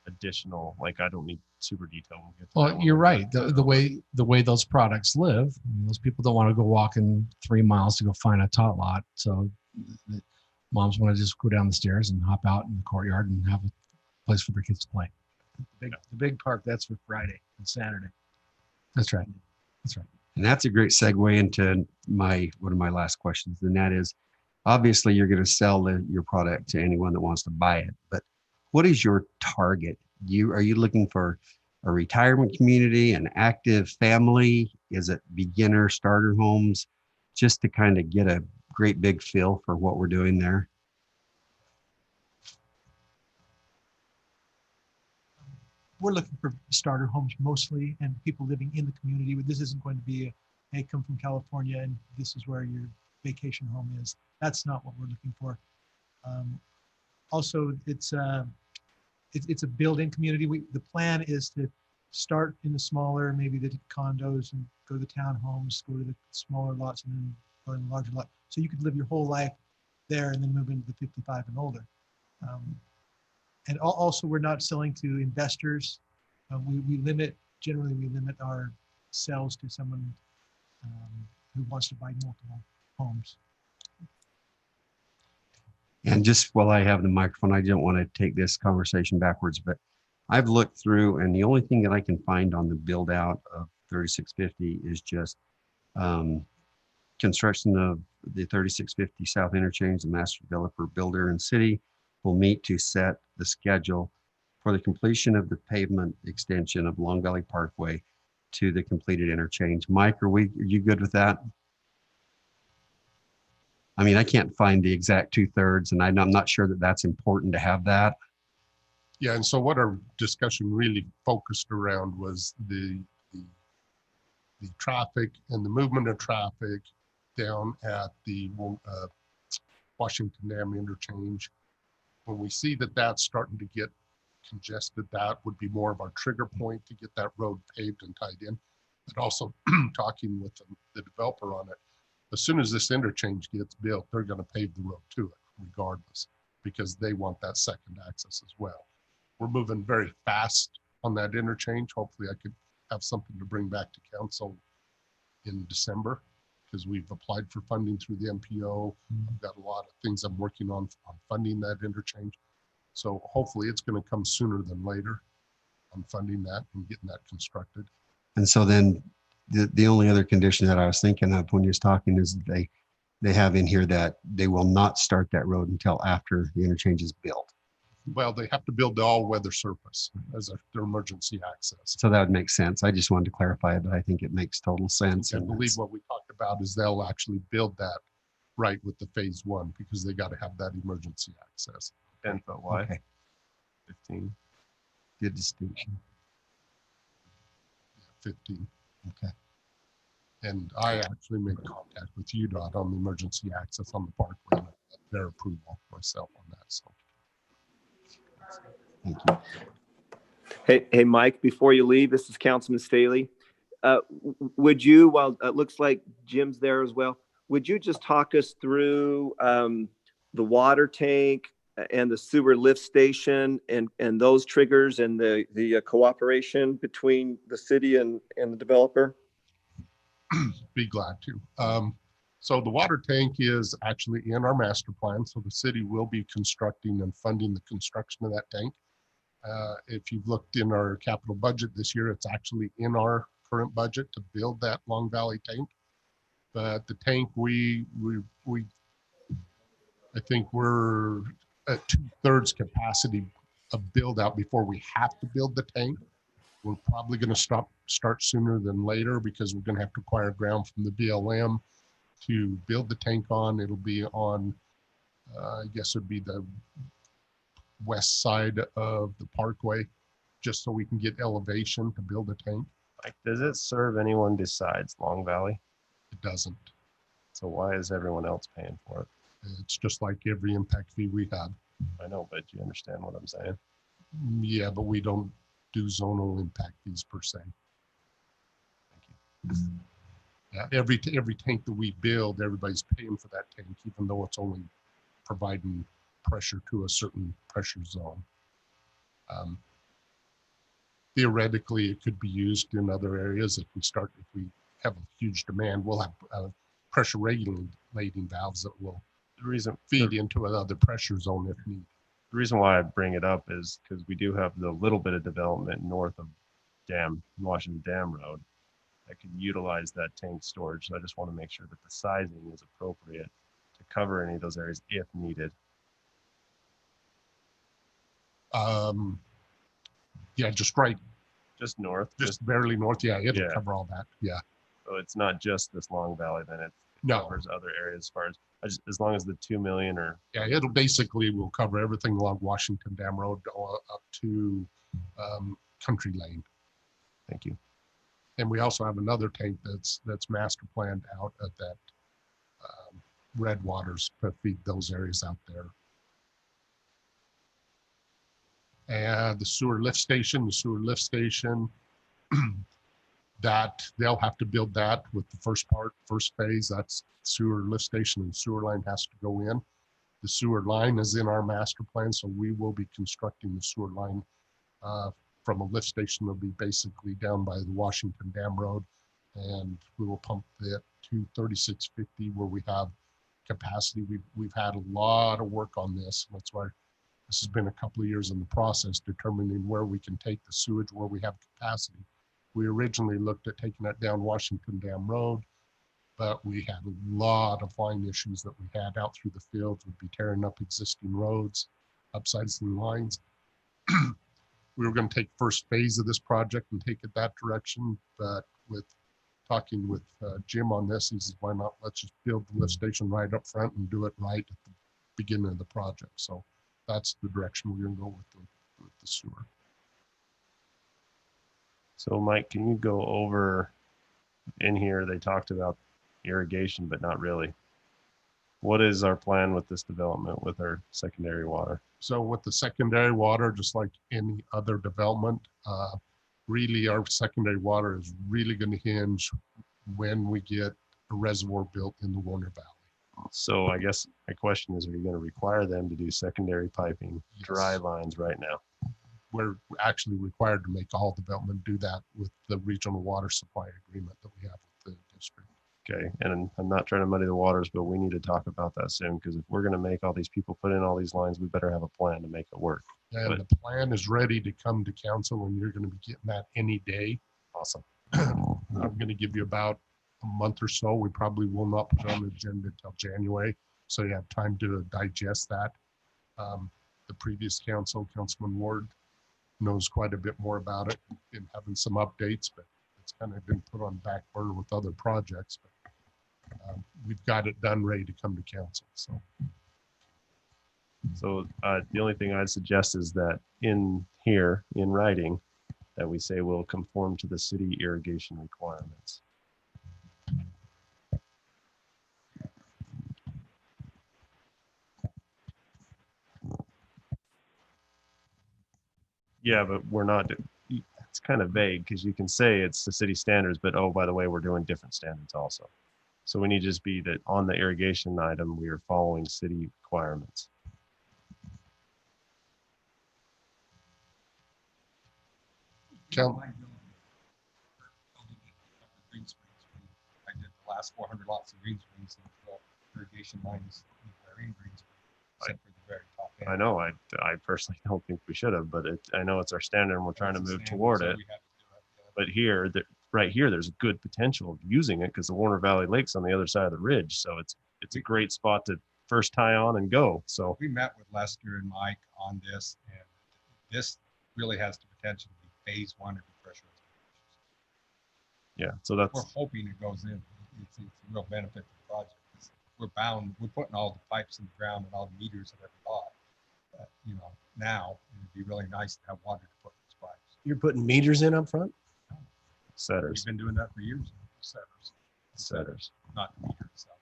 additional, like I don't need super detail. Well, you're right. The way those products live, those people don't want to go walking 3 miles to go find a tot lot. So moms want to just go down the stairs and hop out in the courtyard and have a place for their kids to play. The big park, that's for Friday and Saturday. That's right. And that's a great segue into one of my last questions. And that is, obviously you're going to sell your product to anyone that wants to buy it, but what is your target? Are you looking for a retirement community, an active family? Is it beginner starter homes? Just to kind of get a great big feel for what we're doing there. We're looking for starter homes mostly and people living in the community. This isn't going to be hey, come from California and this is where your vacation home is. That's not what we're looking for. Also, it's a built-in community. The plan is to start in the smaller, maybe the condos, and go to the townhomes, go to the smaller lots, and then go in the larger lot. So you could live your whole life there and then move into the 55 and older. And also, we're not selling to investors. Generally we limit our sales to someone who wants to buy multiple homes. And just while I have the microphone, I don't want to take this conversation backwards, but I've looked through and the only thing that I can find on the build out of 3650 is just construction of the 3650 South Interchange. The master developer, builder, and city will meet to set the schedule for the completion of the pavement extension of Long Valley Parkway to the completed interchange. Mike, are you good with that? I mean, I can't find the exact 2/3, and I'm not sure that that's important to have that. Yeah, and so what our discussion really focused around was the traffic and the movement of traffic down at the Washington Dam interchange. When we see that that's starting to get congested, that would be more of our trigger point to get that road paved and tied in. But also talking with the developer on it, as soon as this interchange gets built, they're going to pave the road to it regardless, because they want that second access as well. We're moving very fast on that interchange. Hopefully I could have something to bring back to council in December, because we've applied for funding through the MPO. I've got a lot of things I'm working on funding that interchange. So hopefully it's going to come sooner than later on funding that and getting that constructed. And so then the only other condition that I was thinking of when you was talking is they have in here that they will not start that road until after the interchange is built. Well, they have to build the all-weather surface as their emergency access. So that would make sense. I just wanted to clarify it, but I think it makes total sense. I believe what we talked about is they'll actually build that right with the phase one, because they got to have that emergency access. 10 foot wide. Okay. 15. Good distinction. 15. Okay. And I actually made contact with UDOT on the emergency access on the parkway. Their approval myself on that. So. Thank you. Hey, Mike, before you leave, this is Councilman Staley. Would you, while it looks like Jim's there as well, would you just talk us through the water tank and the sewer lift station and those triggers and the cooperation between the city and the developer? Be glad to. So the water tank is actually in our master plan. So the city will be constructing and funding the construction of that tank. If you've looked in our capital budget this year, it's actually in our current budget to build that Long Valley tank. But the tank, I think we're at 2/3 capacity of build out before we have to build the tank. We're probably going to start sooner than later, because we're going to have to acquire ground from the BLM to build the tank on. It'll be on, I guess it'd be the west side of the parkway, just so we can get elevation to build a tank. Like, does it serve anyone besides Long Valley? It doesn't. So why is everyone else paying for it? It's just like every impact fee we have. I know, but you understand what I'm saying? Yeah, but we don't do zonal impact fees per se. Thank you. Yeah, every tank that we build, everybody's paying for that tank, even though it's only providing pressure to a certain pressure zone. Theoretically, it could be used in other areas. If we have a huge demand, we'll have pressure regulating valves that will feed into another pressure zone if needed. The reason why I bring it up is because we do have the little bit of development north of Washington Dam Road that could utilize that tank storage. So I just want to make sure that the sizing is appropriate to cover any of those areas if needed. Yeah, just right. Just north. Just barely north. Yeah, it'll cover all that. Yeah. So it's not just this Long Valley, then it covers other areas as far as long as the 2 million or. Yeah, it'll basically will cover everything along Washington Dam Road up to Country Lane. Thank you. And we also have another tank that's master planned out at that Red Waters to feed those areas out there. And the sewer lift station, that they'll have to build that with the first phase. That's sewer lift station, and sewer line has to go in. The sewer line is in our master plan, so we will be constructing the sewer line from a lift station. That'll be basically down by the Washington Dam Road, and we will pump it to 3650 where we have capacity. We've had a lot of work on this. That's why this has been a couple of years in the process, determining where we can take the sewage, where we have capacity. We originally looked at taking that down Washington Dam Road, but we had a lot of line issues that we had out through the fields. We'd be tearing up existing roads, upsizing lines. We were going to take first phase of this project and take it that direction, but with talking with Jim on this, he says, why not, let's just build the lift station right up front and do it right at the beginning of the project. So that's the direction we're going to go with the sewer. So Mike, can you go over in here? They talked about irrigation, but not really. What is our plan with this development with our secondary water? So with the secondary water, just like any other development, really our secondary water is really going to hinge when we get a reservoir built in the Warner Valley. So I guess my question is, are you going to require them to do secondary piping, Yes. dry lines right now? We're actually required to make all development do that with the regional water supply agreement that we have with the district. Okay, and I'm not trying to muddy the waters, but we need to talk about that soon, because if we're going to make all these people put in all these lines, we better have a plan to make it work. And the plan is ready to come to council, and you're going to be getting that any day. Awesome. I'm going to give you about a month or so. We probably will not put it on the agenda until January, so you have time to digest that. The previous council, Councilman Ward, knows quite a bit more about it and having some updates, but it's kind of been put on back burner with other projects. But we've got it done, ready to come to council. So the only thing I'd suggest is that in here, in writing, that we say will conform to the city irrigation requirements. Yeah, but we're not, it's kind of vague because you can say it's the city standards, but oh, by the way, we're doing different standards also. So we need to just be that on the irrigation item, we are following city requirements. Count. I did the last 400 lots of green springs and built irrigation lines in green springs, except for the very top end. I know, I personally don't think we should have, but I know it's our standard and we're trying to move toward it. But here, right here, there's good potential of using it because the Warner Valley Lake's on the other side of the ridge. So it's a great spot to first tie on and go. So we met with Lester and Mike on this, and this really has the potential to be phase one of the pressure. Yeah, so that's, we're hoping it goes in. It's a real benefit to the project. We're bound, we're putting all the pipes in the ground and all the meters that we bought. Now it'd be really nice to have water to put in those pipes. You're putting meters in up front? setters. We've been doing that for years. Setters. Not the meter itself.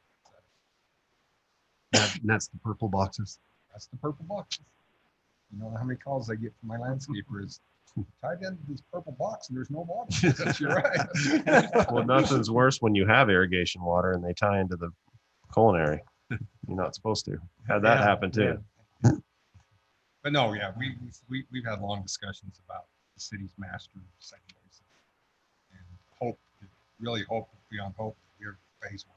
And that's the purple boxes. That's the purple boxes. You know how many calls I get from my landscaper is tied into this purple box and there's no water. You're right. Well, nothing's worse when you have irrigation water and they tie into the culinary. You're not supposed to. Had that happen too. Yeah. But no, yeah, we've had long discussions about the city's master secondaries and really hope beyond hope that we're phase one.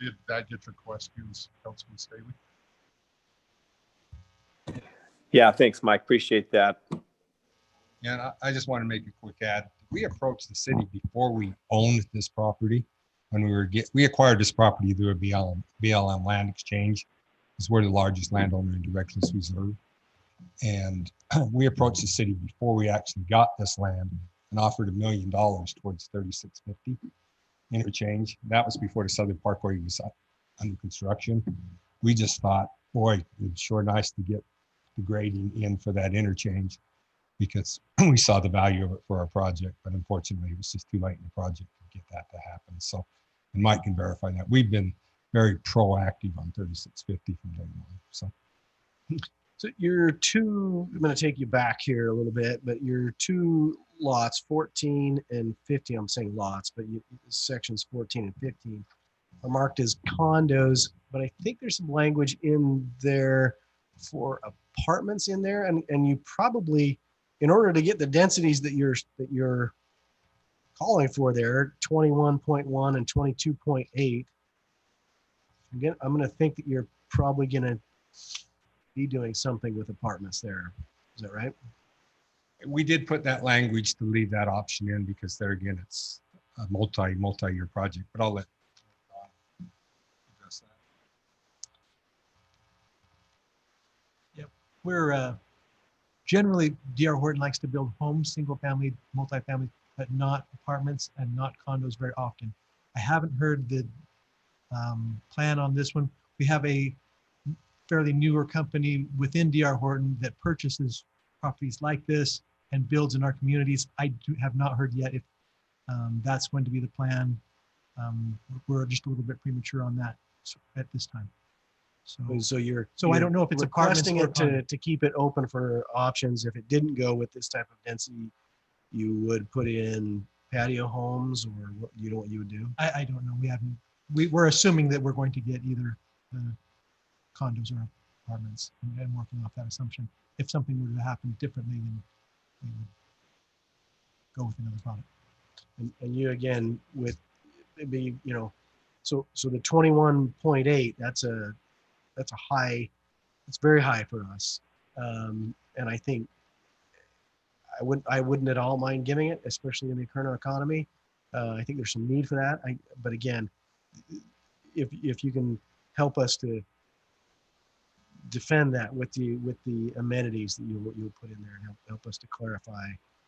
Did that get your questions, Councilman Staley? Yeah, thanks, Mike. Appreciate that. Yeah, and I just want to make a quick add. We approached the city before we owned this property. When we acquired this property through a BLM land exchange. Because we're the largest landowner in Directions Reserve. And we approached the city before we actually got this land and offered $1 million towards 3650 interchange. That was before the Southern Parkway was under construction. We just thought, boy, it's sure nice to get the grading in for that interchange because we saw the value of it for our project, but unfortunately it was just too late in the project to get that to happen. So, and Mike can verify that. We've been very proactive on 3650 from day one. So your two, I'm going to take you back here a little bit, but your two lots, 14 and 15, I'm saying lots, but sections 14 and 15 are marked as condos, but I think there's some language in there for apartments in there. And you probably, in order to get the densities that you're calling for there, 21.1 and 22.8, again, I'm going to think that you're probably going to be doing something with apartments there. Is that right? We did put that language to leave that option in because there again, it's a multi-year project, but I'll let address that. Yep. We're generally, D.R. Horton likes to build homes, single family, multifamily, but not apartments and not condos very often. I haven't heard the plan on this one. We have a fairly newer company within D.R. Horton that purchases properties like this and builds in our communities. I have not heard yet if that's going to be the plan. We're just a little bit premature on that at this time. So I don't know if it's apartments requesting or it to keep it open for options. If it didn't go with this type of density, you would put in patio homes, or what, you know what you would do? I don't know. We're assuming that we're going to get either condos or apartments and working off that assumption. If something were to happen differently, then we would go with another product. And you again with maybe, you know, so the 21.8, that's a high, it's very high for us. And I think I wouldn't at all mind giving it, especially in the current economy. I think there's some need for that. But again, if you can help us to defend that with the amenities that you'll put in there and help us to clarify.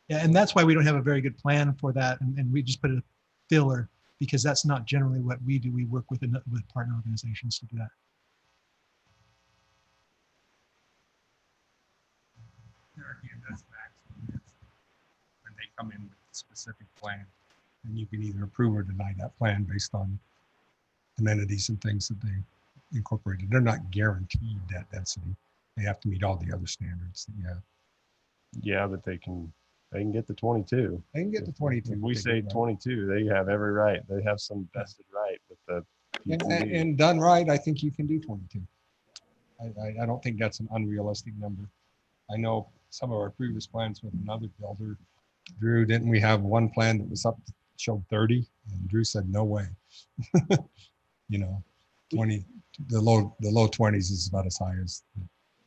Yeah, and that's why we don't have a very good plan for that, and we just put a filler because that's not generally what we do. We work with partner organizations to do that. When they come in with a specific plan, and you can either approve or deny that plan based on amenities and things that they incorporated. They're not guaranteed that density. They have to meet all the other standards that you have. Yeah, but they can get to 22. They can get to 22. If we say 22, they have every right. They have some vested right with the PPD. And done right, I think you can do 22. I don't think that's an unrealistic number. I know some of our previous plans with another builder, Drew, didn't we have one plan that was up to showed 30? And Drew said, no way. You know, 20, the low 20s is about as high as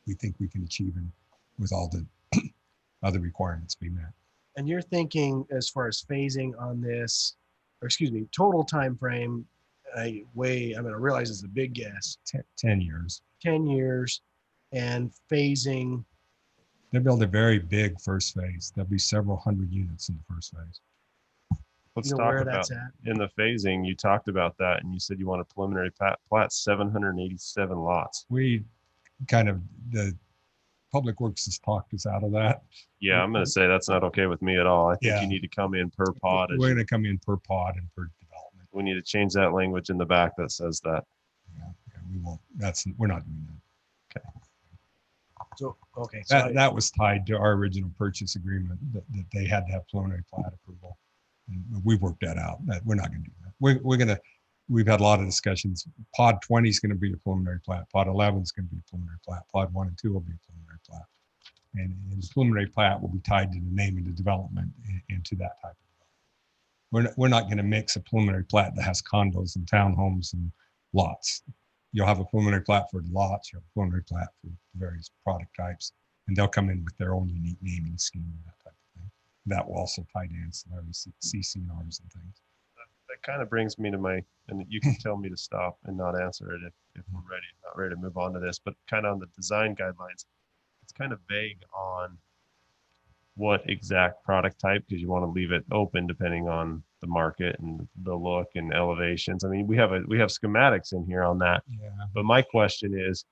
we think we can achieve with all the other requirements being met. And you're thinking as far as phasing on this, or excuse me, total time frame, I realize it's a big guess. 10 years. 10 years and phasing. They build a very big first phase. There'll be several hundred units in the first phase. Let's talk about in the phasing. You talked about that, and you said you want a preliminary plat 787 lots. We kind of, the Public Works has talked us out of that. Yeah, I'm going to say that's not okay with me at all. I think you need to come in per pod. We're going to come in per pod and per development. We need to change that language in the back that says that. Yeah, we won't. We're not doing that. Okay. So okay. That was tied to our original purchase agreement that they had to have preliminary plat approval. And we've worked that out. That we're not going to do that. We've had a lot of discussions. Pod 20 is going to be a preliminary plat. Pod 11 is going to be a preliminary plat. Pod 1 and 2 will be a preliminary plat. And the preliminary plat will be tied to the name of the development into that type of development. We're not going to mix a preliminary plat that has condos and townhomes and lots. You'll have a preliminary plat for the lots. You'll have a preliminary plat for various product types, and they'll come in with their own unique naming scheme and that type of thing. That will also tie to ancillary CCNRs and things. That kind of brings me to and you can tell me to stop and not answer it if we're not ready to move on to this, but kind of on the design guidelines, it's kind of vague on what exact product type, because you want to leave it open depending on the market and the look and elevations. I mean, we have schematics in here on that. Yeah. But my question is,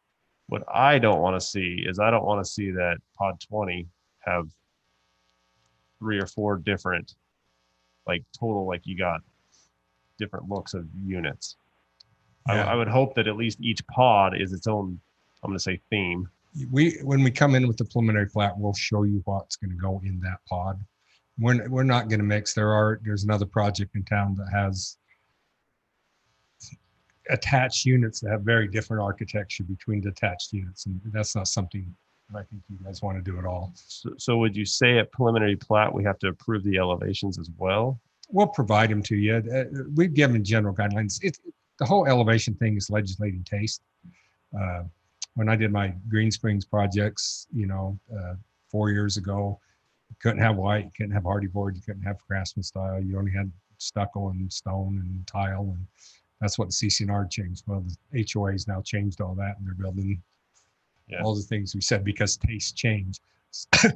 what I don't want to see is I don't want to see that pod 20 have 3 or 4 different, like total, like you got different looks of units. Yeah. I would hope that at least each pod is its own, I'm going to say, theme. When we come in with the preliminary plat, we'll show you what's going to go in that pod. We're not going to mix. There's another project in town that has attached units that have very different architecture between detached units, and that's not something that I think you guys want to do at all. So would you say at preliminary plat we have to approve the elevations as well? We'll provide them to you. We've given general guidelines. The whole elevation thing is legislating taste. When I did my Green Springs projects, 4 years ago, you couldn't have white, you couldn't have hardy board, you couldn't have craftsman style. You only had stucco and stone and tile, and that's what the CCNR changed. Well, the HOA's now changed all that, and they're building all the things we said because tastes change.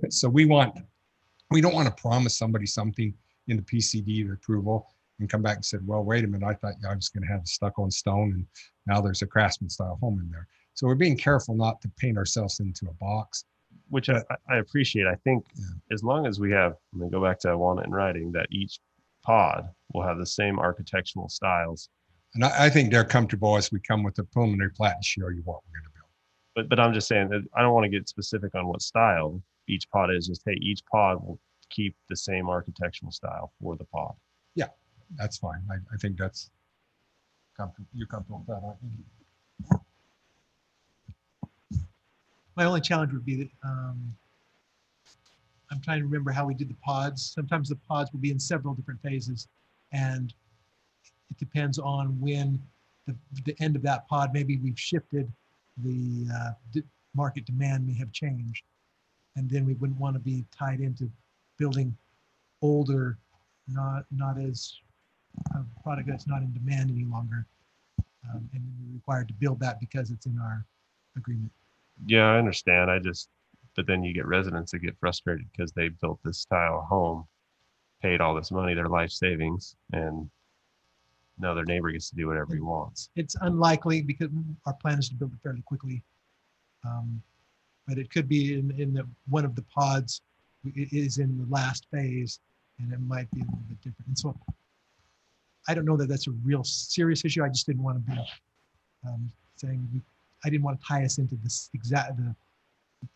So we don't want to promise somebody something in the PCD or approval and come back and said, well, wait a minute, I thought I was going to have stucco and stone, and now there's a craftsman style home in there. So we're being careful not to paint ourselves into a box. Which I appreciate. I think as long as we have, I'm gonna go back to I want it in writing, that each pod will have the same architectural styles. And I think they're comfortable as we come with the preliminary plat and show you what we're going to build. But I'm just saying that I don't want to get specific on what style each pod is. Just, hey, each pod will keep the same architectural style for the pod. Yeah, that's fine. I think that's comfortable. You're comfortable with that, aren't you? My only challenge would be that I'm trying to remember how we did the pods. Sometimes the pods will be in several different phases, and it depends on when the end of that pod, maybe we've shifted, the market demand may have changed. And then we wouldn't want to be tied into building older, not as a product that's not in demand any longer. And we're required to build that because it's in our agreement. Yeah, I understand. But then you get residents that get frustrated because they built this style home, paid all this money, their life savings, and now their neighbor gets to do whatever he wants. It's unlikely because our plan is to build it fairly quickly. But it could be in one of the pods is in the last phase, and it might be a little bit different. And so I don't know that that's a real serious issue. I just didn't want to be saying I didn't want to tie us into this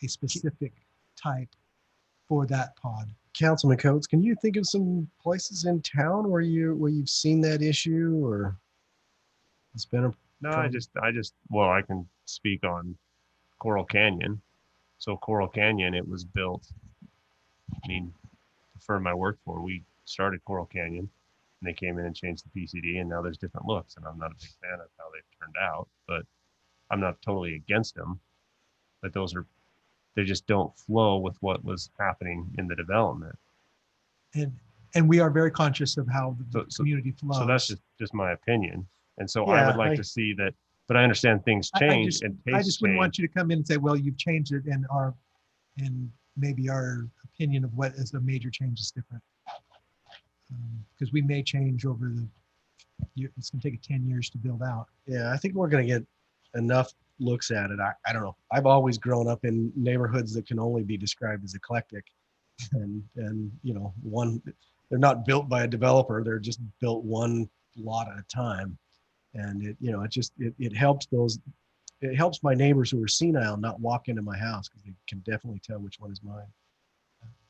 a specific type for that pod. Councilman Coates, can you think of some places in town where you've seen that issue, or it's been a No, well, I can speak on Coral Canyon. So Coral Canyon, it was built, I mean, the firm I worked for, we started Coral Canyon, and they came in and changed the PCD, and now there's different looks, and I'm not a big fan of how they've turned out, but I'm not totally against them. But they just don't flow with what was happening in the development. And we are very conscious of how the community flows. So that's just my opinion. And so I would like to see that, but I understand things change and tastes I just wouldn't change. want you to come in and say, well, you've changed it, and maybe our opinion of what is a major change is different. Because we may change over it's going to take 10 years to build out. Yeah, I think we're going to get enough looks at it. I don't know. I've always grown up in neighborhoods that can only be described as eclectic, and they're not built by a developer. They're just built one lot at a time, and it helps my neighbors who are senile not walk into my house because they can definitely tell which one is mine.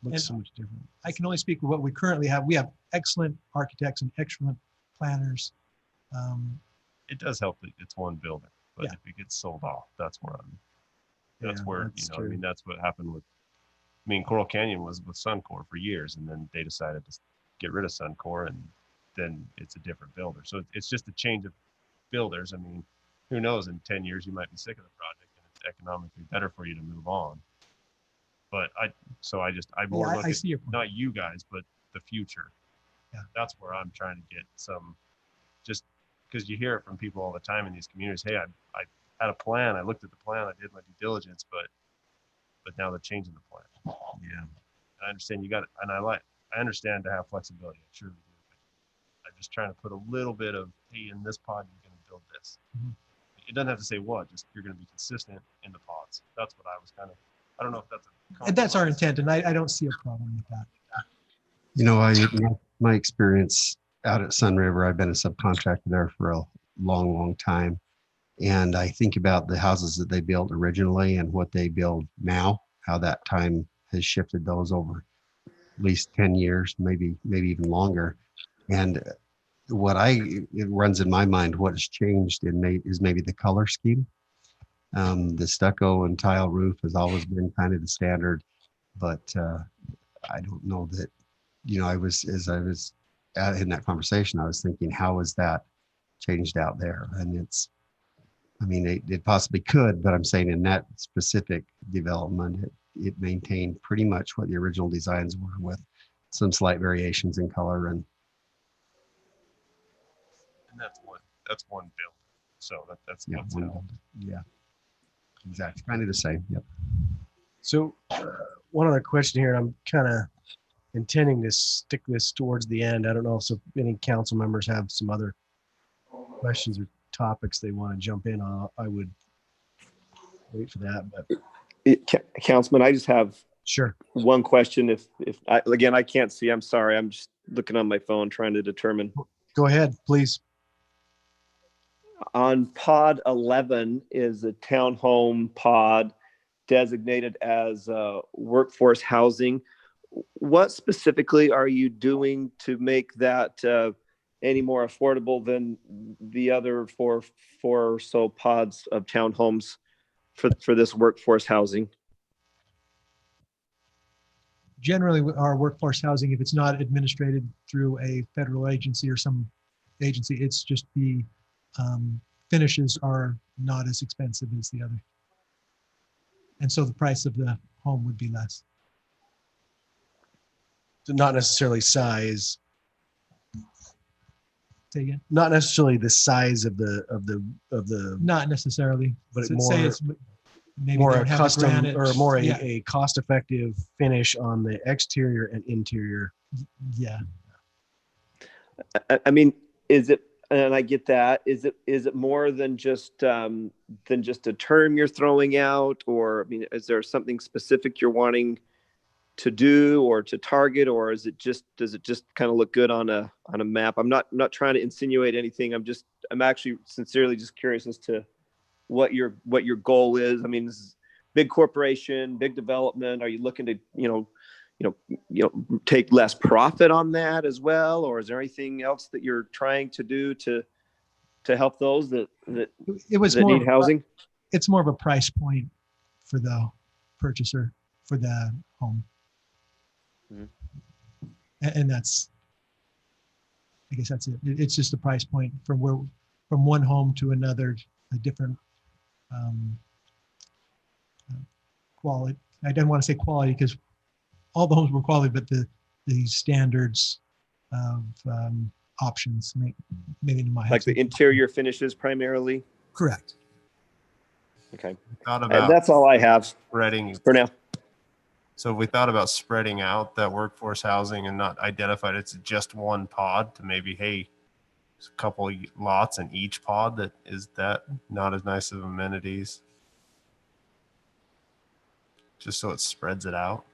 Looks so much different. I can only speak for what we currently have. We have excellent architects and excellent planners. It does help that it's one building, but if it gets sold off, that's where I mean, that's what happened with, Coral Canyon was with Suncor for years, and then they decided to get rid of Suncor, and then it's a different builder. So it's just a change of builders. I mean, who knows, in 10 years, you might be sick of the project and it's economically better for you to move on. But I more look at not you guys, but the future. Yeah. That's where I'm trying to get some, just because you hear it from people all the time in these communities. Hey, I had a plan. I looked at the plan. I did my due diligence, but now they're changing the plan. Yeah. I understand you got it. And I understand to have flexibility. I truly do. I'm just trying to put a little bit of, hey, in this pod, you're going to build this. Mm-hmm. It doesn't have to say what, just you're going to be consistent in the pods. That's what I was I don't know if that's and that's our intent, and I don't see a problem with that. My experience out at Sun River, I've been a subcontractor there for a long, long time. And I think about the houses that they built originally and what they build now, how that time has shifted those over at least 10 years, maybe even longer. And it runs in my mind, what has changed is maybe the color scheme. The stucco and tile roof has always been kind of the standard, but I don't know that, as I was in that conversation, I was thinking, how is that changed out there? And it possibly could, but I'm saying in that specific development, it maintained pretty much what the original designs were with some slight variations in color. And that's one build. So that's one build. Yeah, exactly. Kind of the same. Yep. So one other question here, and I'm kind of intending to stick this towards the end. I don't know if any council members have some other questions or topics they want to jump in on. I would wait for that. But Councilman, I just have Sure. one question. If again, I can't see, I'm sorry. I'm just looking on my phone trying to determine. Go ahead, please. On pod 11 is a townhome pod designated as workforce housing. What specifically are you doing to make that any more affordable than the other four or so pods of townhomes for this workforce housing? Generally, our workforce housing, if it's not administrated through a federal agency or some agency, it's just the finishes are not as expensive as the other. And so the price of the home would be less. So not necessarily size. Say again? Not necessarily the size of the Not necessarily, but so more say it's maybe more they a don't have the custom granite, or more yeah, a cost-effective finish on the exterior and interior. yeah. I mean, is it, and I get that, is it more than just a term you're throwing out? Or, I mean, is there something specific you're wanting to do or to target, or does it just kind of look good on a map? I'm not trying to insinuate anything. I'm actually sincerely just curious as to what your goal is. I mean, this is big corporation, big development. Are you looking to, take less profit on that as well? Or is there anything else that you're trying to do to help those that It was that more need housing? It's more of a price point for the purchaser for the home. Mhm. And that's, I guess that's it. It's just a price point from one home to another, a different quality. I don't want to say quality because all the homes were quality, but the standards of options maybe in my Like the interior finishes primarily? Correct. Okay. Thought And about that's all I have spreading. for now. So if we thought about spreading out that workforce housing and not identified it's just one pod to maybe, hey, there's a couple of lots in each pod that not as nice of amenities. Just so it spreads it out.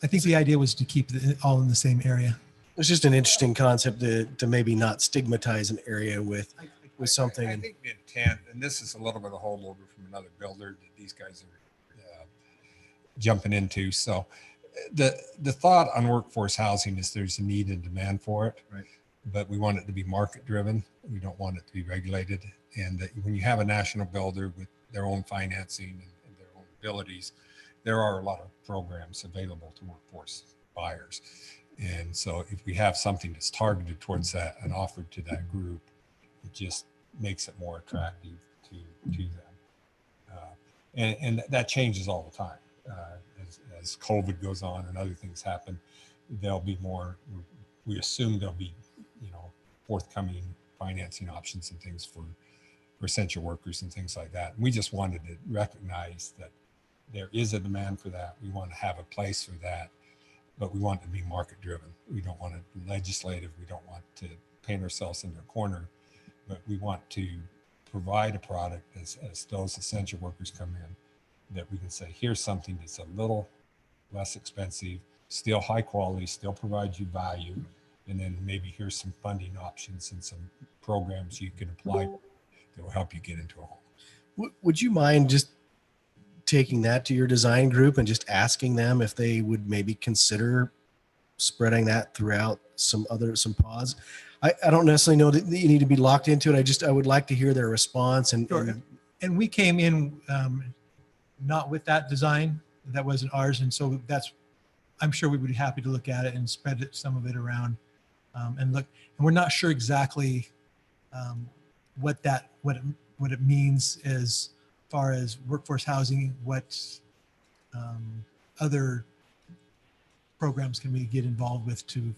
I think the idea was to keep it all in the same area. It's just an interesting concept to maybe not stigmatize an area with something. I think the intent, and this is a little bit of a holdover from another builder that these guys are jumping into. So the thought on workforce housing is there's a need and demand for it, right? But we want it to be market driven. We don't want it to be regulated. And that when you have a national builder with their own financing and their own abilities, there are a lot of programs available to workforce buyers. And so if we have something that's targeted towards that and offered to that group, it just makes it more attractive to them. And that changes all the time. As COVID goes on and other things happen, there'll be more, we assume there'll be, forthcoming financing options and things for essential workers and things like that. And we just wanted to recognize that there is a demand for that. We want to have a place for that, but we want it to be market driven. We don't want it legislative. We don't want to paint ourselves into a corner, but we want to provide a product as those essential workers come in, that we can say, here's something that's a little less expensive, still high quality, still provides you value. And then maybe here's some funding options and some programs you can apply that will help you get into a home. Would you mind just taking that to your design group and just asking them if they would maybe consider spreading that throughout some pods? I don't necessarily know that you need to be locked into it. I would like to hear their response. And we came in not with that design. That wasn't ours. And so I'm sure we would be happy to look at it and spread some of it around and look. And we're not sure exactly what it means as far as workforce housing, what other programs can we get involved with to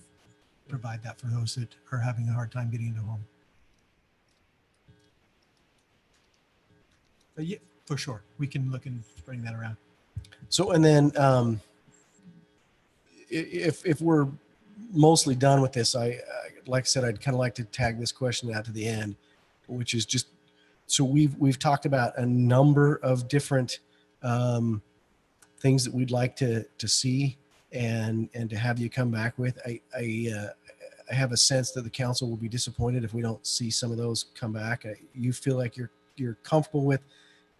provide that for those that are having a hard time getting into a home. But yeah, for sure, we can look and bring that around. So, and then if we're mostly done with this, like I said, I'd kind of like to tag this question out to the end, which is just so we've talked about a number of different things that we'd like to see and to have you come back with. I have a sense that the council will be disappointed if we don't see some of those come back. You feel like you're comfortable with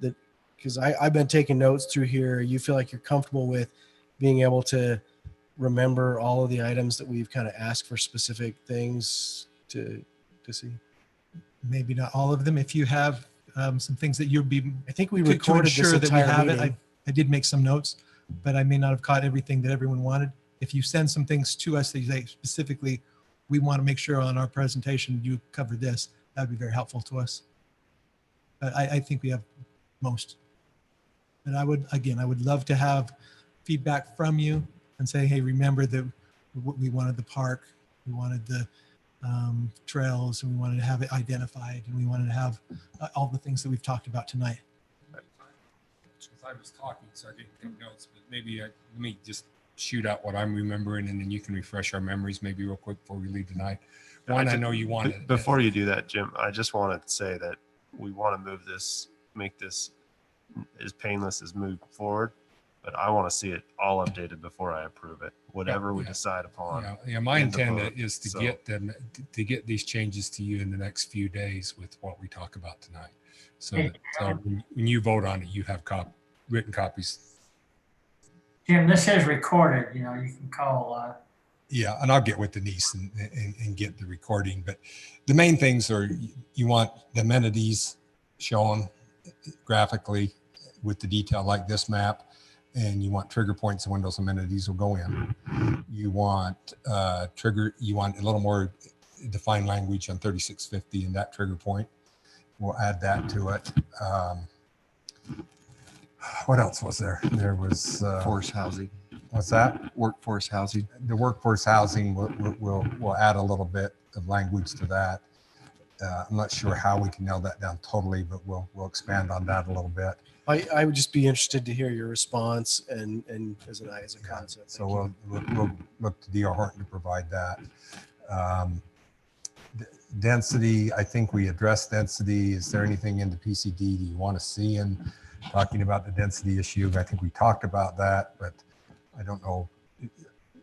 that, because I've been taking notes through here. You feel like you're comfortable with being able to remember all of the items that we've kind of asked for specific things to see? Maybe not all of them. If you have some things that you'd be, I think we to recorded this ensure that we entire have it. meeting. I did make some notes, but I may not have caught everything that everyone wanted. If you send some things to us that you say specifically, we want to make sure on our presentation you cover this, that'd be very helpful to us. But I think we have most. And I would love to have feedback from you and say, hey, remember that we wanted the park, we wanted the trails, and we wanted to have it identified, and we wanted to have all the things that we've talked about tonight. I was talking, so I didn't take notes, but maybe let me just shoot out what I'm remembering, and then you can refresh our memories maybe real quick before we leave tonight. One, I know you wanted. Before you do that, Jim, I just wanted to say that we want to move this, make this as painless as move forward, but I want to see it all updated before I approve it, whatever we decide upon. Yeah, my in the intent book. is to get them, to get these changes to you in the next few days with what we talk about tonight. So when you vote on it, you have written copies. Jim, this is recorded, you know, you can call. Yeah, and I'll get with Denise and get the recording. But the main things are you want the amenities shown graphically with the detail like this map, and you want trigger points and when those amenities will go in. You want you want a little more defined language on 3650 and that trigger point. We'll add that to it. What else was there? There was Workforce housing. What's that? Workforce housing. The workforce housing, we'll add a little bit of language to that. I'm not sure how we can nail that down totally, but we'll expand on that a little bit. I would just be interested to hear your response and as a concept. So we'll look to D.R. Horton to provide that. Density, I think we addressed density. Is there anything in the PCD do you want to see in talking about the density issue? I think we talked about that, but I don't know.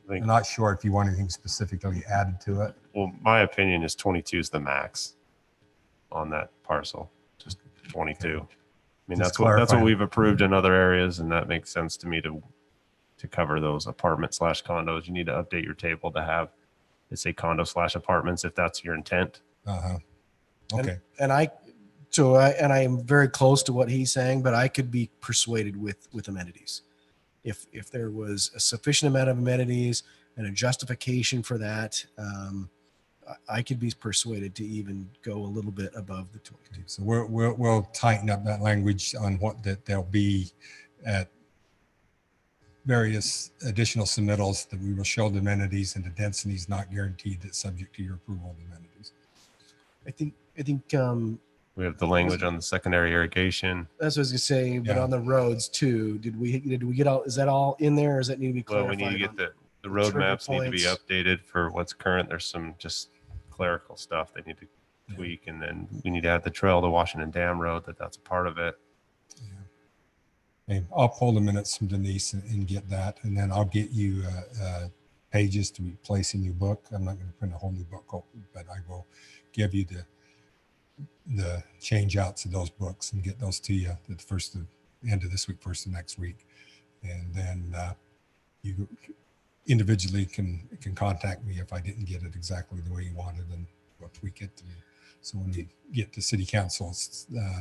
I'm not sure if you want anything specifically added to it. Well, my opinion is 22 is the max on that parcel, just 22. I mean, that's what we've approved in other areas, and that makes sense to me to cover those apartment/condos. You need to update your table to have it say condo/apartments if that's your intent. Okay. And I am very close to what he's saying, but I could be persuaded with amenities. If there was a sufficient amount of amenities and a justification for that, I could be persuaded to even go a little bit above the 22. So we'll tighten up that language on what that there'll be at various additional submittals that we will show the amenities, and the density is not guaranteed that's subject to your approval of the amenities. I think we have the language on the secondary irrigation. That's what I was gonna say, but on the roads too, did we get all, is that all in there, or does that need to be clarified? Well, we need to get the road maps need to be updated for what's current. There's some just clerical stuff they need to tweak, and then we need to add the trail to Washington Dam Road, that's a part of it. Okay, I'll pull the minutes from Denise and get that, and then I'll get you pages to replace in your book. I'm not going to print a whole new book, but I will give you the change outs of those books and get those to you at the end of this week, first of next week, and then you individually can contact me if I didn't get it exactly the way you wanted, and we'll tweak it. So when you get to city council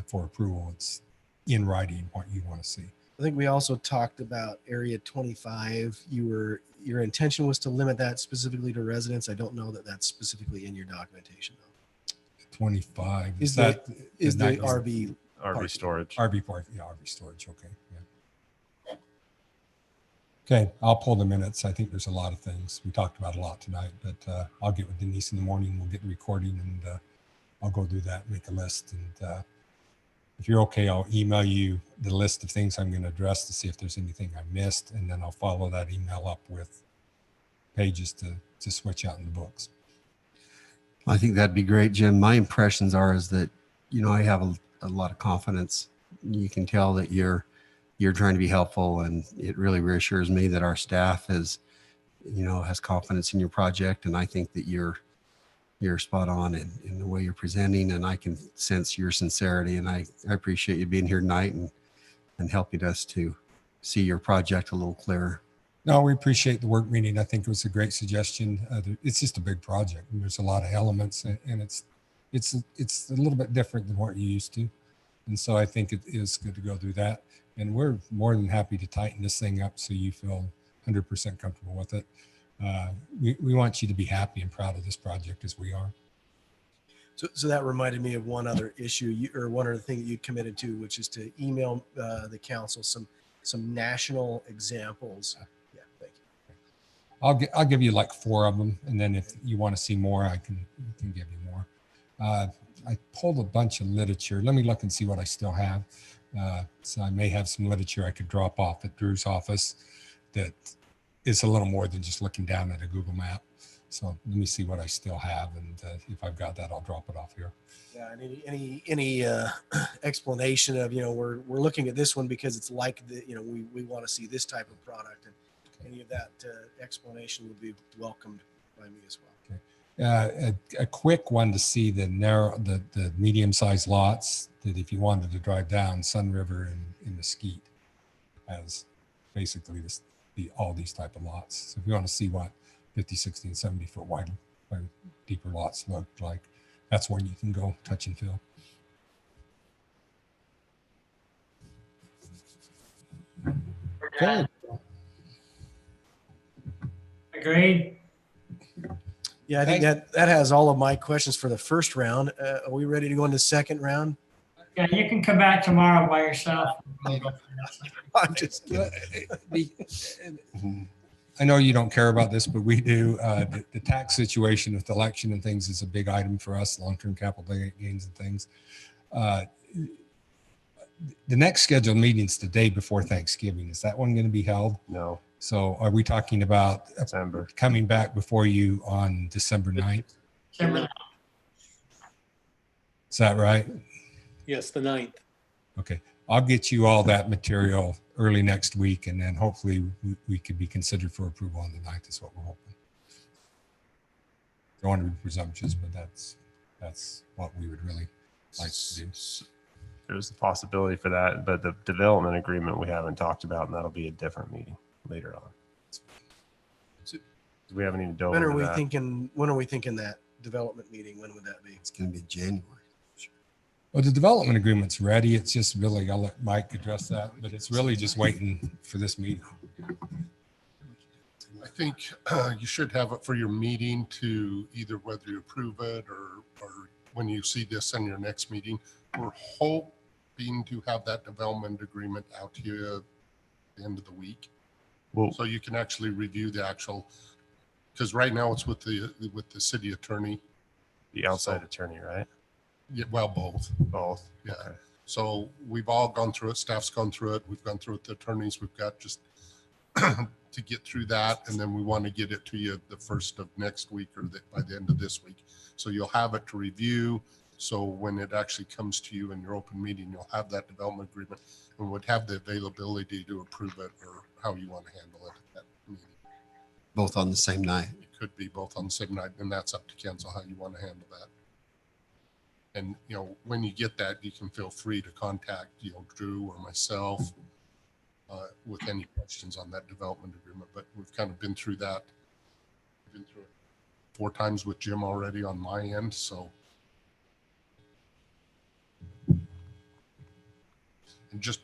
for approval, it's in writing what you want to see. I think we also talked about area 25. Your intention was to limit that specifically to residents. I don't know that that's specifically in your documentation though. 25 is the RV storage. RV park, yeah, RV storage. Okay, yeah. Okay, I'll pull the minutes. I think there's a lot of things we talked about a lot tonight, but I'll get with Denise in the morning. We'll get the recording, and I'll go do that, make a list, and if you're okay, I'll email you the list of things I'm going to address to see if there's anything I missed, and then I'll follow that email up with pages to switch out in the books. I think that'd be great, Jim. My impressions is that, you know, I have a lot of confidence. You can tell that you're trying to be helpful, and it really reassures me that our staff has confidence in your project. And I think that you're spot on in the way you're presenting, and I can sense your sincerity. And I appreciate you being here tonight and helping us to see your project a little clearer. No, we appreciate the work meeting. I think it was a great suggestion. It's just a big project, and there's a lot of elements, and it's a little bit different than what you're used to. And so I think it is good to go through that. And we're more than happy to tighten this thing up so you feel 100% comfortable with it. We want you to be happy and proud of this project as we are. So that reminded me of one other issue, or one other thing that you committed to, which is to email the council some national examples. Yeah, thank you. I'll give you like 4 of them, and then if you want to see more, I can give you more. I pulled a bunch of literature. Let me look and see what I still have. So I may have some literature I could drop off at Drew's office that is a little more than just looking down at a Google map. So let me see what I still have, and if I've got that, I'll drop it off here. Yeah, and any explanation of, we're looking at this one because it's like we want to see this type of product, and any of that explanation would be welcomed by me as well. Okay. A quick one to see the medium-sized lots that if you wanted to drive down Sun River and Mesquite has basically all these type of lots. So if you want to see what 50, 60, and 70 foot wide deeper lots look like, that's where you can go touch and feel. Okay. Agreed. Yeah, I think that has all of my questions for the first round. Are we ready to go into the second round? Yeah, you can come back tomorrow by yourself. I'm just kidding. I know you don't care about this, but we do. The tax situation with the election and things is a big item for us, long-term capital gains and things. The next scheduled meeting is the day before Thanksgiving. Is that one going to be held? No. So are we talking about December coming back before you on December 9th? December 9th. Is that right? Yes, the 9th. Okay. I'll get you all that material early next week, and then hopefully we could be considered for approval on the 9th is what we're hoping. Don't want to be presumptuous, but that's what we would really like to do. There's a possibility for that, but the development agreement we haven't talked about, and that'll be a different meeting later on. We haven't even dove When are into we that. thinking? When are we thinking that development meeting? When would that be? It's going to be January. Well, the development agreement's ready. It's just really, I'll let Mike address that, but it's really just waiting for this meeting. I think you should have it for your meeting to either whether you approve it or when you see this in your next meeting. We're hoping to have that development agreement out to you at the end of the week. Well, so you can actually review the actual, because right now it's with the city attorney. The outside attorney, right? Yeah, well, both. Both. Yeah. Okay. So we've all gone through it. Staff's gone through it. We've gone through it. The attorneys, we've got just to get through that. And then we want to get it to you the first of next week or by the end of this week. So you'll have it to review. So when it actually comes to you in your open meeting, you'll have that development agreement and would have the availability to approve it or how you want to handle it at that meeting. Both on the same night. It could be both on the same night, and that's up to council how you want to handle that. And, when you get that, you can feel free to contact, Drew or myself with any questions on that development agreement. But we've kind of been through that. We've been through it 4 times with Jim already on my end. So, and just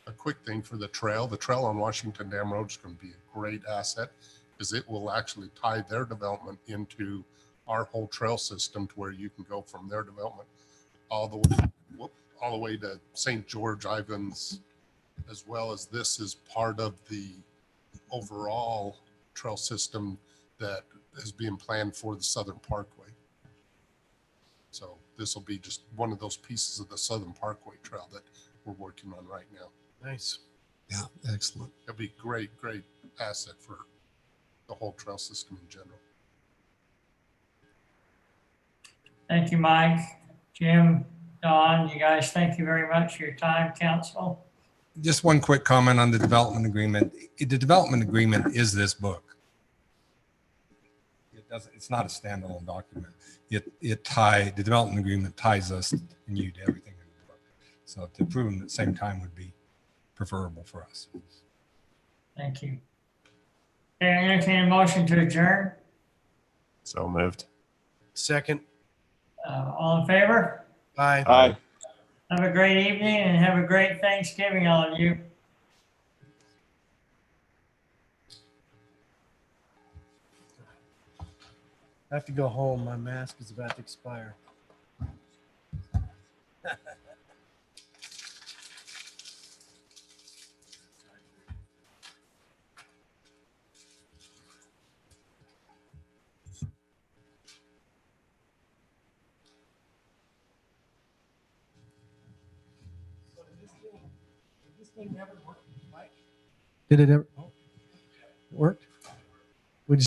a quick thing for the trail. The trail on Washington Dam Road is going to be a great asset because it will actually tie their development into our whole trail system to where you can go from their development all the way to St. George Ivans, as well as this is part of the overall trail system that is being planned for the Southern Parkway. So this will be just one of those pieces of the Southern Parkway trail that we're working on right now. Nice. Yeah, excellent. It'll be great asset for the whole trail system in general. Thank you, Mike. Jim, Don, you guys, thank you very much for your time, council. Just one quick comment on the development agreement. The development agreement is this book. It doesn't, it's not a standalone document. The development agreement ties us and you to everything in the book. So to approve them at the same time would be preferable for us. Thank you. Okay, I entertain a motion to adjourn. So moved. Second. All in favor? Aye. Aye. Have a great evening and have a great Thanksgiving, all of you. I have to go home. My mask is about to expire. Did it ever? It worked?